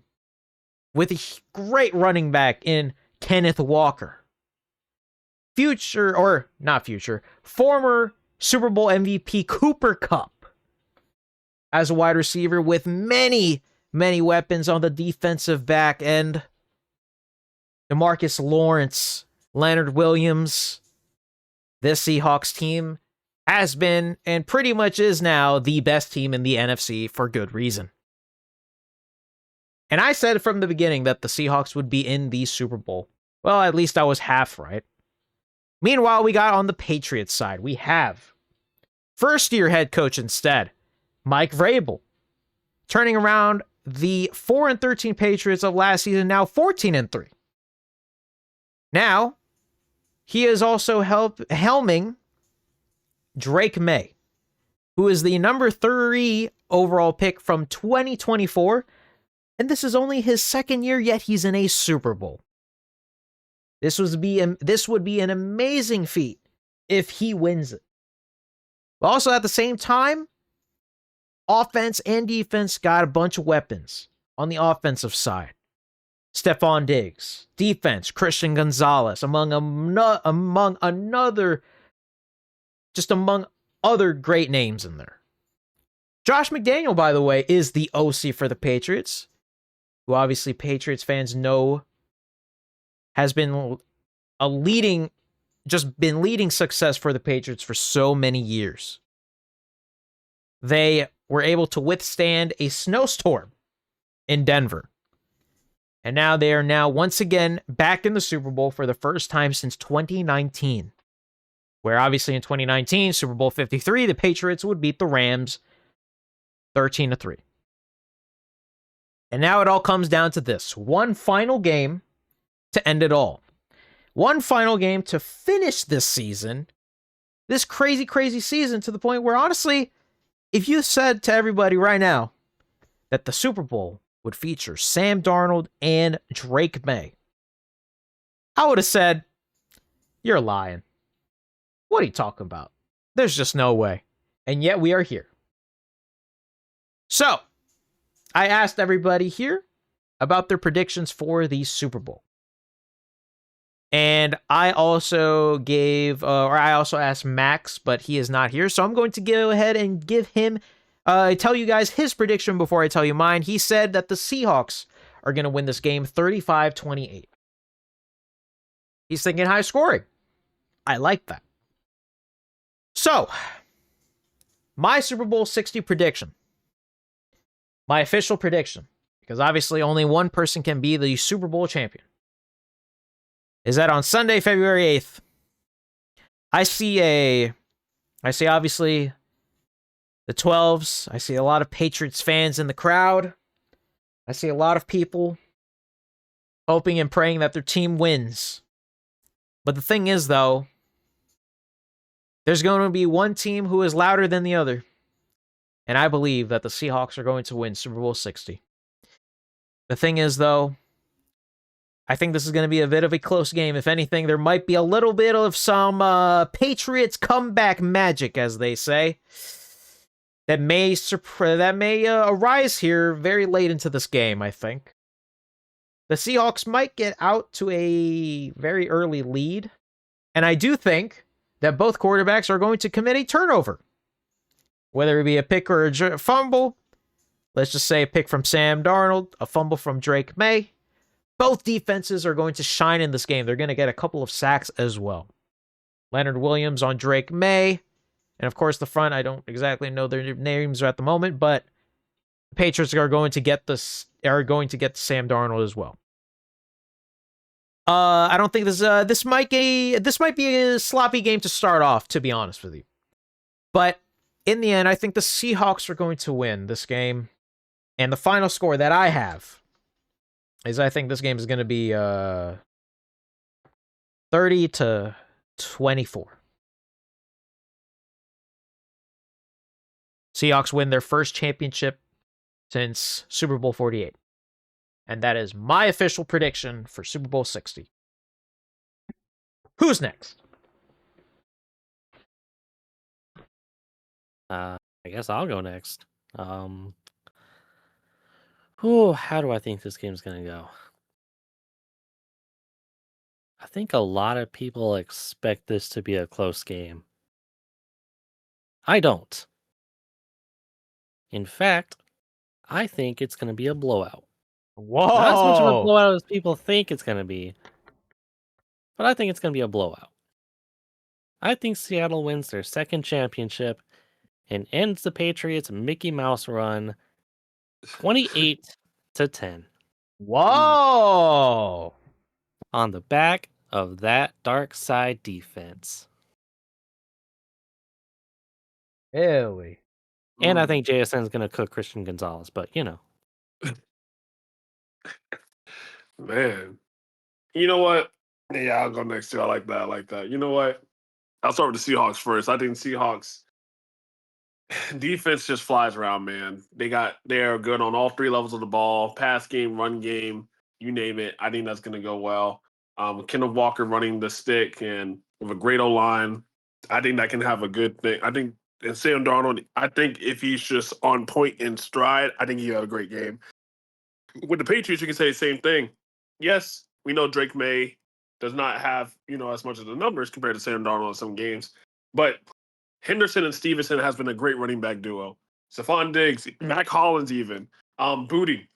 with a great running back in Kenneth Walker. Former Super Bowl MVP Cooper Kupp as a wide receiver with many, many weapons on the defensive back end. DeMarcus Lawrence, Leonard Williams. This Seahawks team has been and pretty much is now the best team in the NFC for good reason. And I said from the beginning that the Seahawks would be in the Super Bowl. Well, at least I was half right. Meanwhile, we got on the Patriots side. We have first-year head coach instead, Mike Vrabel, turning around the 4-13 Patriots of last season, now 14-3. Now, he is also helming Drake May, who is the number 3 overall pick from 2024, and this is only his second year, yet he's in a Super Bowl. This would be an amazing feat if he wins it. But also at the same time, offense and defense got a bunch of weapons on the offensive side. Stephon Diggs. Defense, Christian Gonzalez, among other great names in there. Josh McDaniel, by the way, is the OC for the Patriots, who obviously Patriots fans know has been a leading just been leading success for the Patriots for so many years. They were able to withstand a snowstorm in Denver. And now they are now once again back in the Super Bowl for the first time since 2019. Where obviously in 2019, Super Bowl 53, the Patriots would beat the Rams 13-3. And now it all comes down to this. One final game to end it all. One final game to finish this season. This crazy, crazy season, to the point where, honestly, if you said to everybody right now that the Super Bowl would feature Sam Darnold and Drake May, I would have said, you're lying. What are you talking about? There's just no way. And yet we are here. So, I asked everybody here about their predictions for the Super Bowl. And I also asked Max, but he is not here. So I'm going to go ahead and give him, tell you guys his prediction before I tell you mine. He said that the Seahawks are going to win this game 35-28. He's thinking high scoring. I like that. So, my Super Bowl 60 prediction. My official prediction, because obviously only one person can be the Super Bowl champion, is that on Sunday, February 8th, I see obviously the 12s. I see a lot of Patriots fans in the crowd. I see a lot of people hoping and praying that their team wins. But the thing is, though, there's going to be one team who is louder than the other. And I believe that the Seahawks are going to win Super Bowl 60. The thing is, though, I think this is going to be a bit of a close game. If anything, there might be a little bit of some Patriots comeback magic, as they say, that may arise here very late into this game, I think. The Seahawks might get out to a very early lead. And I do think that both quarterbacks are going to commit a turnover. Whether it be a pick or a fumble. Let's just say a pick from Sam Darnold, a fumble from Drake May. Both defenses are going to shine in this game. They're going to get a couple of sacks as well. Leonard Williams on Drake May. And of course, the front, I don't exactly know their names at the moment, but the Patriots are going to get Sam Darnold as well. I don't think this might be a sloppy game to start off, to be honest with you. But in the end, I think the Seahawks are going to win this game. And the final score that I have is I think this game is going to be 30-24. Seahawks win their first championship since Super Bowl 48. And that is my official prediction for Super Bowl 60. Who's next? I guess I'll go next. How do I think this game's going to go? I think a lot of people expect this to be a close game. I don't. In fact, I think it's going to be a blowout. Whoa! Not as much of a blowout as people think it's going to be, but I think it's going to be a blowout. I think Seattle wins their second championship and ends the Patriots' Mickey Mouse run 28-10. Whoa! On the back of that dark side defense. Really? And I think JSN's going to cook Christian Gonzalez, but you know. Man. You know what? Yeah, I'll go next too. I like that. You know what? I'll start with the Seahawks first. I think Seahawks defense just flies around, man. They're good on all three levels of the ball, pass game, run game, you name it. I think that's going to go well. Kenneth Walker running the stick and with a great O-line, I think that can have a good thing. I think, and Sam Darnold, I think if he's just on point in stride, I think he had a great game. With the Patriots, you can say the same thing. Yes, we know Drake May does not have, as much of the numbers compared to Sam Darnold in some games, but Henderson and Stevenson has been a great running back duo. Stephon Diggs, Mac Hollins even, Booty,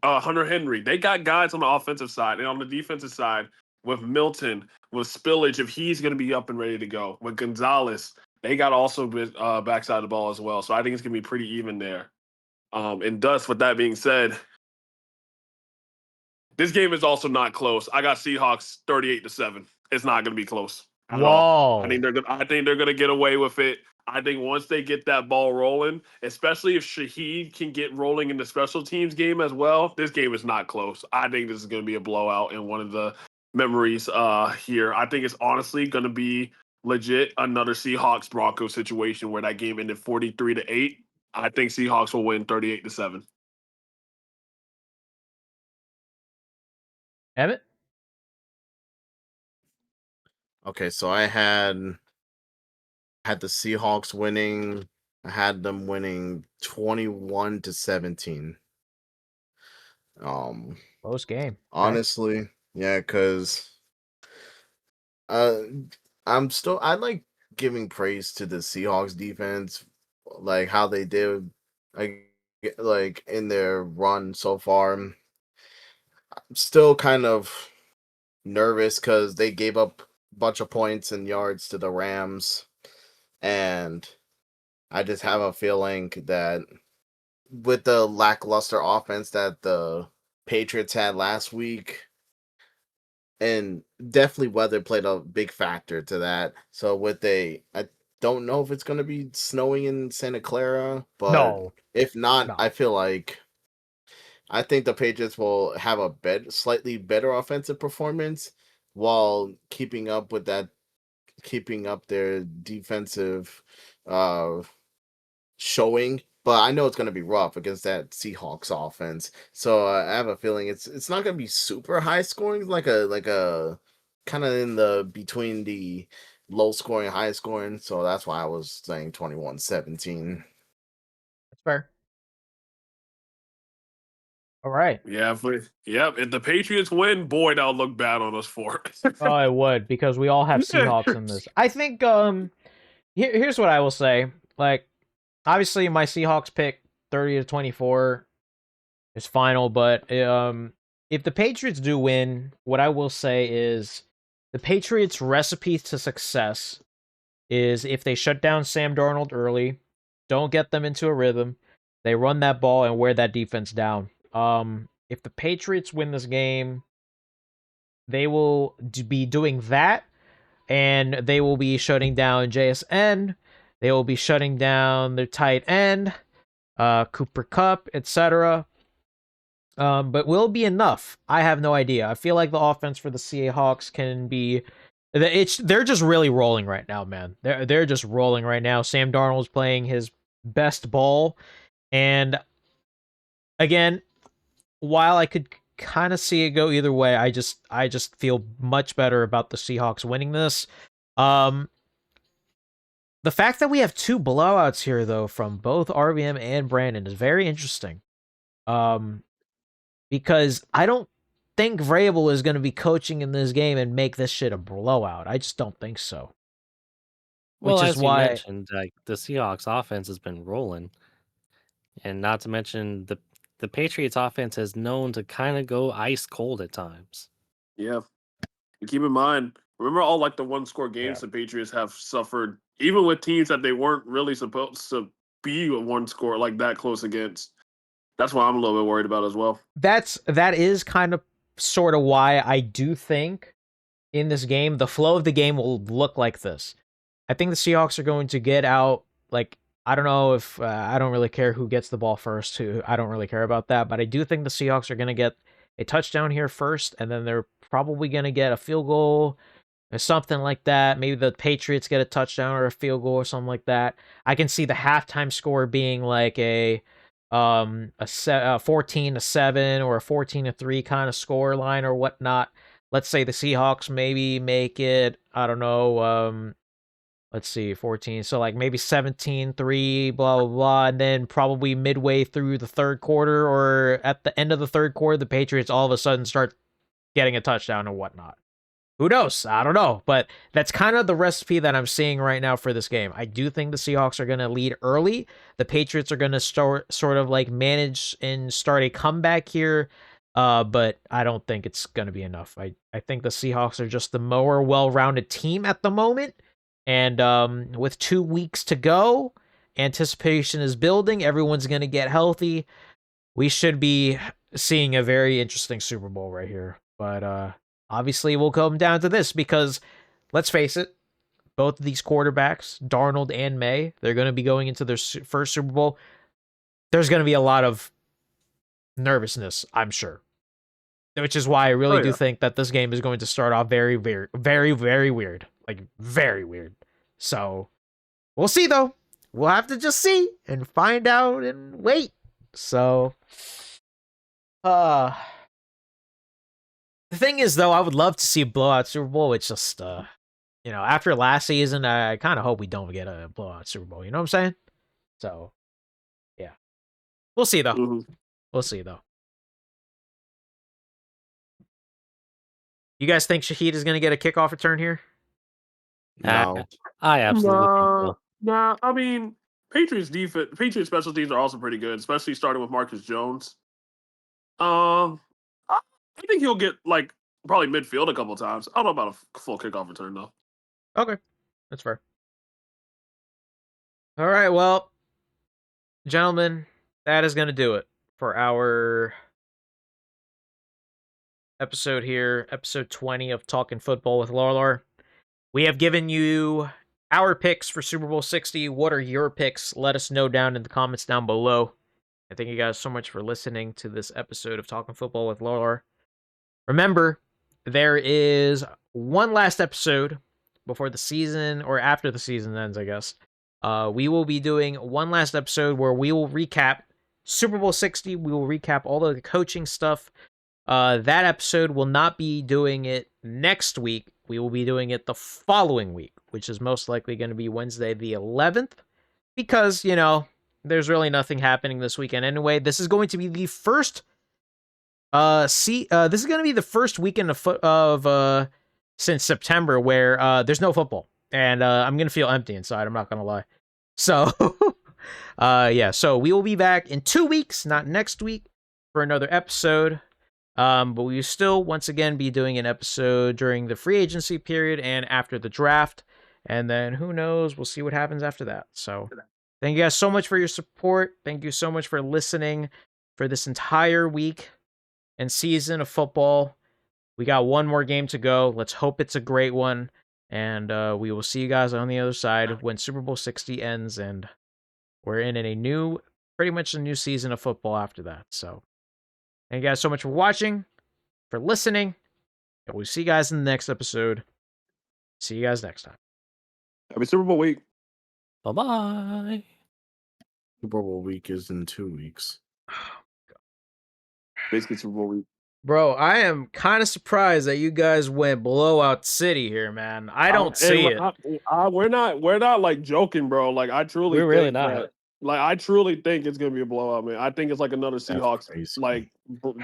Hunter Henry. They got guys on the offensive side and on the defensive side with Milton, with spillage if he's going to be up and ready to go. With Gonzalez, they got also backside of the ball as well. So I think it's going to be pretty even there. And thus, with that being said, this game is also not close. I got Seahawks 38-7. It's not going to be close at all. I think they're going to get away with it. I think once they get that ball rolling, especially if Shaheed can get rolling in the special teams game as well, this game is not close. I think this is going to be a blowout in one of the memories here. I think it's honestly going to be legit another Seahawks Broncos situation where that game ended 43-8. I think Seahawks will win 38-7. Emmett? Okay, so I had the Seahawks winning. I had them winning 21-17. Close game. Honestly, yeah, because I like giving praise to the Seahawks defense, like how they did, like in their run so far. I'm still kind of nervous because they gave up a bunch of points and yards to the Rams, and I just have a feeling that with the lackluster offense that the Patriots had last week, and definitely weather played a big factor to that. So I don't know if it's going to be snowing in Santa Clara, but if not, I feel like I think the Patriots will have a slightly better offensive performance while keeping up their defensive showing. But I know it's going to be rough against that Seahawks offense. So I have a feeling it's not going to be super high scoring, like a kind of in the between the low scoring, high scoring. So that's why I was saying 21-17. That's fair. All right. Yeah, if the Patriots win, boy, that'll look bad on us for it. Oh, it would, because we all have Seahawks in this. I think here's what I will say. Like, obviously my Seahawks pick 30-24 is final, but if the Patriots do win, what I will say is the Patriots' recipe to success is if they shut down Sam Darnold early, don't get them into a rhythm, they run that ball and wear that defense down. If the Patriots win this game, they will be doing that, and they will be shutting down JSN. They will be shutting down their tight end, Cooper Kupp, etc. But will it be enough? I have no idea. I feel like the offense for the Seahawks can be. They're just really rolling right now, man. They're just rolling right now. Sam Darnold's playing his best ball, and again, while I could kind of see it go either way, I just feel much better about the Seahawks winning this. The fact that we have two blowouts here, though, from both RVM and Brandon is very interesting. Because I don't think Vrabel is going to be coaching in this game and make this shit a blowout. I just don't think so. Well, as you mentioned, like the Seahawks offense has been rolling, and not to mention the Patriots offense is known to kind of go ice cold at times. Yeah. And keep in mind, remember all like the one-score games the Patriots have suffered, even with teams that they weren't really supposed to be a one-score like that close against. That's why I'm a little bit worried about as well. That is kind of sort of why I do think in this game, the flow of the game will look like this. I think the Seahawks are going to get out, like, I don't know if, I don't really care who gets the ball first, I don't really care about that, but I do think the Seahawks are going to get a touchdown here first, and then they're probably going to get a field goal or something like that. Maybe the Patriots get a touchdown or a field goal or something like that. I can see the halftime score being like a 14-7 or a 14-3 kind of score line or whatnot. Let's say the Seahawks maybe make it, I don't know, let's see, 14. So like maybe 17-3, blah, blah, blah. And then probably midway through the third quarter or at the end of the third quarter, the Patriots all of a sudden start getting a touchdown and whatnot. Who knows? I don't know. But that's kind of the recipe that I'm seeing right now for this game. I do think the Seahawks are going to lead early. The Patriots are going to sort of like manage and start a comeback here. But I don't think it's going to be enough. I think the Seahawks are just the more well-rounded team at the moment. And with 2 weeks to go, anticipation is building. Everyone's going to get healthy. We should be seeing a very interesting Super Bowl right here. But obviously, we'll come down to this because, let's face it, both of these quarterbacks, Darnold and May, they're going to be going into their first Super Bowl. There's going to be a lot of nervousness, I'm sure. Which is why I really do think that this game is going to start off very weird. Very, very weird. Like, very weird. So, we'll see, though. We'll have to just see and find out and wait. So, the thing is, though, I would love to see a blowout Super Bowl. It's just, after last season, I kind of hope we don't get a blowout Super Bowl. You know what I'm saying? So, yeah. We'll see, though. Mm-hmm. We'll see, though. You guys think Shaheed is going to get a kickoff return here? No. I absolutely think so. Nah. I mean, Patriots special teams are also pretty good, especially starting with Marcus Jones. I think he'll get probably midfield a couple of times. I don't know about a full kickoff return though. Okay, that's fair. All right, well, gentlemen, that is going to do it for our episode here, episode 20 of Talking Football with Larlar. We have given you our picks for Super Bowl 60. What are your picks? Let us know down in the comments down below. And thank you guys so much for listening to this episode of Talking Football with Larlar. Remember, there is one last episode before the season, or after the season ends, I guess. We will be doing one last episode where we will recap Super Bowl 60. We will recap all of the coaching stuff. That episode will not be doing it next week. We will be doing it the following week, which is most likely going to be Wednesday the 11th, because, there's really nothing happening this weekend anyway. This is going to be the first this is going to be the first weekend of since September where there's no football, and I'm going to feel empty inside, I'm not going to lie. So so we will be back in 2 weeks, not next week, for another episode. But we will still, once again, be doing an episode during the free agency period and after the draft. And then, who knows, we'll see what happens after that. So, thank you guys so much for your support. Thank you so much for listening for this entire week and season of football. We got one more game to go. Let's hope it's a great one. And we will see you guys on the other side when Super Bowl 60 ends. And we're in pretty much a new season of football after that. So, thank you guys so much for watching, for listening, and we'll see you guys in the next episode. See you guys next time. Happy Super Bowl week. Bye-bye. Super Bowl week is in 2 weeks. Basically Super Bowl week. Bro, I am kind of surprised that you guys went blowout city here, man. I don't see it. We're not like joking, bro. Like I truly We're really not. I truly think it's gonna be a blowout, man. I think it's like another Seahawks, like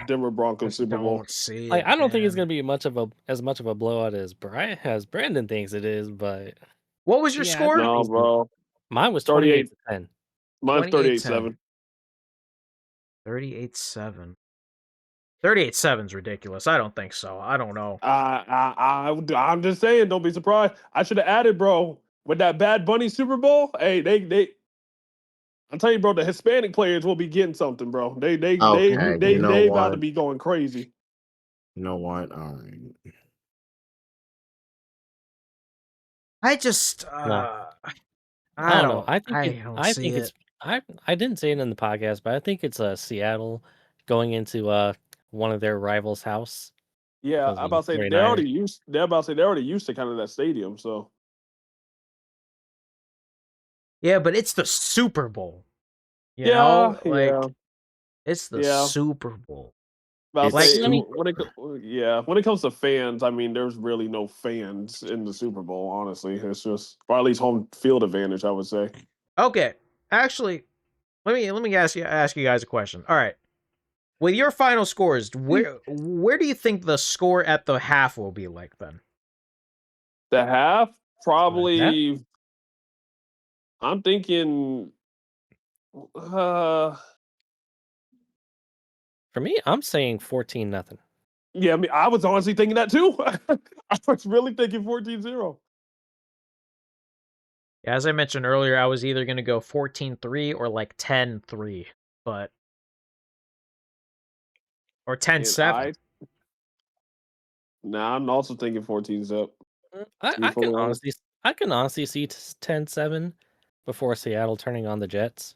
Denver Broncos Super Bowl. See I don't think it's gonna be as much of a blowout as Brandon thinks it is. But what was your score? No, bro. Mine was 28-10. Mine's 38-7. 38-7. 38-7 is ridiculous. I don't think so. I don't know. I'm just saying, don't be surprised. I should have added, bro, with that Bad Bunny Super Bowl. Hey, they I'll tell you, bro, the Hispanic players will be getting something, bro. They about to be going crazy. You know what? All right. I just I don't know. I didn't say it in the podcast, but I think it's Seattle going into one of their rivals' house. Yeah, I'm about to say they're already used to kind of that stadium, so. Yeah, but it's the Super Bowl. You know? It's the Super Bowl. When it comes to fans, I mean, there's really no fans in the Super Bowl, honestly. It's just, or at least home field advantage, I would say. Okay. Actually, let me ask you guys a question. All right. With your final scores, where do you think the score at the half will be like then? The half? Probably, I'm thinking For me, I'm saying 14-0. Yeah, I mean, I was honestly thinking that too. I was really thinking 14-0. As I mentioned earlier, I was either going to go 14-3 or like 10-3, but or 10-7. Nah, I'm also thinking 14-0. I can honestly see 10-7 before Seattle turning on the Jets.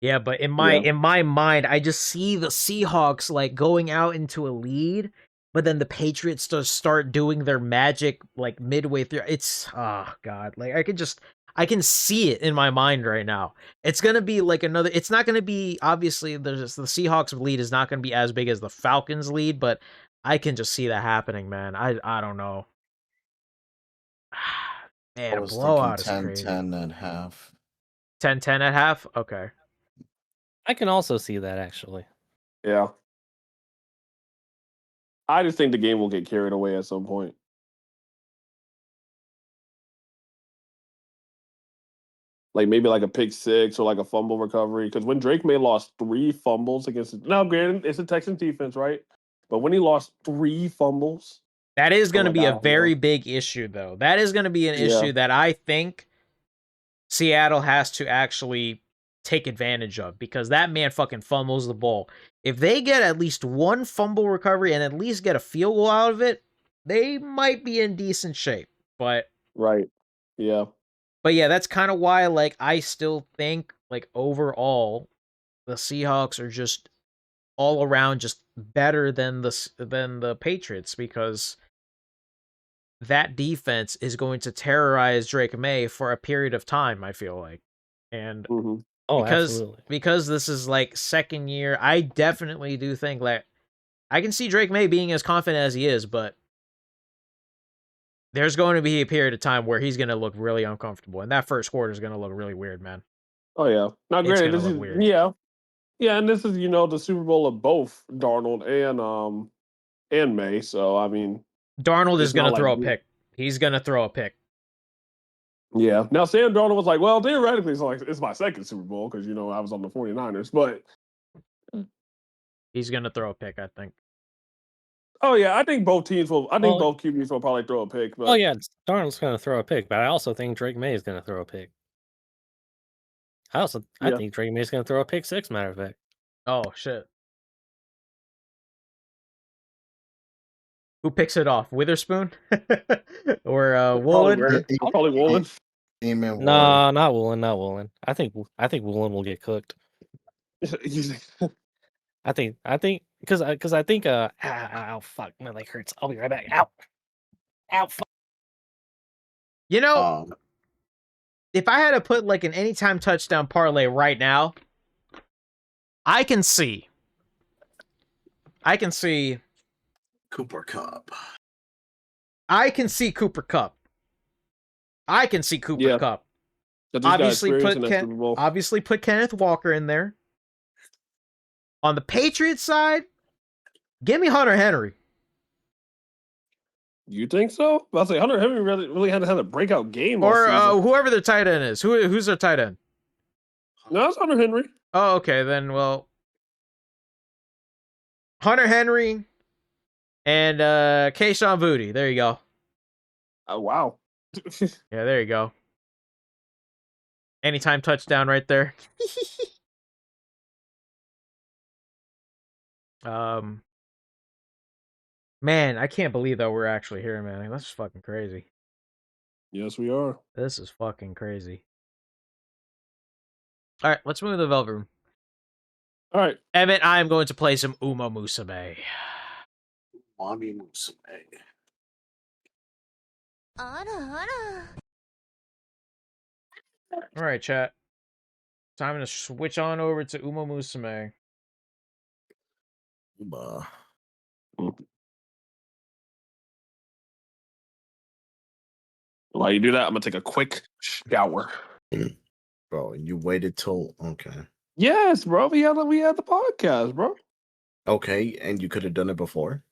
Yeah, but in my mind, I just see the Seahawks like going out into a lead, but then the Patriots just start doing their magic like midway through. It's god, like I can see it in my mind right now. It's gonna be like another. It's not gonna be obviously the Seahawks lead is not gonna be as big as the Falcons lead, but I can just see that happening, man. I don't know. Man, I a was thinking blowout is 10, crazy. 10 and a half. 10-10 at half. Okay. I can also see that actually. Yeah. I just think the game will get carried away at some point. Like maybe like a pick six or like a fumble recovery. Because when Drake May lost 3 fumbles against now, granted, it's a Texans defense, right? But when he lost 3 fumbles, that is going to like, be a very big issue, though. That is going to be an issue that I think Seattle has to actually take advantage of because that man fucking fumbles the ball. If they get at least 1 fumble recovery and at least get a field goal out of it, they might be in decent shape. But right, yeah. But yeah, that's kind of why, like, I still think, like, overall, the Seahawks are just all around just better than the Patriots because that defense is going to terrorize Drake May for a period of time, I feel like. And absolutely. Because this is like second year, I definitely do think that I can see Drake May being as confident as he is, but there's going to be a period of time where he's going to look really uncomfortable, and that first quarter is going to look really weird, man. Oh yeah. Now, It's granted, gonna this look is weird. yeah, and this is the Super Bowl of both Darnold and May. So I mean, Darnold is it's not going to like throw a pick. He's going to throw a pick. Yeah. Now Sam Darnold was like, well, theoretically, it's my second Super Bowl because I was on the 49ers, but he's going to throw a pick, I think. Oh yeah, I think both teams will. I think both QBs will probably throw a pick. But Oh yeah, Darnold's going to throw a pick, but I also think Drake May is going to throw a pick. I think Drake May is going to throw a pick six. Matter of fact. Oh shit! Who picks it off, Witherspoon or Woolen? Probably Woolen. No, not Woolen. Not Woolen. I think Woolen will get cooked. I think because I think ow fuck, my leg hurts. I'll be right back. Ow fuck. If I had to put like an anytime touchdown parlay right now, I can see Cooper Kupp. I can see Cooper Kupp. Obviously put Kenneth Walker in there. On the Patriots side, give me Hunter Henry. You think so? I'll say Hunter Henry really had a breakout game. Or whoever their tight end is. Who's their tight end? No, it's Hunter Henry. Oh, okay. Then, well, Hunter Henry and Kayshon Boutte. There you go. Oh, wow. Yeah, there you go. Anytime touchdown right there. Man, I can't believe that we're actually here, man. That's fucking crazy. Yes, we are. This is fucking crazy. All right, let's move to the Velvet Room. All right. Emmett, I am going to play some Umamusume. Umamusume. All right, chat. Time to switch on over to Umamusume. While you do that, I'm gonna take a quick shower. Bro, you waited till okay. Yes, bro. We had the podcast, bro. Okay, and you could have done it before.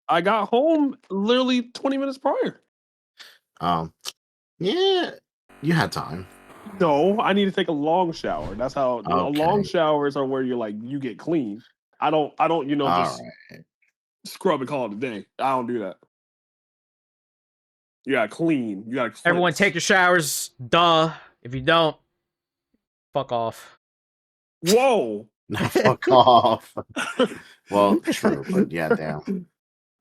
I got home literally 20 minutes prior. Yeah, you had time. No, I need to take a long shower. That's how long Okay. showers are where you're like you get clean. I don't All just right. scrub and call it a day. I don't do that. You gotta clean. You gotta cleanse. Everyone take your showers. Duh. If you don't, fuck off. Whoa. Fuck off. Well, true, but yeah, damn.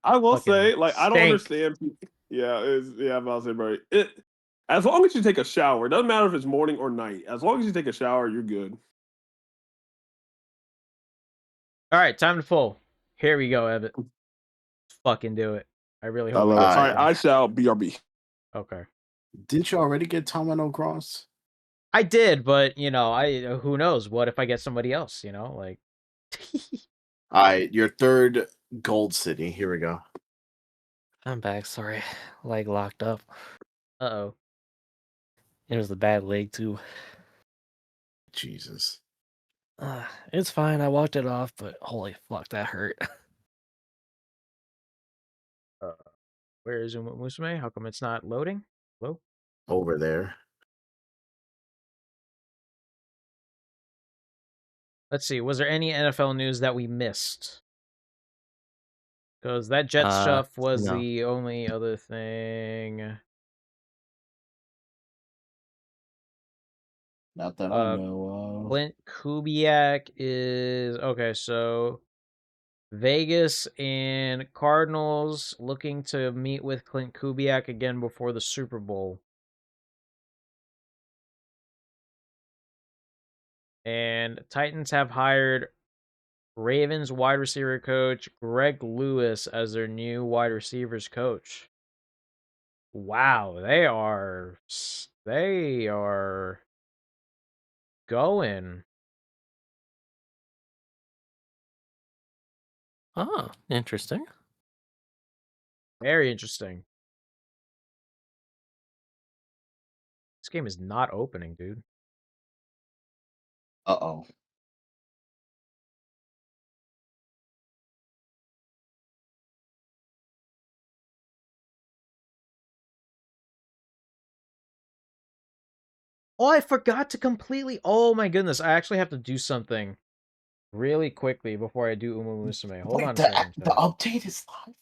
I will Fucking say, like, I don't stink. understand. Yeah, I'm about to say, bro. As long as you take a shower, it doesn't matter if it's morning or night. As long as you take a shower, you're good. All right, time to pull. Here we go, Evan. Let's fucking do it. I really I hope. love it. All right, something. I shall BRB. Okay. Didn't you already get Tomino Cross? I did, but who knows? What if I get somebody else? Like. All right, your third gold city. Here we go. I'm back. Sorry, leg locked up. Uh-oh. It was the bad leg too. Jesus. It's fine. I walked it off, but holy fuck, that hurt. Where is Umamusume? How come it's not loading? Hello? Over there. Let's see. Was there any NFL news that we missed? Because that Jet stuff was no. the only other thing. Not that I know of. Clint Kubiak is okay. So Vegas and Cardinals looking to meet with Clint Kubiak again before the Super Bowl. And Titans have hired Ravens wide receiver coach Greg Lewis as their new wide receivers coach. Wow, they are going. Oh, interesting. Very interesting. This game is not opening, dude. Uh-oh. Oh, I forgot to completely. Oh my goodness, I actually have to do something really quickly before I do Umamusume. Hold on a second. The update is live.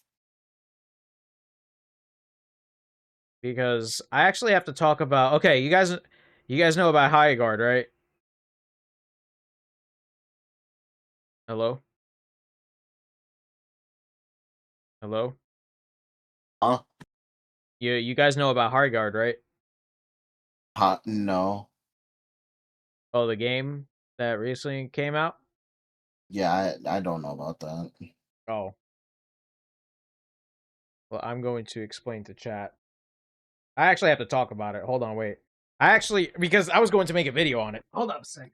Because I actually have to talk about. Okay, you guys know about Highguard, right? Hello? Hello? Huh? You guys know about Highguard, right? No. Oh, the game that recently came out? Yeah, I don't know about that. Oh. Well, I'm going to explain to chat. I actually have to talk about it. Hold on, wait. Because I was going to make a video on it. Hold up a second.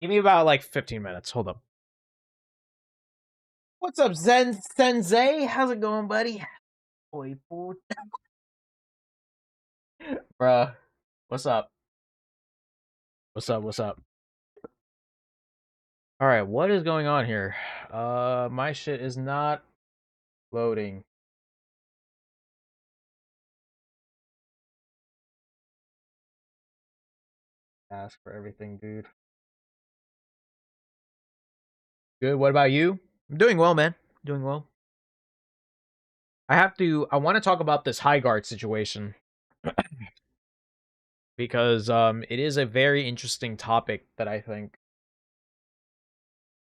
Give me about like 15 minutes. Hold up. What's up, Sensei? How's it going, buddy? Boy, boy. Bruh. What's up? What's up? Alright, what is going on here? My shit is not loading. Ask for everything, dude. Good, what about you? I'm doing well, man. Doing well. I want to talk about this Highguard situation. Because it is a very interesting topic that I think.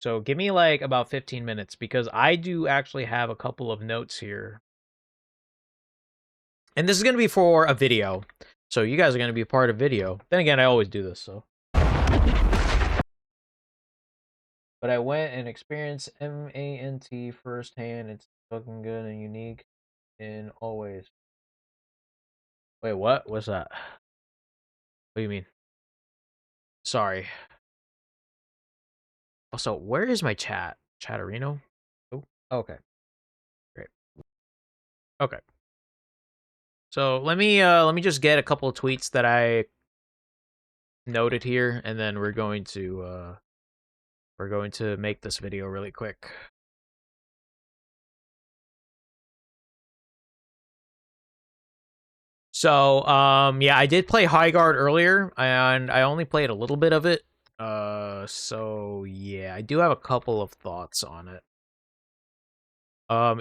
So give me like about 15 minutes because I do actually have a couple of notes here. And this is going to be for a video. So you guys are going to be a part of video. Then again, I always do this, so. But I went and experienced MANT firsthand. It's fucking good and unique in all ways. Wait, what? What's that? What do you mean? Sorry. Also, where is my chat? Chatterino? Oh, okay. Great. Okay. So let me just get a couple of tweets that I noted here, and then we're going to make this video really quick. So, yeah, I did play Highguard earlier, and I only played a little bit of it. So yeah, I do have a couple of thoughts on it.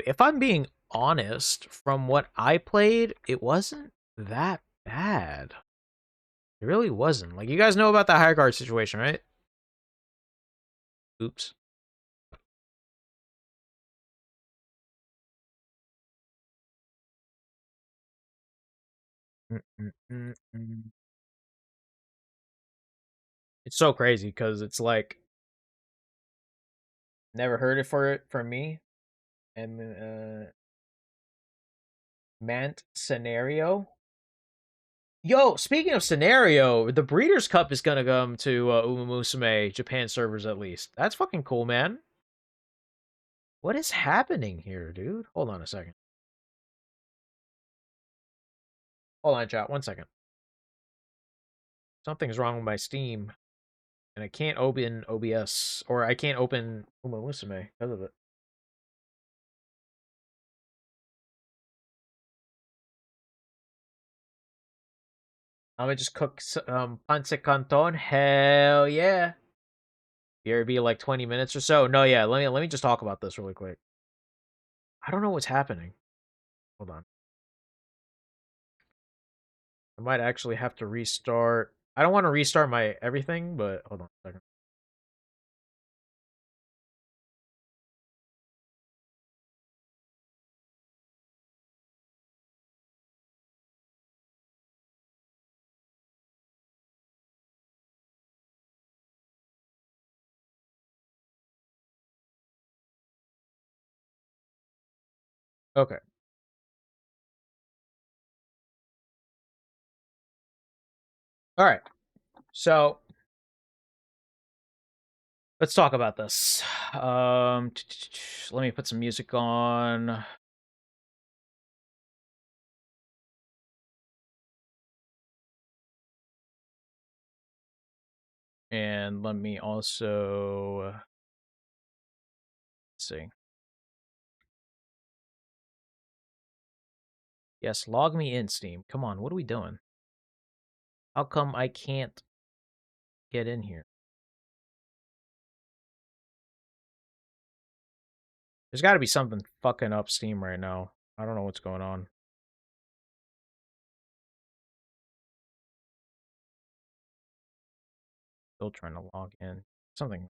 If I'm being honest, from what I played, it wasn't that bad. It really wasn't. Like, you guys know about the Highguard situation, right? Oops. It's so crazy because it's like never heard it from me. And Mant scenario. Yo, speaking of scenario, the Breeders' Cup is gonna come to Umamusume Japan servers at least. That's fucking cool, man. What is happening here, dude? Hold on a second. Hold on, chat. 1 second. Something's wrong with my Steam, and I can't open OBS, or I can't open Umamusume because of it. I'm gonna just cook pancit canton. Hell yeah. Here be like 20 minutes or so. No, yeah. Let me just talk about this really quick. I don't know what's happening. Hold on. I might actually have to restart. I don't want to restart my everything, but hold on a second. Okay. All right. So let's talk about this. Let me put some music on. And let me also let's see. Yes, log me in, Steam. Come on, what are we doing? How come I can't get in here? There's got to be something fucking up Steam right now. I don't know what's going on. Still trying to log in. Something.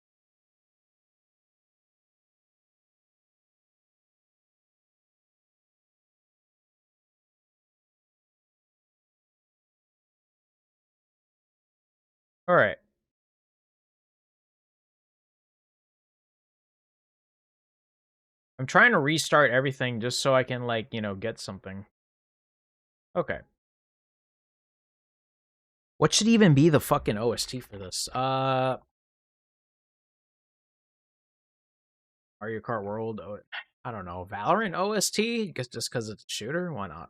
All right. I'm trying to restart everything just so I can, like, you know, get something. Okay. What should even be the fucking OST for this? Mario Kart World. I don't know. Valorant OST? Just because it's a shooter? Why not?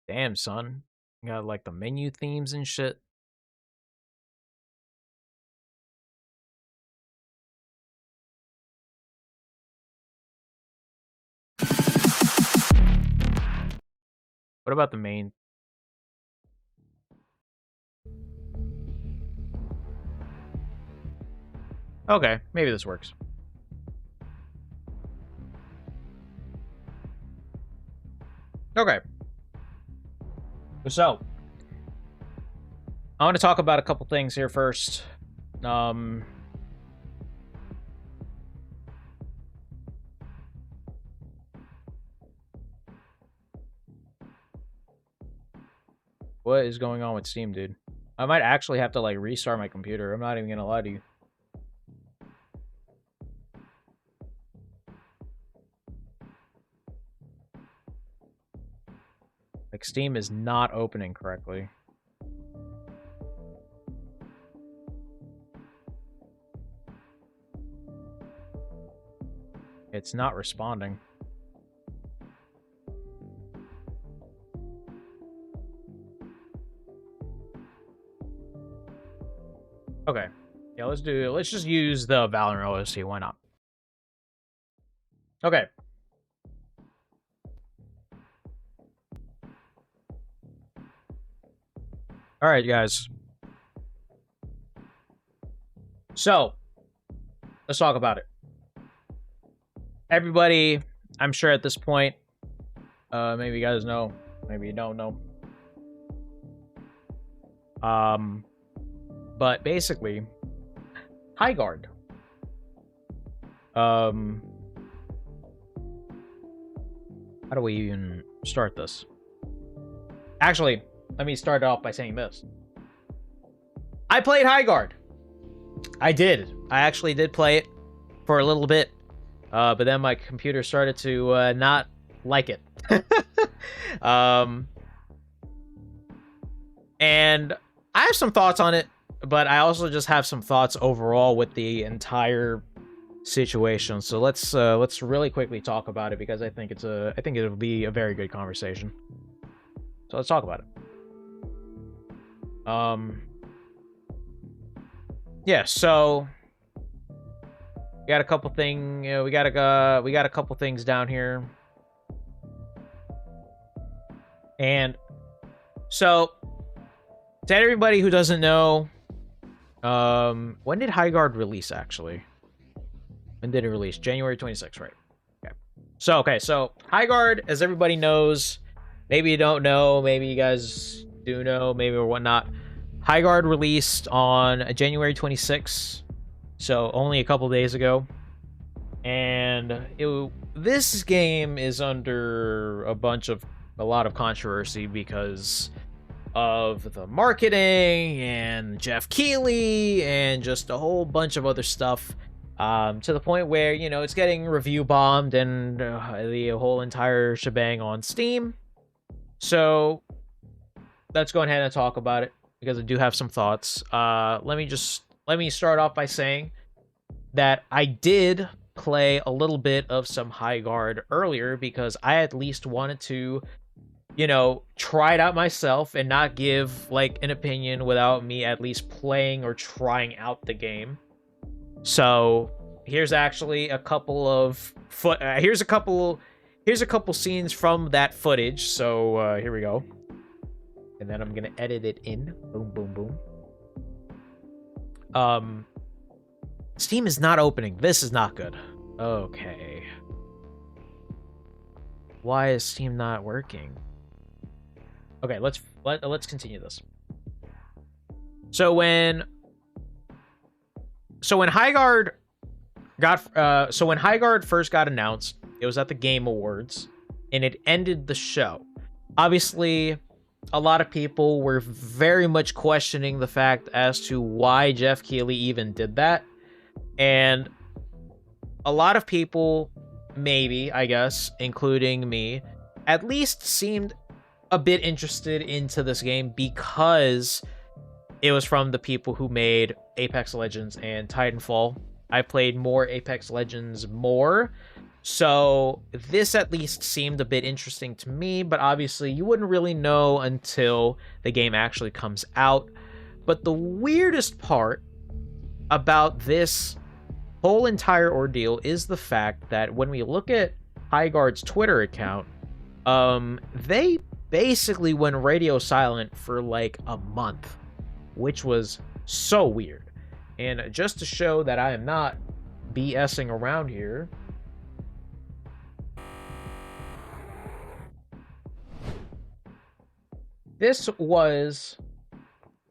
Damn, son. You got, like, the menu themes and shit. What about the main? Okay, maybe this works. Okay. So, I want to talk about a couple things here first. What is going on with Steam, dude? I might actually have to, like, restart my computer. I'm not even gonna lie to you. Like, Steam is not opening correctly. It's not responding. Okay. Yeah, let's just use the Valorant OST. Why not? Okay. All right, guys. So, let's talk about it. Everybody, I'm sure at this point, maybe you guys know, maybe you don't know. But basically, Highguard. How do we even start this? Actually, let me start off by saying this. I played Highguard. I did. I actually did play it for a little bit. But then my computer started to not like it. And I have some thoughts on it, but I also just have some thoughts overall with the entire situation. So let's really quickly talk about it because I think it'll be a very good conversation. So let's talk about it. Yeah, so we got a couple we got a couple things down here. And so to everybody who doesn't know, when did Highguard release actually? When did it release? January 26th, right? Okay. So Highguard, as everybody knows, maybe you don't know, maybe you guys do know, maybe or whatnot. Highguard released on January 26th, so only a couple days ago. And this game is under a lot of controversy because of the marketing and Jeff Keighley and just a whole bunch of other stuff. To the point where, you know, it's getting review bombed and the whole entire shebang on Steam. So let's go ahead and talk about it because I do have some thoughts. Let me start off by saying that I did play a little bit of some Highguard earlier because I at least wanted to, you know, try it out myself and not give like an opinion without me at least playing or trying out the game. So here's actually a couple of here's a couple scenes from that footage. So here we go. And then I'm gonna edit it in. Boom, boom, boom. Steam is not opening. This is not good. Okay. Why is Steam not working? Okay, let's continue this. So when Highguard first got announced, it was at the Game Awards, and it ended the show. Obviously, a lot of people were very much questioning the fact as to why Jeff Keighley even did that. And a lot of people, maybe, I guess, including me, at least seemed a bit interested into this game because it was from the people who made Apex Legends and Titanfall. I played more Apex Legends so this at least seemed a bit interesting to me, but obviously you wouldn't really know until the game actually comes out. But the weirdest part about this whole entire ordeal is the fact that when we look at Highguard's Twitter account, they basically went radio silent for like a month, which was so weird. And just to show that I am not BSing around here, this was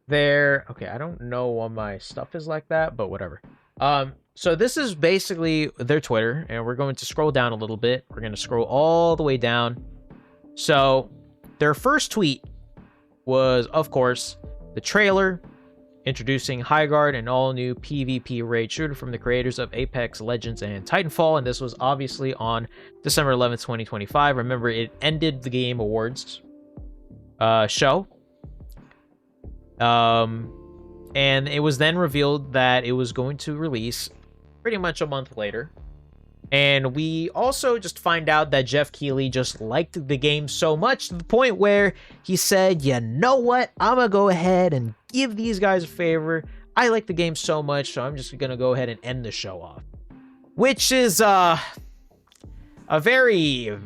their... Okay, I don't know why my stuff is like that, but whatever. So this is basically their Twitter, and we're going to scroll down a little bit. We're going to scroll all the way down. So their first tweet was, of course, the trailer introducing Highguard, an all-new PvP raid shooter from the creators of Apex Legends and Titanfall, and this was obviously on December 11th, 2025. Remember, it ended the Game Awards show. And it was then revealed that it was going to release pretty much a month later. And we also just find out that Jeff Keighley just liked the game so much to the point where he said, you know what? I'm going to go ahead and give these guys a favor. I like the game so much, so I'm just gonna go ahead and end the show off. Which is a very,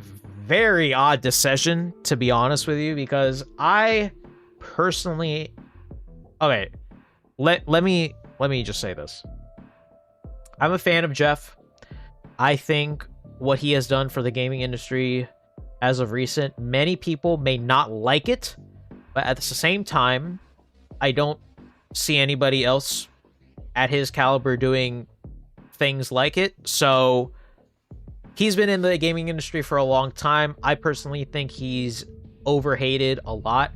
very odd decision, to be honest with you, because I personally... Okay, let me just say this. I'm a fan of Jeff. I think what he has done for the gaming industry as of recent, many people may not like it, but at the same time, I don't see anybody else at his caliber doing things like it. So he's been in the gaming industry for a long time. I personally think he's overhated a lot.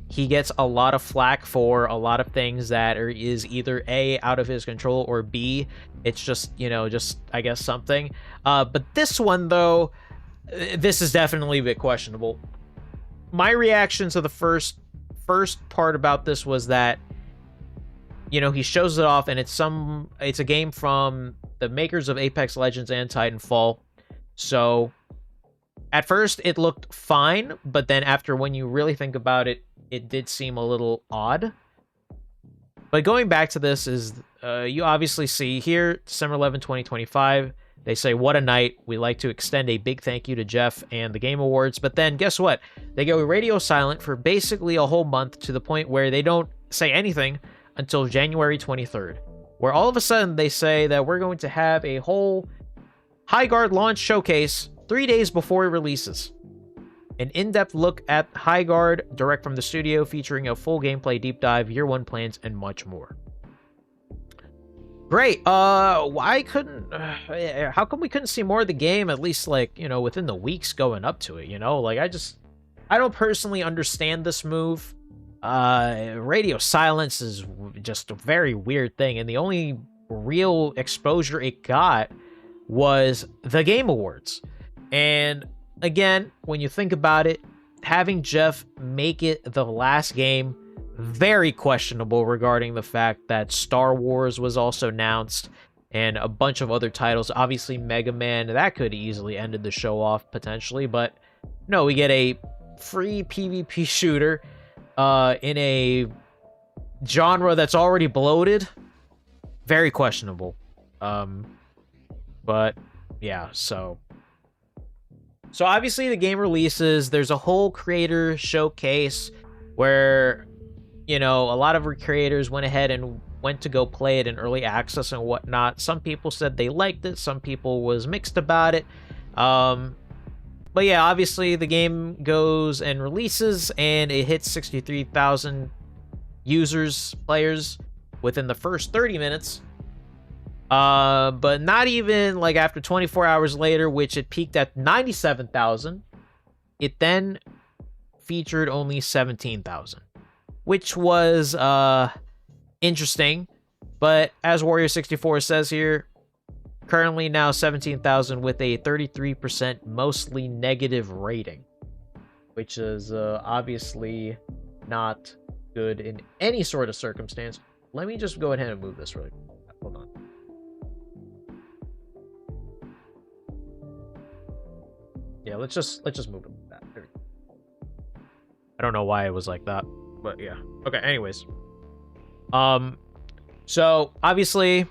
He gets a lot of flack for a lot of things that is either A, out of his control, or B, it's just, you know, just, I guess, something. But this one, though, this is definitely a bit questionable. My reaction to the first part about this was that, you know, he shows it off, and it's a game from the makers of Apex Legends and Titanfall. So at first it looked fine, but then after, when you really think about it, it did seem a little odd. But going back to this is, you obviously see here, December 11, 2025, they say, what a night. We'd like to extend a big thank you to Jeff and the Game Awards. But then guess what? They go radio silent for basically a whole month, to the point where they don't say anything until January 23rd, where all of a sudden they say that we're going to have a whole Highguard launch showcase 3 days before it releases. An in-depth look at Highguard direct from the studio, featuring a full gameplay deep dive, year one plans, and much more. Great. Why couldn't... how come we couldn't see more of the game, at least, like, you know, within the weeks going up to it, you know? Like, I don't personally understand this move. Radio silence is just a very weird thing, and the only real exposure it got was the Game Awards. And again, when you think about it, having Jeff make it the last game, very questionable, regarding the fact that Star Wars was also announced and a bunch of other titles. Obviously, Mega Man, that could easily ended the show off potentially, but no, we get a free PvP shooter in a genre that's already bloated. Very questionable. But yeah, so obviously the game releases. There's a whole creator showcase where, you know, a lot of creators went ahead and went to go play it in early access and whatnot. Some people said they liked it. Some people was mixed about it. But yeah, obviously the game goes and releases, and it hits 63,000 players within the first 30 minutes. But not even, like, after 24 hours later, which it peaked at 97,000, it then featured only 17,000, which was interesting. But as Warrior64 says here, currently now 17,000 with a 33% mostly negative rating, which is obviously not good in any sort of circumstance. Let me just go ahead and move this really quick. Hold on. Yeah, let's just move it like that. There we go. I don't know why it was like that, but yeah. Okay, anyways. So obviously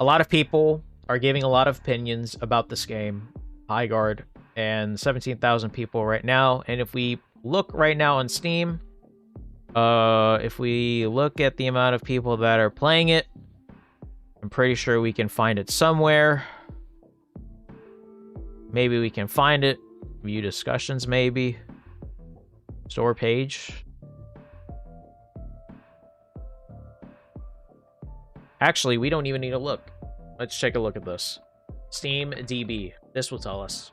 a lot of people are giving a lot of opinions about this game, Highguard, and 17,000 people right now. And if we look right now on Steam, if we look at the amount of people that are playing it, I'm pretty sure we can find it somewhere. Maybe we can find it. View discussions, maybe. Store page. Actually, we don't even need to look. Let's take a look at this. Steam DB. This will tell us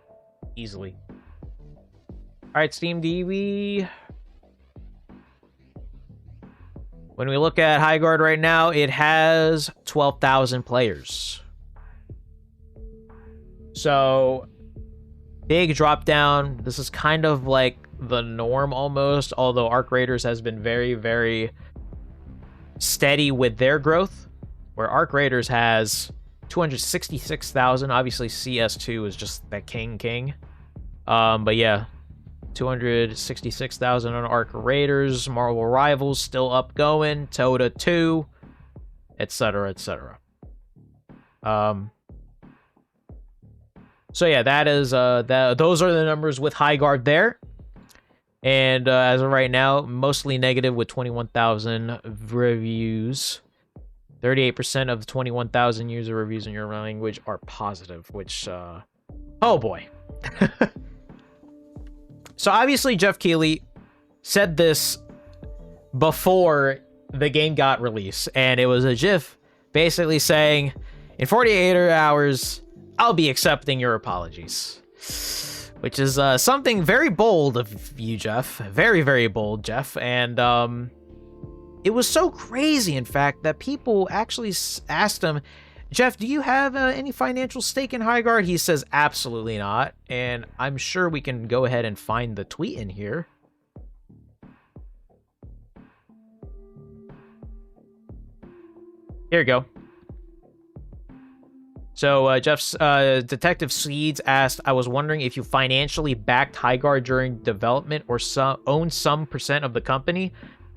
easily. All right, Steam DB. When we look at Highguard right now, it has 12,000 players. So, big drop down. This is kind of like the norm almost, although Arc Raiders has been very, very steady with their growth, where Arc Raiders has 266,000. Obviously, CS2 is just the king. But yeah, 266,000 on Arc Raiders. Marvel Rivals still up going. Toda 2, etc., etc. So yeah, that is those are the numbers with Highguard there. And as of right now, mostly negative with 21,000 reviews. 38% of the 21,000 user reviews in your language are positive, which, oh boy. So obviously Jeff Keighley said this before the game got released, and it was a GIF basically saying, in 48 hours, I'll be accepting your apologies. Which is something very bold of you, Jeff. Very, very bold, Jeff. And it was so crazy, in fact, that people actually asked him, Jeff, do you have any financial stake in Highguard? He says, absolutely not. And I'm sure we can go ahead and find the tweet in here. Here we go. So Jeff's Detective Seeds asked, I was wondering if you financially backed Highguard during development or own some percent of the company.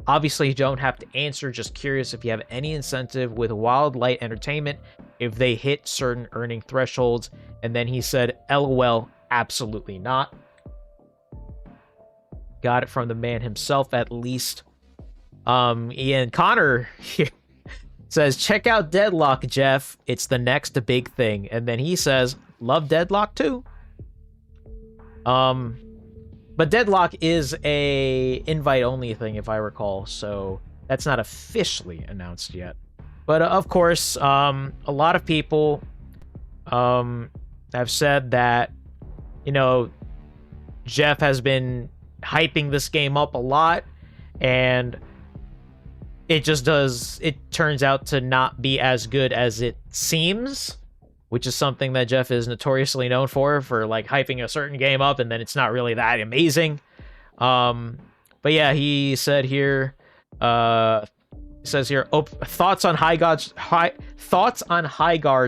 Obviously, you don't have to answer. Just curious if you have any incentive with Wild Light Entertainment if they hit certain earning thresholds. And then he said, LOL, absolutely not. Got it from the man himself, at least. Ian Connor says, check out Deadlock, Jeff. It's the next big thing. And then he says, love Deadlock too. But Deadlock is a invite-only thing, if I recall, so that's not officially announced yet. But of course, a lot of people have said that, you know, Jeff has been hyping this game up a lot, and it turns out to not be as good as it seems, which is something that Jeff is notoriously known for like hyping a certain game up and then it's not really that amazing. But yeah, he said here, thoughts on Highguard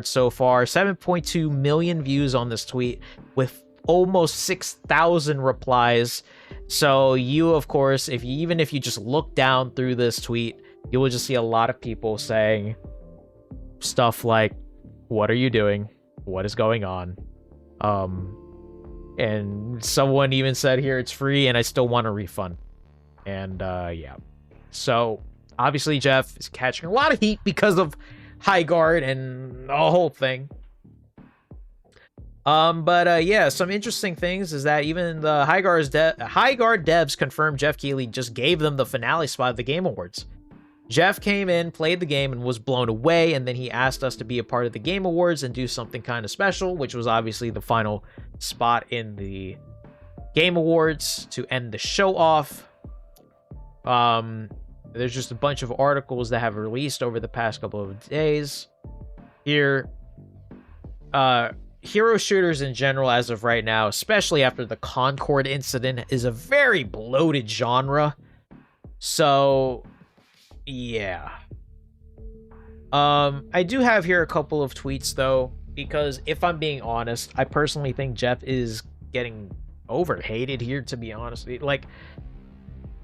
so far. 7.2 million views on this tweet with almost 6,000 replies. So you, of course, even if you just look down through this tweet, you will just see a lot of people saying stuff like, what are you doing? What is going on? And someone even said here, it's free and I still want a refund. And yeah. So obviously Jeff is catching a lot of heat because of Highguard and the whole thing. But yeah, some interesting things is that even the Highguard devs confirmed Jeff Keighley just gave them the finale spot at the Game Awards. Jeff came in, played the game, and was blown away, and then he asked us to be a part of the Game Awards and do something kind of special, which was obviously the final spot in the Game Awards to end the show off. There's just a bunch of articles that have released over the past couple of days. Here, hero shooters in general, as of right now, especially after the Concord incident, is a very bloated genre. So yeah. I do have here a couple of tweets, though, because if I'm being honest, I personally think Jeff is getting over-hated here, to be honest. Like,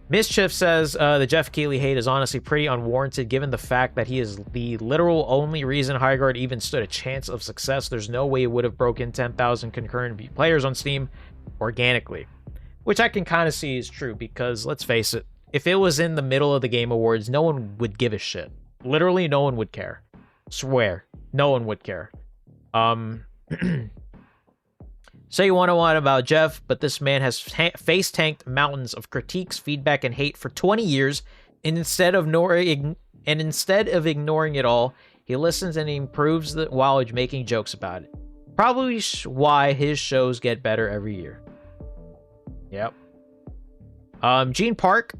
Mischief says the Jeff Keighley hate is honestly pretty unwarranted, given the fact that he is the literal only reason Highguard even stood a chance of success. There's no way it would have broken 10,000 concurrent players on Steam organically. Which I can kind of see is true, because, let's face it, if it was in the middle of the Game Awards, no one would give a shit. Literally, no one would care. Swear. No one would care. Say you want to want about Jeff, but this man has face-tanked mountains of critiques, feedback, and hate for 20 years, and instead of ignoring it all, he listens and he improves while making jokes about it. Probably why his shows get better every year. Yep. Gene Park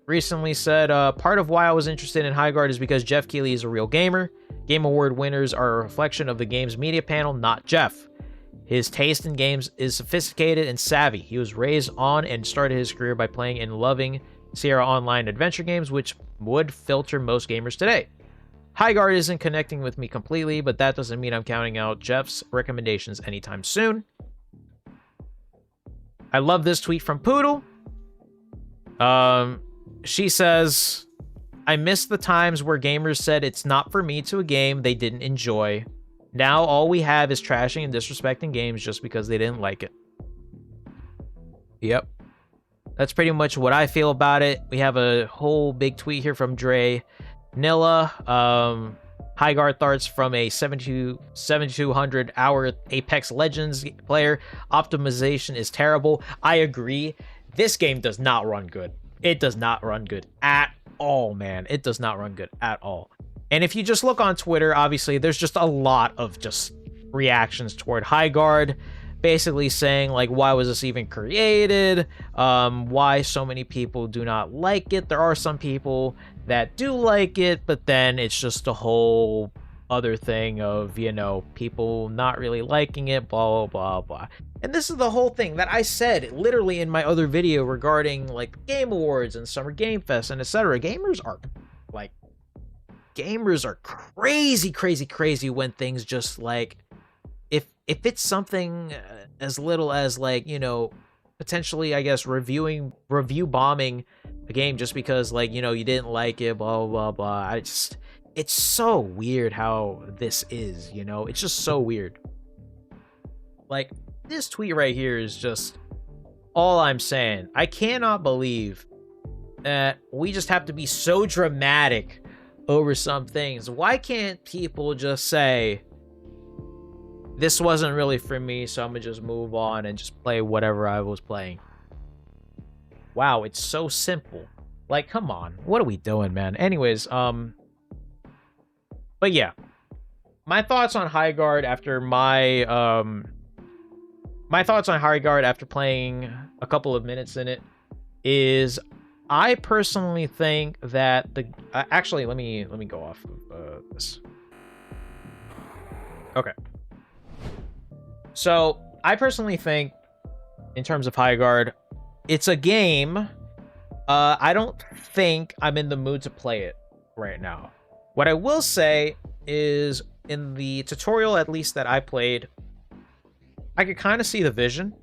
recently said, part of why I was interested in Highguard is because Jeff Keighley is a real gamer. Game Award winners are a reflection of the game's media panel, not Jeff. His taste in games is sophisticated and savvy. He was raised on and started his career by playing and loving Sierra Online adventure games, which would filter most gamers today. Highguard isn't connecting with me completely, but that doesn't mean I'm counting out Jeff's recommendations anytime soon. I love this tweet from Poodle. She says, I miss the times where gamers said it's not for me to a game they didn't enjoy. Now all we have is trashing and disrespecting games just because they didn't like it. Yep. That's pretty much what I feel about it. We have a whole big tweet here from Dre. Nilla, Highguard thoughts from a 7,200 hour Apex Legends player. Optimization is terrible. I agree. This game does not run good. It does not run good at all, man. It does not run good at all. And if you just look on Twitter, obviously, there's just a lot of just reactions toward Highguard, basically saying, like, why was this even created? Why so many people do not like it? There are some people that do like it, but then it's just a whole other thing of, you know, people not really liking it, blah, blah, blah, blah. And this is the whole thing that I said literally in my other video regarding, like, Game Awards and Summer Game Fest and etc. Gamers are crazy, crazy, crazy when things just, like, if it's something as little as, like, you know, potentially, I guess, review bombing a game just because, like, you know, you didn't like it, blah, blah, blah. It's so weird how this is, you know? It's just so weird. Like, this tweet right here is just all I'm saying. I cannot believe that we just have to be so dramatic over some things. Why can't people just say, this wasn't really for me, so I'm gonna just move on and just play whatever I was playing? Wow, it's so simple. Like, come on. What are we doing, man? Anyways, but yeah. My thoughts on Highguard after after playing a couple of minutes in it is, I personally think that the actually let me go off of this. Okay. So, I personally think, in terms of Highguard, it's a game. I don't think I'm in the mood to play it right now. What I will say is, in the tutorial, at least that I played, I could kind of see the vision.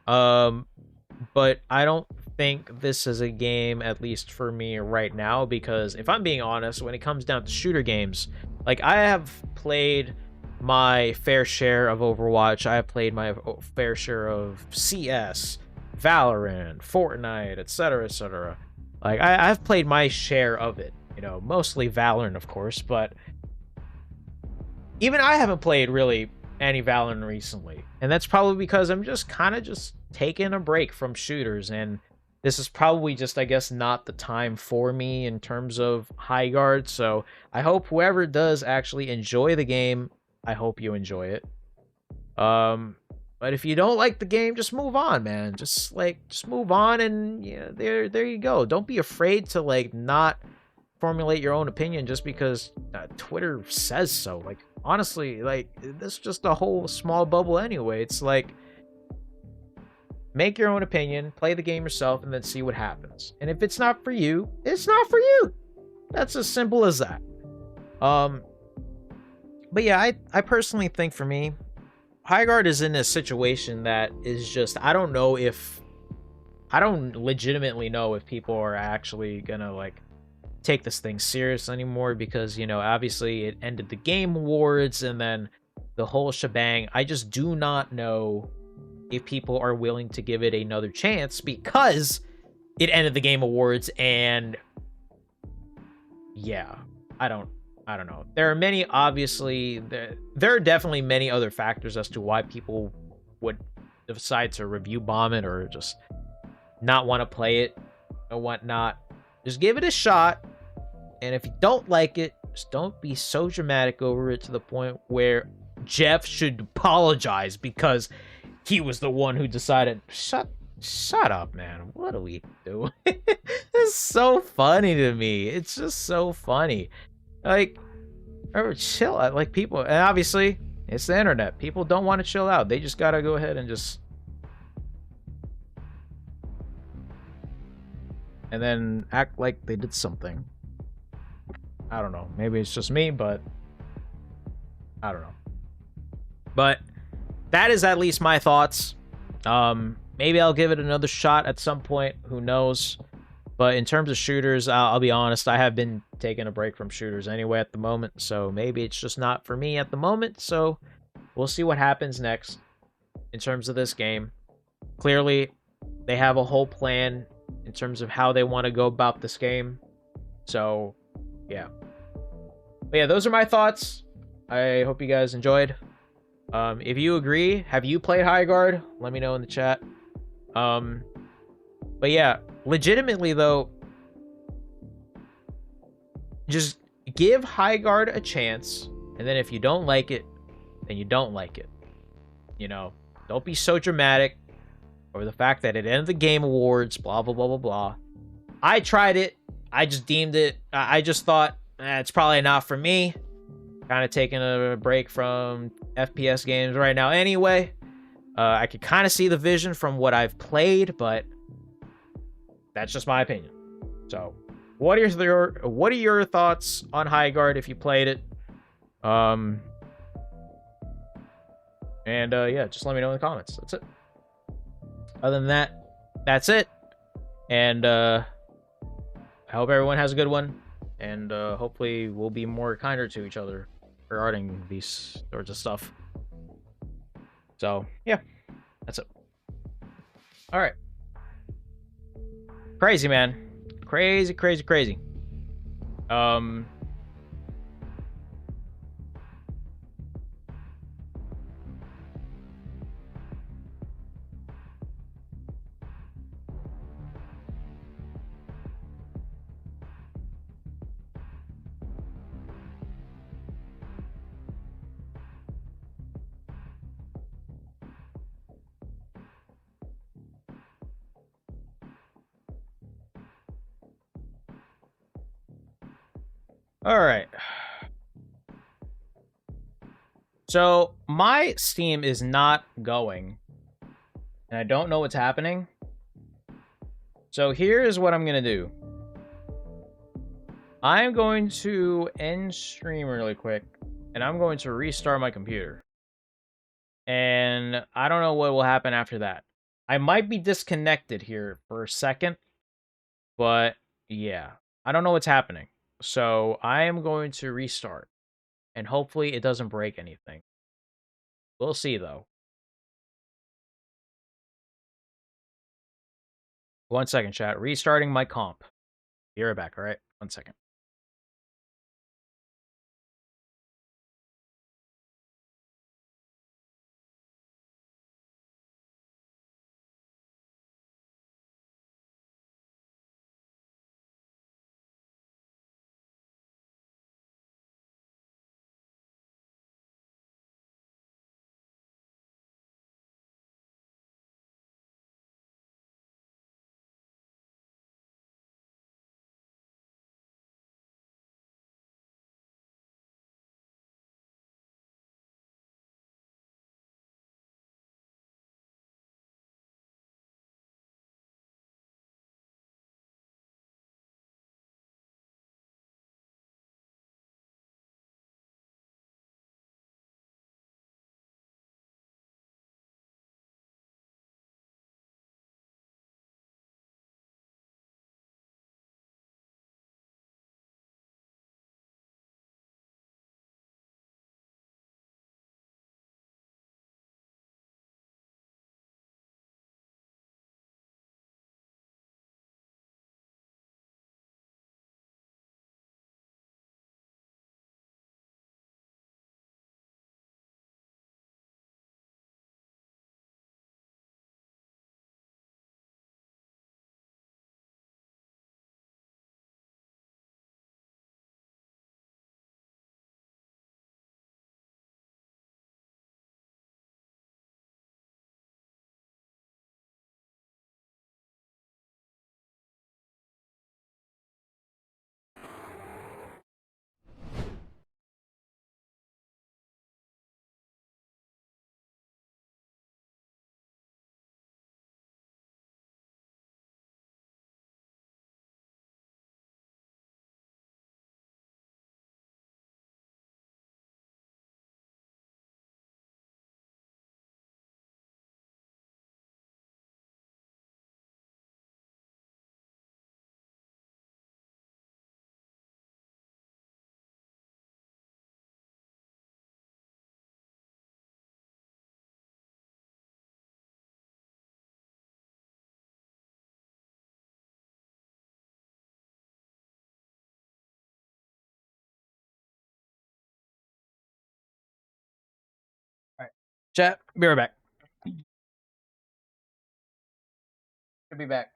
But I don't think this is a game, at least for me right now, because if I'm being honest, when it comes down to shooter games, like, I have played my fair share of Overwatch, I have played my fair share of CS, Valorant, Fortnite, etc., etc. Like, I've played my share of it, you know, mostly Valorant, of course, but even I haven't played really any Valorant recently, and that's probably because I'm just kind of just taking a break from shooters, and this is probably just, I guess, not the time for me in terms of Highguard. So I hope whoever does actually enjoy the game, I hope you enjoy it. But if you don't like the game, just move on, man. Just move on, and yeah, there you go. Don't be afraid to, like, not formulate your own opinion just because Twitter says so. Like, honestly, like, this is just a whole small bubble anyway. It's like, make your own opinion, play the game yourself, and then see what happens. And if it's not for you, it's not for you. That's as simple as that. But yeah, I personally think, for me, Highguard is in a situation that is just, I don't legitimately know if people are actually gonna, like, take this thing serious anymore, because, you know, obviously it ended the Game Awards and then the whole shebang. I just do not know if people are willing to give it another chance, because it ended the Game Awards, and yeah, I don't know. There are many, obviously, there are definitely many other factors as to why people would decide to review bomb it or just not want to play it or whatnot. Just give it a shot, and if you don't like it, just don't be so dramatic over it to the point where Jeff should apologize because he was the one who decided. Shut up, man. What are we doing? It's so funny to me. It's just so funny. Like, chill out. Like, people, and obviously it's the internet. People don't want to chill out. They just gotta go ahead and just, and then act like they did something. I don't know. Maybe it's just me, but I don't know. But that is at least my thoughts. maybe I'll give it another shot at some point. Who knows? But in terms of shooters, I'll be honest, I have been taking a break from shooters anyway at the moment, so maybe it's just not for me at the moment, so we'll see what happens next in terms of this game. Clearly, they have a whole plan in terms of how they want to go about this game, so yeah. But yeah, those are my thoughts. I hope you guys enjoyed. If you agree, have you played Highguard? Let me know in the chat. But yeah, legitimately though, just give Highguard a chance, and then if you don't like it, then you don't like it. You know, don't be so dramatic over the fact that it ended the Game Awards, blah, blah, blah, blah, blah. I tried it. I just deemed it, I just thought, it's probably not for me. Kind of taking a break from FPS games right now anyway. I could kind of see the vision from what I've played, but that's just my opinion. So, what are your thoughts on Highguard if you played it? And yeah, just let me know in the comments. That's it. Other than that, that's it. And I hope everyone has a good one. And hopefully we'll be more kinder to each other regarding these sorts of stuff. So, yeah, that's it. All right. Crazy, man. Crazy, crazy, crazy. All right. So, my Steam is not going, and I don't know what's happening. So, here is what I'm going to do. I'm going to end stream really quick, and I'm going to restart my computer. And I don't know what will happen after that. I might be disconnected here for a second, but yeah, I don't know what's happening. So I am going to restart, and hopefully it doesn't break anything. We'll see, though. 1 second, chat. Restarting my comp. Be right back, all right? 1 second. Chat, be right back. Should be back.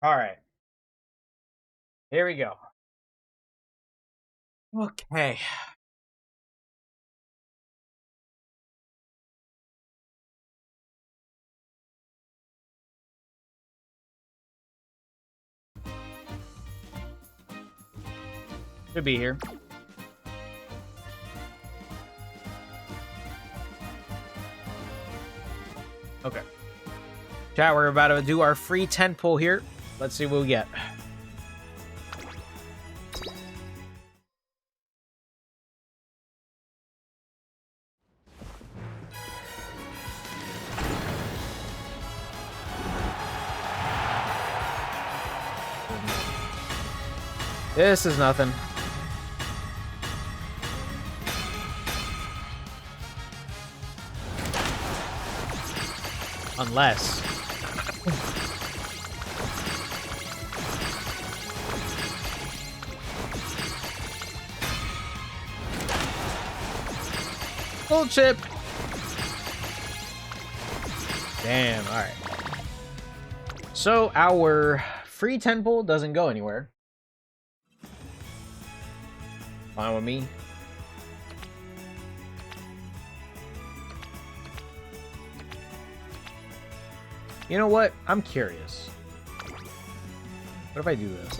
All right. Here we go. Okay. Should be here. Okay. Chat, we're about to do our free 10 pull here. Let's see what we get. This is nothing. Unless. Full chip. Damn, alright. So our free 10 pull doesn't go anywhere. Fine with me. You know what? I'm curious. What if I do this?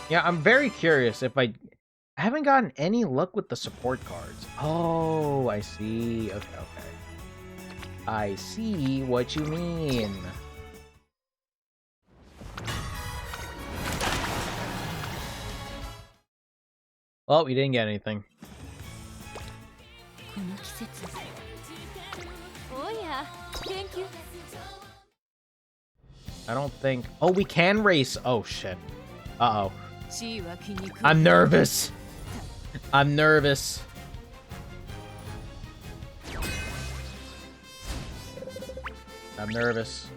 Yeah, I'm very curious if I haven't gotten any luck with the support cards. Oh, I see. Okay, okay. I see what you mean. Well, we didn't get anything. I don't think... Oh, we can race. Oh, shit. Uh-oh. I'm nervous. I'm nervous. I'm nervous.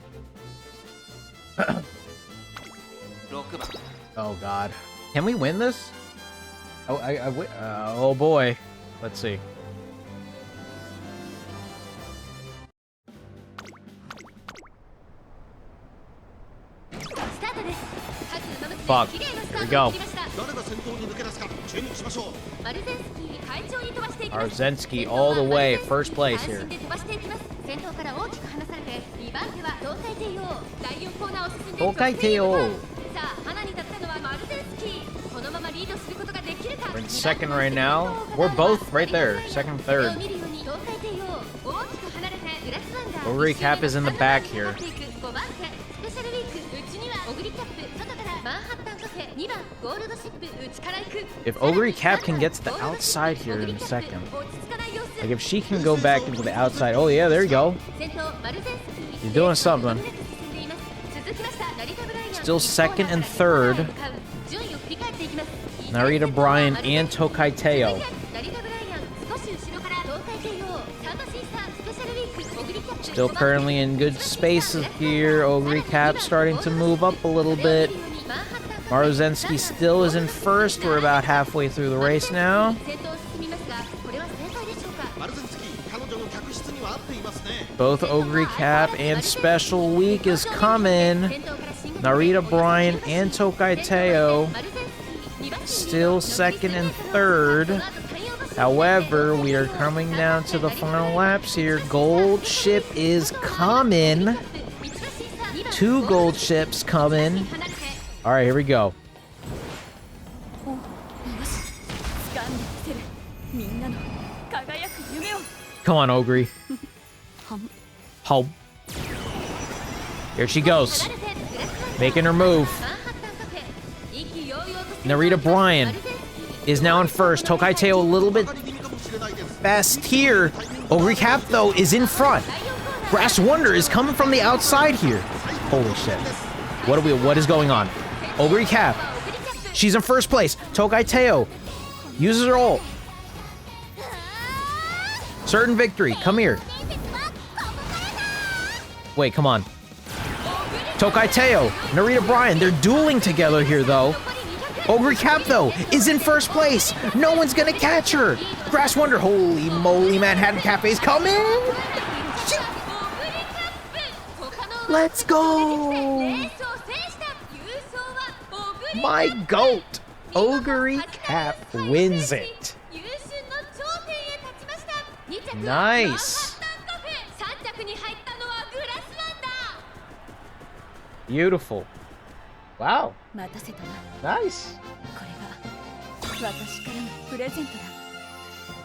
Oh, God. Can we win this? Oh, oh, boy. Let's see. Fuck. Here we go. Arzensky all the way. First place here. Tokai Teo. We're in second right now. We're both right there, second, third. Ogre Cap is in the back here. If Ogre Cap can get to the outside here in a second, like if she can go back into the outside, oh yeah, there you go. You're doing something. Still second and third. Narita Bryan and Tokai Teo. Still currently in good spaces here. Ogre Cap starting to move up a little bit. Marozensky still is in first. We're about halfway through the race now. Both Ogre Cap and Special Week is coming. Narita Bryan and Tokai Teo still second and third. However, we are coming down to the final laps here. Gold ship is coming. 2 gold ships coming. All right, here we go. Come on, Ogre. Home. Here she goes. Making her move. Narita Bryan is now in first. Tokai Teo a little bit fast here. Ogre Cap, though, is in front. Brass Wonder is coming from the outside here. Holy shit. What is going on? Ogre Cap. She's in first place. Tokai Teo uses her ult. Certain victory. Come here. Wait, come on. Tokai Teo, Narita Bryan, they're dueling together here, though. Ogre Cap, though, is in first place. No one's gonna catch her. Brass Wonder, holy moly, Manhattan Cafe's coming. Let's go. My goat, Ogre Cap wins it. Nice. Beautiful. Wow. Nice.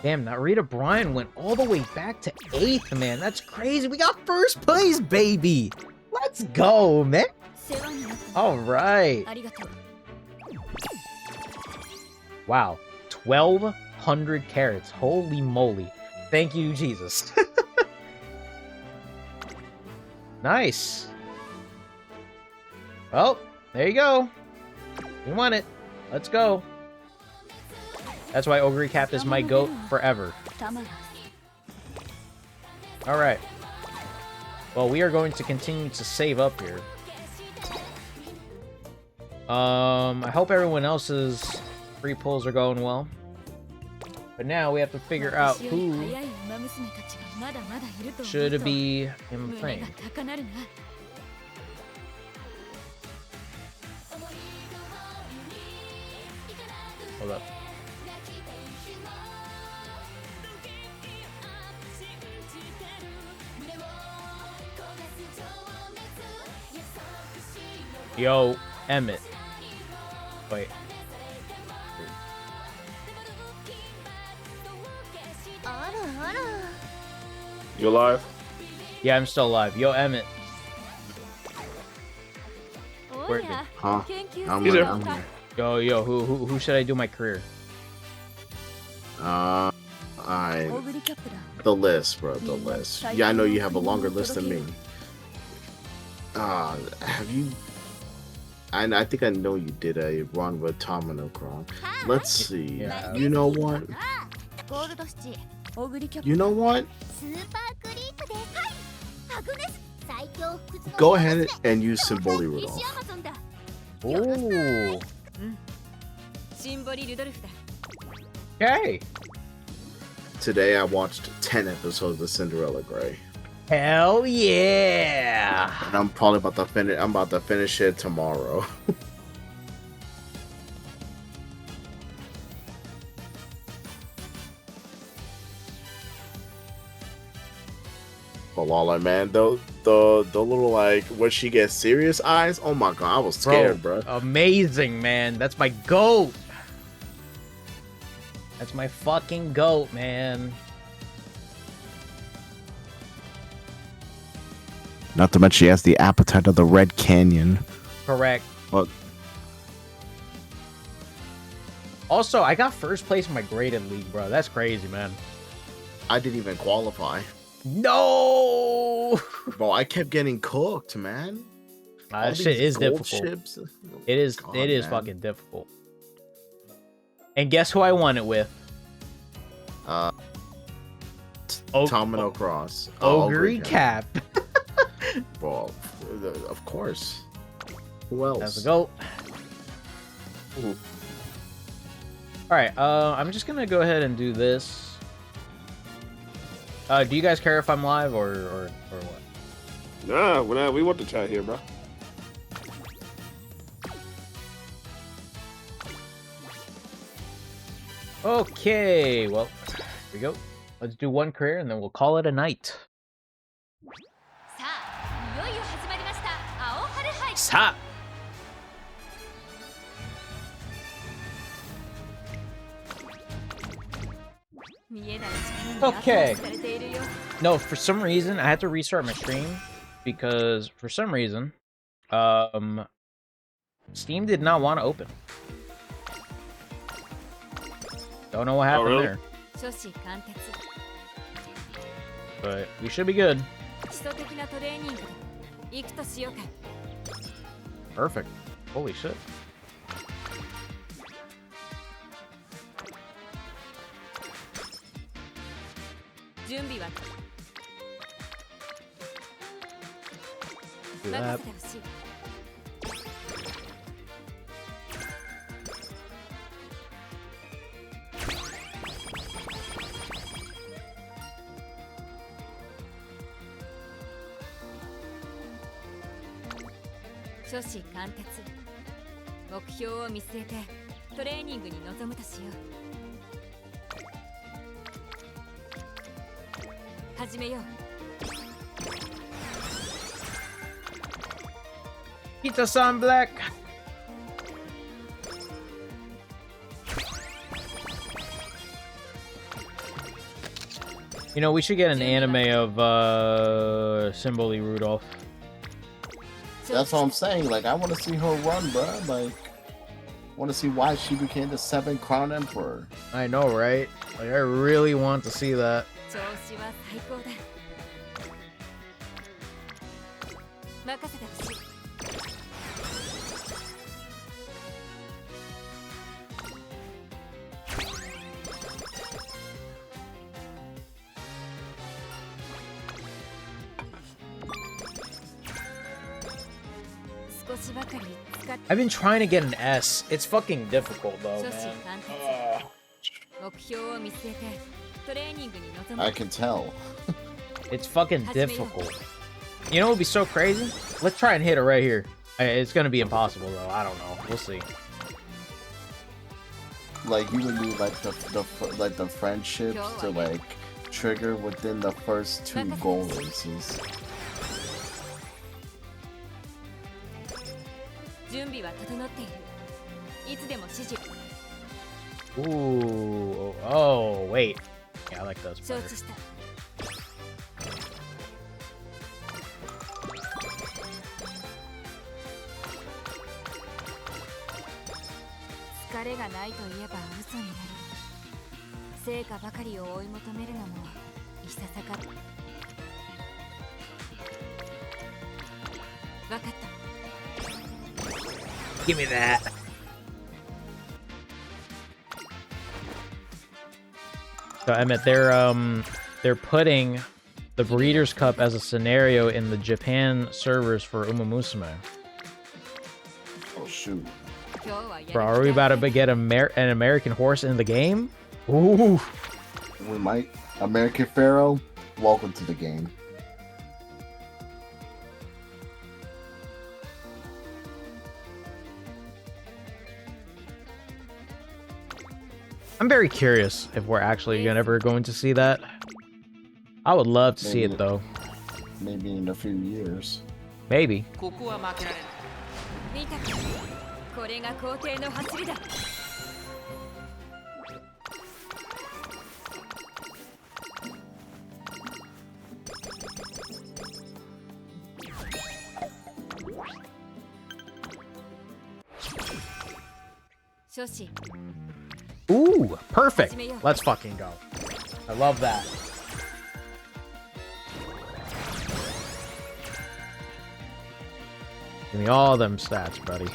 Damn, Narita Bryan went all the way back to 8th, man. That's crazy. We got first place, baby. Let's go, man. All right. Wow. 1,200 carats. Holy moly. Thank you, Jesus. Nice. Well, there you go. You won it. Let's go. That's why Ogre Cap is my GOAT forever. Alright. Well, we are going to continue to save up here. I hope everyone else's free pulls are going well. But now we have to figure out who should be in the thing. Hold up. Yo, Emmett. Wait. You alive? Yeah, I'm still alive. Yo, Emmett. Where? Huh? I'm He's here. there. I'm here. Yo, who should I do my career? The list, bro. The list. Yeah, I know you have a longer list than me. Have you? I think I know you did a run with Tomino Kron. Let's see. Yeah. You know what? You know what? Go ahead and use Symboli Rudolph. Ooh. Okay. Today I watched 10 episodes of Cinderella Grey. Hell yeah. And I'm probably about to finish. I'm about to finish it tomorrow. Malala, man, the little like when she gets serious eyes. Oh my god, I was scared, bro. Amazing, man. That's my GOAT. That's my fucking goat, man. Not to mention she has the appetite of the Red Canyon. Correct. Well, Also, I got first place in my graded league, bro. That's crazy, man. I didn't even qualify. No! Bro, I kept getting cooked, man. That shit is gold difficult. Ships. It is. God, it is man. fucking difficult. And guess who I won it with? Domino Cross. Ogre Cap. Bro, of course. Who else? That's a goat. Alright, I'm just gonna go ahead and do this. Do you guys care if I'm live or what? Nah, we want to chat here, bro. Okay, well, here we go. Let's do one career and then we'll call it a night. Sa. Okay. No, for some reason I had to restart my stream because for some reason, Steam did not want to open. Don't know what happened really? there. But we should be good. Perfect. Holy shit. Do that. Pizza Sun Black. You know, we should get an anime of Symboli Rudolph. That's what I'm saying. Like, I want to see her run, bro. Like, want to see why she became the 7th Crown Emperor. I know, right? Like, I really want to see that. I've been trying to get an S. It's fucking difficult though, man. I can tell. It's fucking difficult. You know what would be so crazy? Let's try and hit it right here. It's gonna be impossible though. I don't know. We'll see. Like, you would need like the friendships to like trigger within the first 2 goal races. Ooh. Oh, wait. Yeah, I like those better. Give me that. So Emmett, they're putting the Breeders' Cup as a scenario in the Japan servers for Umamusume. Oh shoot! Bro, are we about to get an American horse in the game? Ooh. We might. American Pharaoh, welcome to the game. I'm very curious if we're actually ever going to see that. I would love to see it though. Maybe in a few years. Maybe. Ooh, perfect. Let's fucking go. I love that. Give me all them stats, buddy.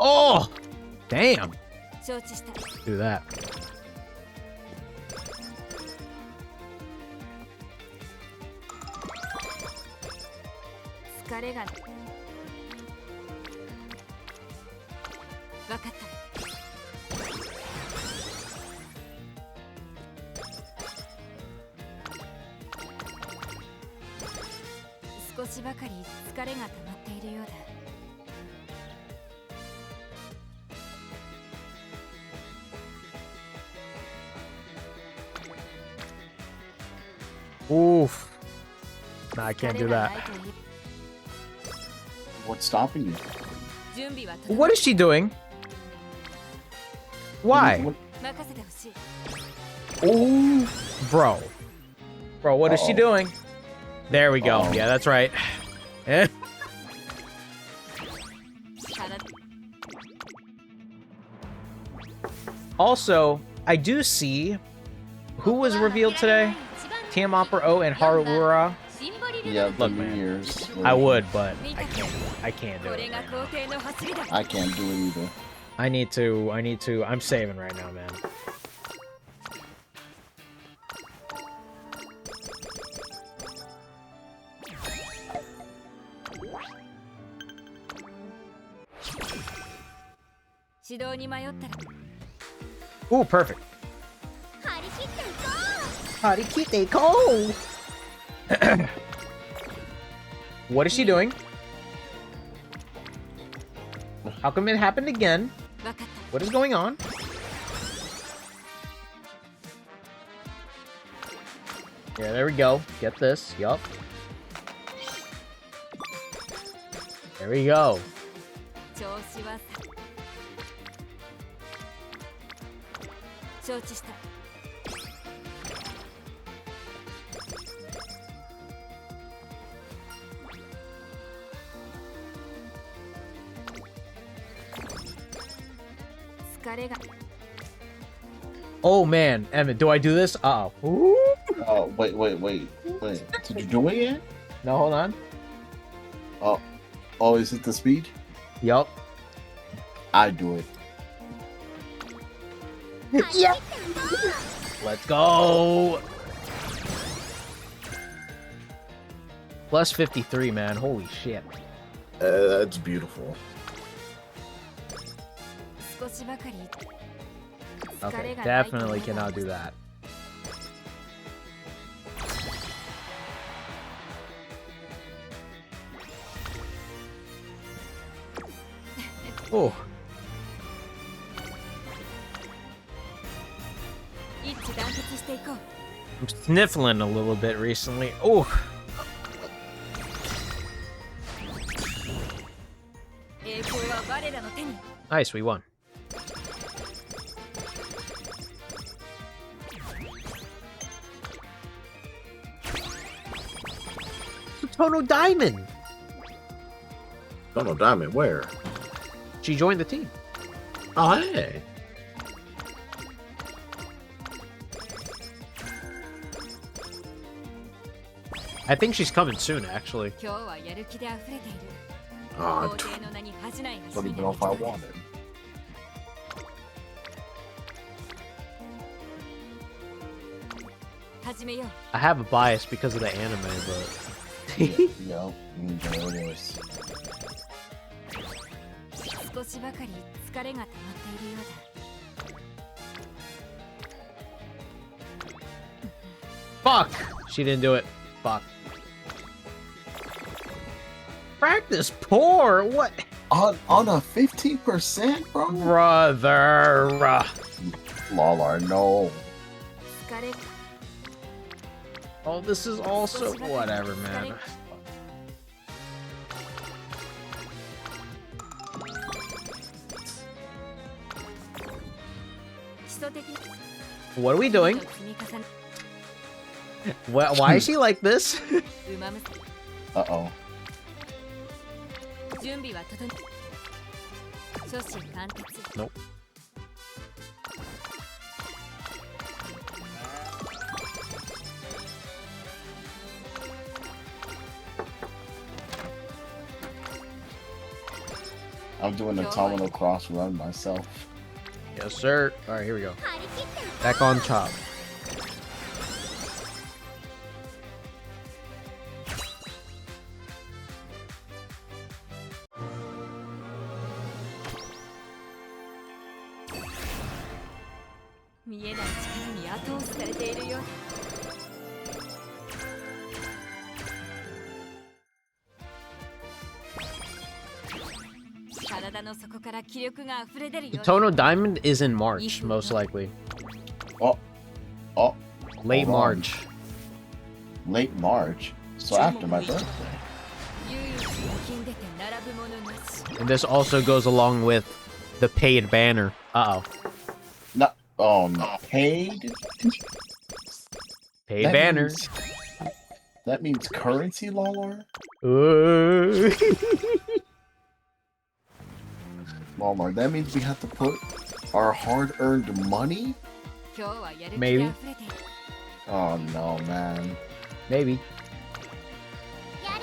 Oh, damn. Do that. Oof. Nah, I can't do that. What's stopping you? What is she doing? Why? Oh, bro. Bro, what is she doing? There we go. Yeah, that's right. Also, I do see who was revealed today. Tiamat O and Harura. yeah, Look, New man. Year's. I would, but I can't do it. I can't do it either. I need to. I'm saving right now, man. Ooh, perfect. Harikite ko! What is she doing? How come it happened again? What is going on? Yeah, there we go. Get this. Yup. There we go. Oh man, Emmett, do I do this? Uh-oh. Oh, wait. Did you do it yet? No, hold on. Oh, is it the speed? Yup. I do it. Yeah. Let's go. Plus 53, man. Holy shit. That's beautiful. Okay, definitely cannot do that. Oh. I'm sniffling a little bit recently. Oh. Nice, we won. Tono Diamond. Tono Diamond, where? She joined the team. Oh, hey. I think she's coming soon, actually. I don't even know if I want it. I have a bias because of the anime, but... Yeah, it is. Fuck! She didn't do it. Fuck. practice poor. What? On a 15%, bro? Brother. Lawler, no. Oh, this is also whatever, man. What are we doing? Why is she like this? Uh-oh. Nope. I'm doing a terminal cross run myself. Yes, sir. All right, here we go. Back on top. The Tono Diamond is in March, most likely. Oh. Late March. Late March? So after my birthday. And this also goes along with the paid banner. Uh-oh. No. Oh, no. Paid? Paid banner. That means currency, Lawler? Walmart. That means we have to put our hard-earned money? Maybe. Oh no, man. Maybe.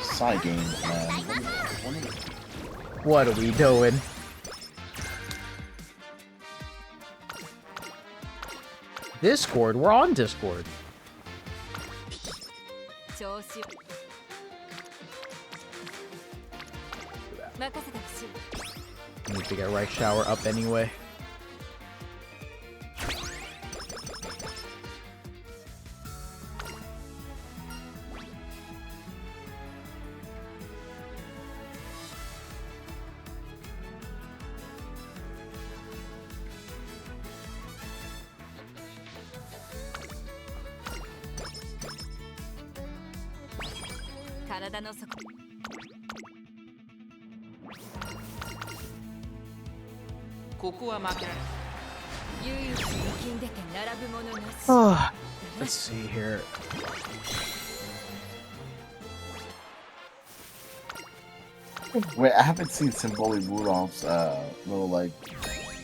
Side games, man. What are we doing? Discord? We're on Discord. Need to get right shower up anyway. Oh, let's see here. Wait, I haven't seen Symboli Rudolph's little like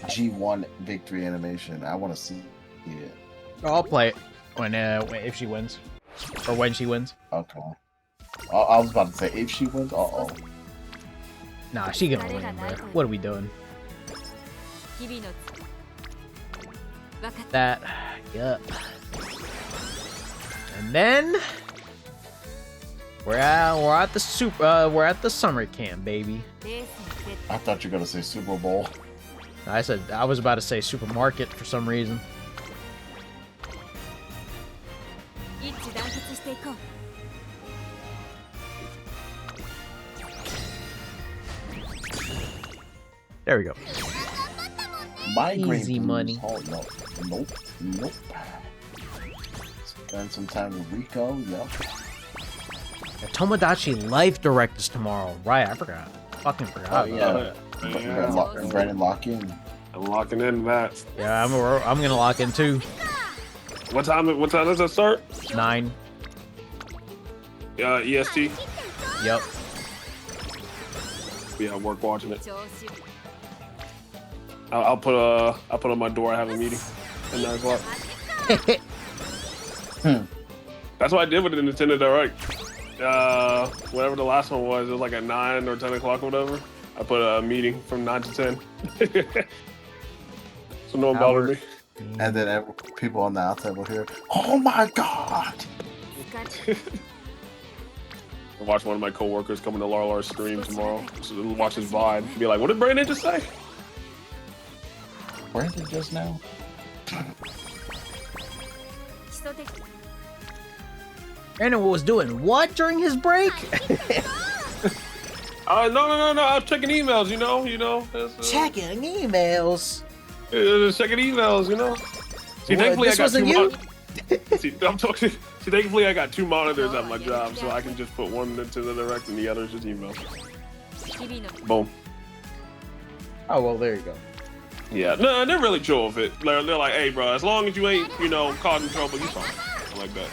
G1 victory animation. I want to see it. I'll play it when if she wins, or when she wins. Okay. I was about to say if she wins. Uh-oh. Nah, she gonna win, bro. What are we doing? That, yup. And then we're at the summer camp, baby. I thought you were gonna say Super Bowl. I was about to say supermarket for some reason. There we go. Migraine Easy blues. money. Oh, no. Nope. Spend some time with Rico. Yep. Yeah, Tomodachi Life Direct is tomorrow. Right, I forgot. Fucking forgot. Yeah. Brandon, lock in. I'm locking in that. Yeah, I'm gonna lock in too. What time does that start? 9. EST. Yep. Yeah, work watching it. I'll put on my door. I have a meeting at 9 o'clock. That's what I did with the Nintendo Direct. Whatever the last one was, it was like at 9 or 10 o'clock or whatever. I put a meeting from 9 to 10. So no one bothered me. And then people on the outside will hear, "Oh my god!" I watch one of my coworkers coming to Larlar's stream tomorrow. So watch his VOD. Be like, "What did Brandon just say?" Brandon just now. Brandon was doing what during his break? No. I was checking emails. You know. Checking emails. Checking emails. You know. See, thankfully I got two. See, I'm talking. See, thankfully I got 2 monitors at my job, so I can just put one into the direct and the other is just email. Boom. Oh well, there you go. Yeah, no, they're really chill with it. They're like, hey, bro, as long as you ain't, causing trouble, you fine. I like that.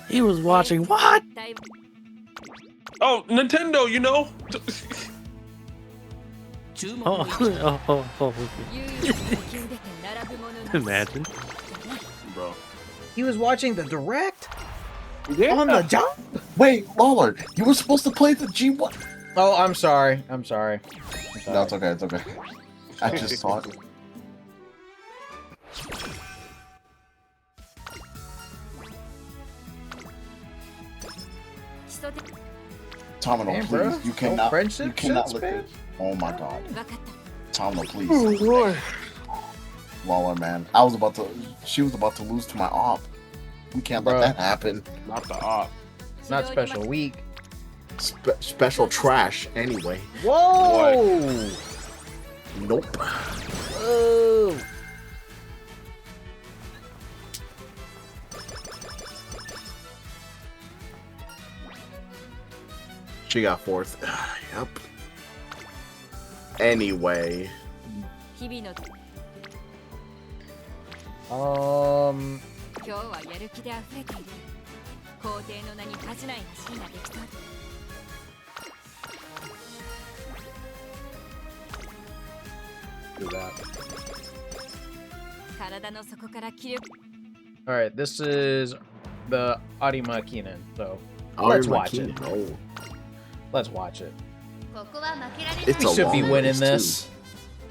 He was watching what? Oh, Nintendo, you know. Imagine. Bro. He was watching the direct? Yeah. On the job? Wait, Lawler, you were supposed to play the G1. Oh, I'm sorry. I'm sorry. No, it's okay. It's okay. I just saw it. Domino, Damn, please. bro. You cannot. friendship You cannot shits, look man. at. Oh my God. Domino, please. Oh Lord. Lawler, man. She was about to lose to my op. We can't let that happen. Not the op. Not special week. Special trash, anyway. Whoa! Nope. Oh. She got 4th. Yep. Anyway. Do that. All right, this is the Arima Kinen, so let's watch it. Oh. Let's watch it. It's We a should be long winning race, this. too.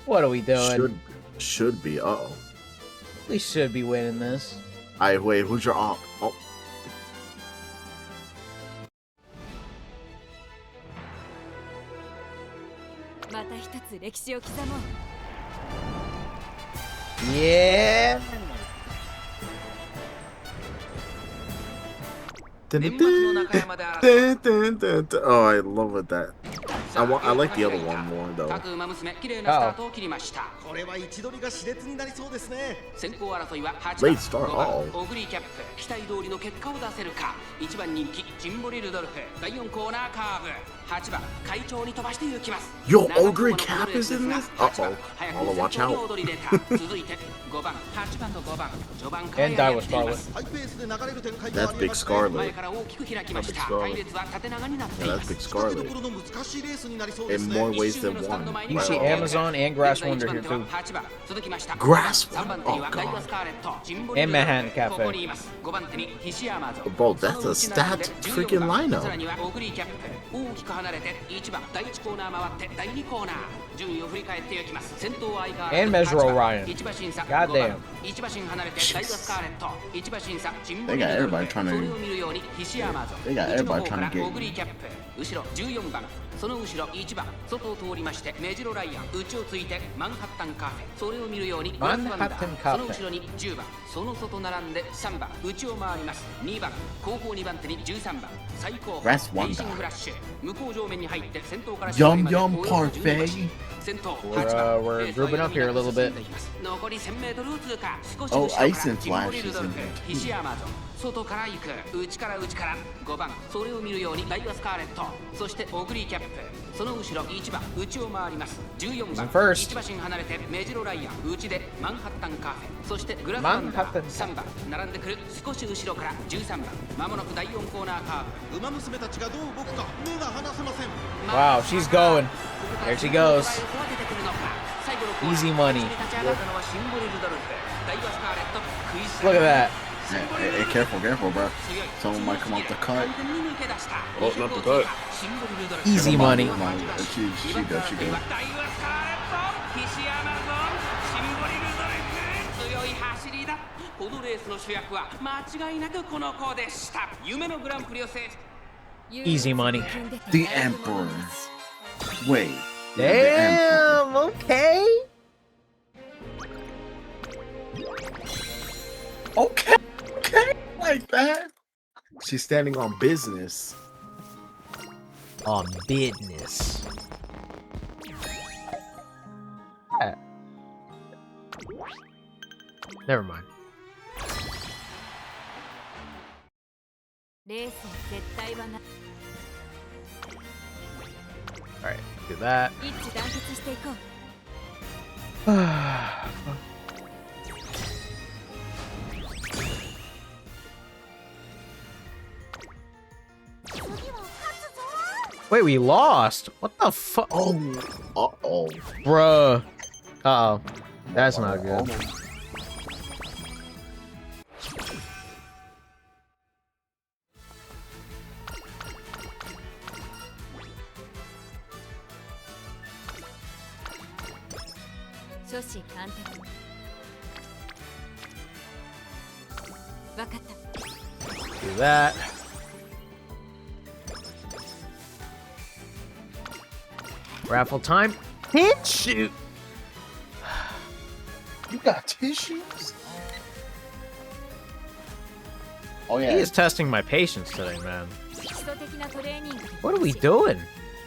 What are we doing? Should be. Uh-oh. We should be winning this. Wait, who's your op? Oh. Yeah. Oh, I love it that. I like the other one more though. 綺麗なスタートを切りましたこれは位置取りが熾烈になりそうですね先行争いは8 Late 番 start. 5番 Oh. オグリーキャップ期待通りの結果を出せるか1番人気ジンボリルドルフ第4コーナーカーブ8番会長に飛ばして行きます Yo, Ogre Cap is in this? Uh-oh. I'll watch out. 踊り出た続いて5番8番と5番序盤から And die with Scarlet. That's Big 前 Scarlet. から大きく開きま That's し Big た Scarlet. 隊列は縦長になって Yeah, いま that's す Big Scarlet. In more ways than one. You see Amazon and Grass Wonder here too. Grass Wonder? Oh, God. And Manhattan Cafe. Bro, that's a stat freaking lineup. さらにはオグリーキャップ大きく離れて1番第1コーナー回って第2コーナー順位を振り返っていきます先頭は相変わらず And Measure Orion. 1馬審査 God 5 damn. 番1馬身離れてダイワスカーレット1馬審査ジンボ They リ got ルドルフ everybody trying それ to. を見るように菱山ぞ They got 内の everybody 方から trying to オグ get. リーキャップ後ろ14番その後ろ1番外を通りましてメジロライアン内をついてマンハッタンカフェそれを見るようにグラスワンダーその後ろに10番その外並んで3番内を回ります2番後方2番手に13番最高峰レ Grass Wanda. ーシングフラッシュ向こう上面に入って先頭から Yum Yum Parfait. 先頭 We're grouping up here a little bit. 残り 1000m を通過少し Oh, 後ろから Ice and ジンボ Flash リ is ルドル in フ there. 菱山ぞ外から行く内から5番それを見るようにダイワスカーレットそしてオグリーキャップその後ろ1番内を回ります14番 First. 1馬身離れてメジロライアン内でマンハッタンカフェそしてグラスワンダー3番並んでくる少し後ろから13番まもなく第4コーナーカーブ馬娘たちがどう動くか目が離せません Wow, she's going. There she goes. Easy money. Look at that. Hey, careful, bro. Someone might come out the cut. Oh, not the cut. Easy money. She good. 強い走りだこのレースの主役は間違いなくこの子でした夢のグランプリを制し Easy money. The Emperor. Wait. Damn, okay. Okay, like that. She's standing on business. On business. Never mind. Alright, do that. Wait, we lost? What the fuck? Oh, uh-oh. Bruh. Uh-oh. That's not good. Do that. Raffle time. Hit shoot. You got tissues? Oh yeah. He is testing my patience today, man. What are we doing?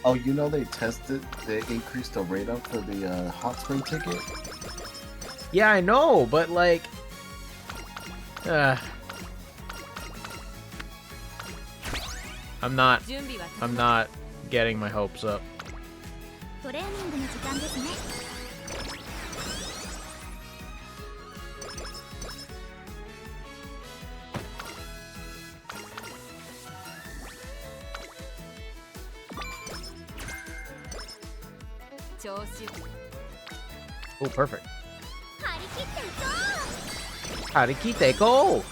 Oh, you know they increased the rate up for the hot spring ticket? Yeah, I know, but like... I'm not getting my hopes up. Oh, perfect. Harikite, go!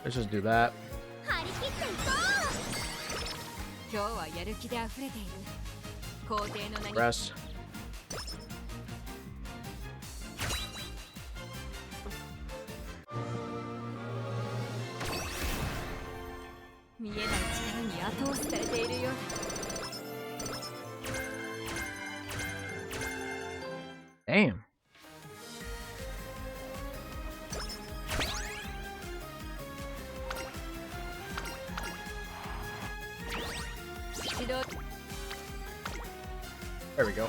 Let's just do that. Rest. Damn. There we go.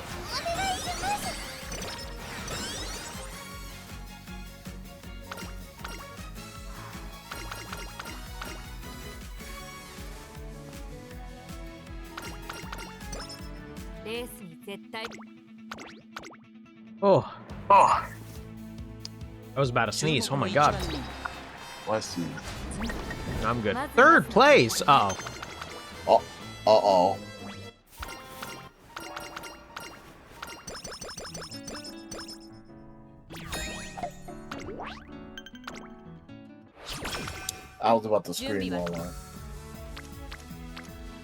Oh. I was about to sneeze. Oh my god. Bless you. I'm good. Third place. Uh oh. Uh-oh. I was about to scream all that.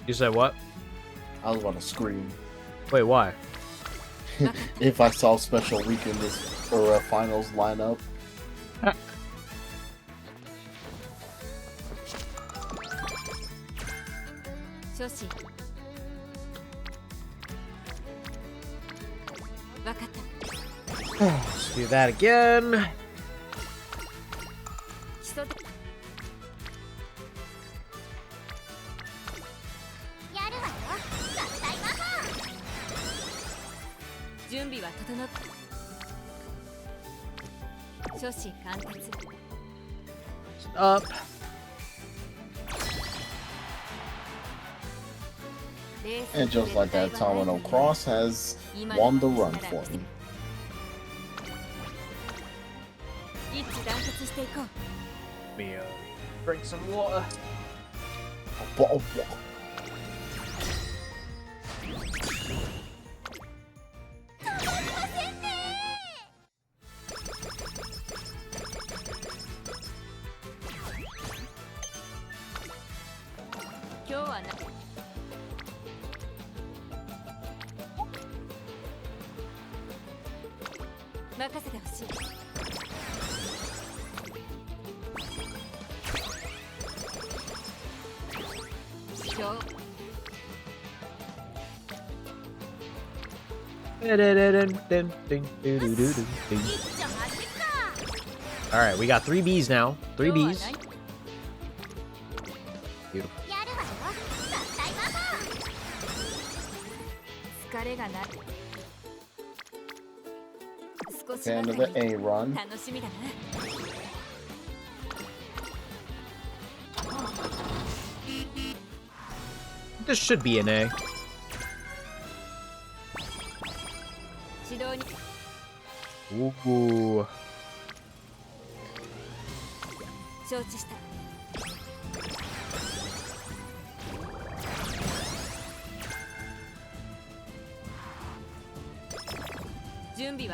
You said what? I was about to scream. Wait, why? If I saw special weekend or finals lineup. Let's do that again. Up. And just like that, Domino Cross has won the run for me. Let me drink some water. A bottle of water. All right, we got 3 Bs now. 3 Bs. Beautiful. Okay, another A run. This should be an A. Ooh.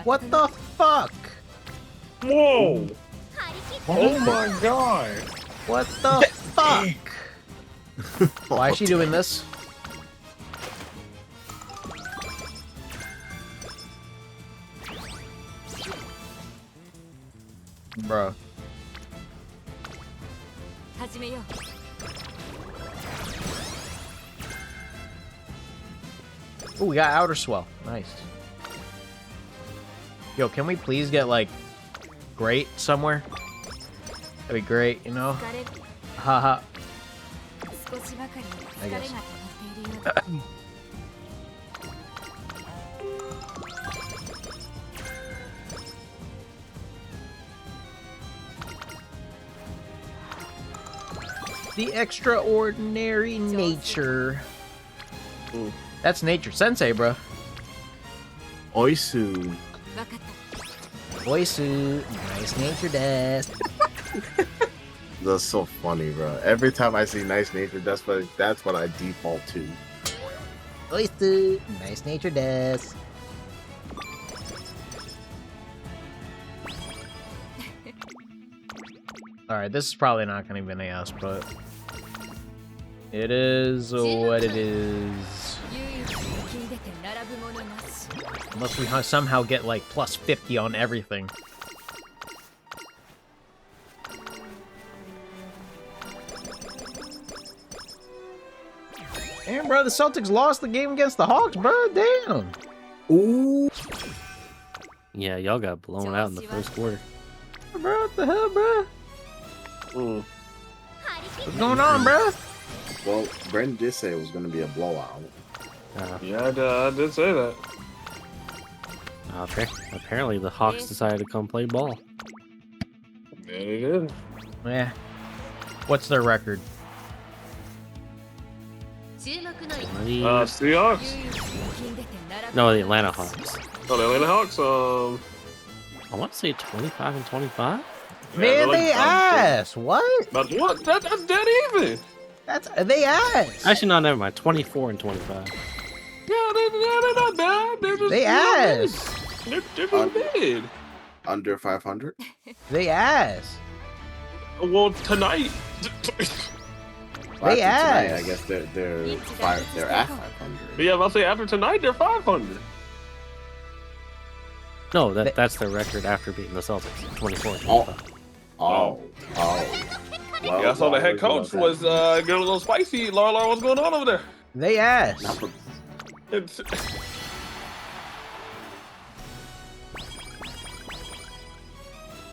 What the fuck? Whoa! Oh my god! What the fuck? Why is she doing this? Bro. Oh, we got outer swell. Nice. Yo, can we please get, like, great somewhere? That'd be great, you know? Haha. I guess. The extraordinary nature. Ooh. That's nature sensei, bro. Oisu. Oisu. Nice nature desk. That's so funny, bro. Every time I see nice nature, that's what I default to. Oisu. Nice nature desk. Alright, this is probably not going to be an AS, but it is what it is. Unless we somehow get like plus 50 on everything. Damn, bro, the Celtics lost the game against the Hawks, bro. Damn. Ooh. Yeah, y'all got blown out in the first quarter. Bro, what the hell, bro? What's going on, bro? Well, Brendan did say it was going to be a blowout. Yeah, I did say that. Okay. Apparently, the Hawks decided to come play ball. Yeah, they did. Yeah. What's their record? Seahawks? No, the Atlanta Hawks. Oh, the Atlanta Hawks? I want to say 25 and 25. Man, they ass. What? But what? That's dead even. That's they ass. Actually, no, never mind. 24 and 25. Yeah, they're not bad. They're just, they ass. They're just mid. Under 500? They ass. Well, tonight. They ass. Tonight, I guess they're at 500. Yeah, I'll say after tonight they're 500. No, that's their record after beating the Celtics. 24 and 25. Oh. Well, yeah, I saw the head coach was getting a little spicy. Laura, what's going on over there? They ass. It's...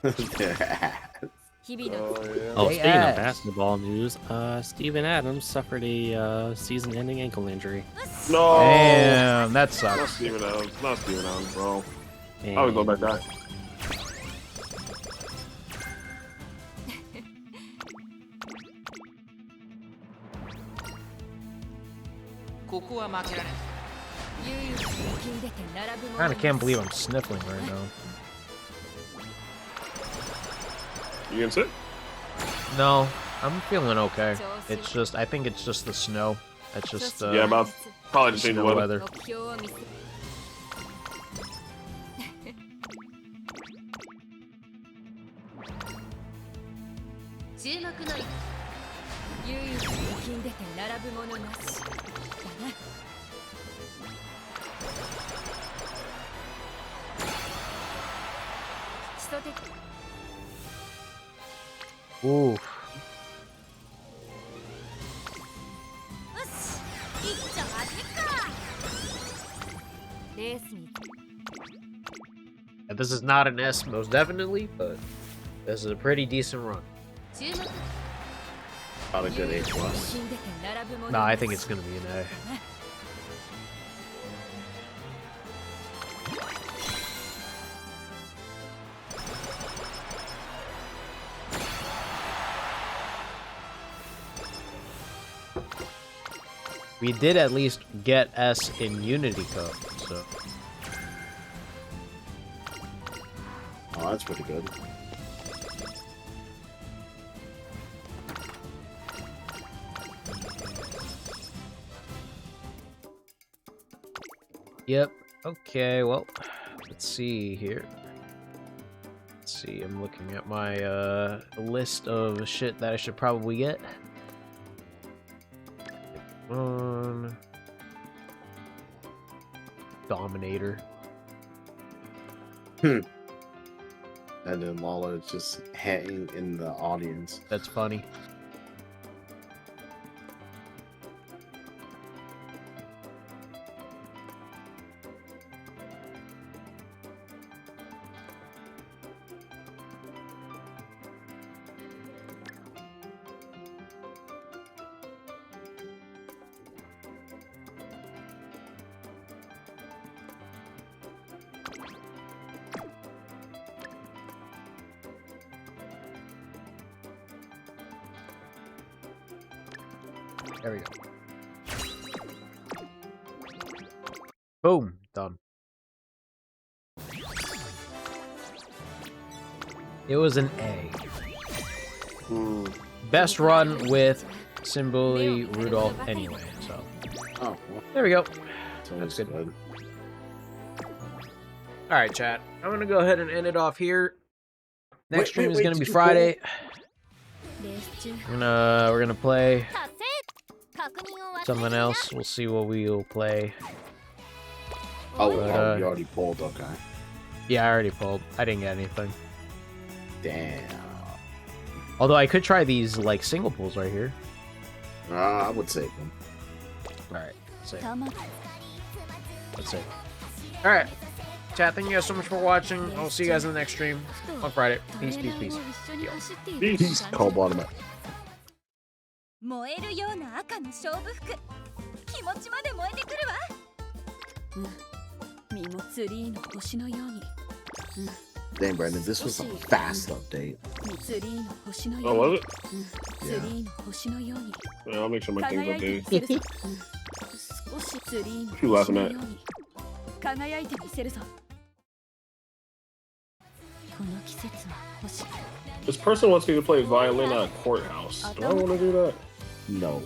Oh, speaking of basketball news, Steven Adams suffered a season-ending ankle injury. No. Damn, that sucks. Not Steven Adams, bro. I would go back that. I kinda can't believe I'm sniffling right now. You can sit? No, I'm feeling okay. It's just, I think it's just the snow. It's just, yeah, about probably just snow the weather. Ooh. And this is not an S, most definitely, but this is a pretty decent run. Not a good A+. No, I think it's gonna be an A. We did at least get S in Unity Cup, so. Oh, that's pretty good. Yep. Okay, well, let's see here. Let's see, I'm looking at my list of shit that I should probably get. Dominator. And then Lawler is just hanging in the audience. That's funny. There we go. Boom. Done. It was an A. Best run with Simboli, Rudolph anyway, so. Oh, well, there we go. That's good. Alright, chat. I'm gonna go ahead and end it off here. Next stream is gonna be Friday. We're gonna play something else. We'll see what we'll play. Oh, you already pulled, okay. Yeah, I already pulled. I didn't get anything. Damn. Although I could try these like single pulls right here. I would save them. Alright, save. Let's save. Alright. Chat, thank you guys so much for watching. I'll see you guys in the next stream on Friday. Peace, peace, peace. Peace. Cold bottom up. 燃えるような赤の勝負服気持ちまで燃えてくるわ身もツリーの星のように Dang, Brandon, this was a fast update. Oh, was it? Yeah. Yeah, I'll make sure my thing's updated. What you laughing at? This person wants me to play violin at a courthouse. Do I want to do that? No.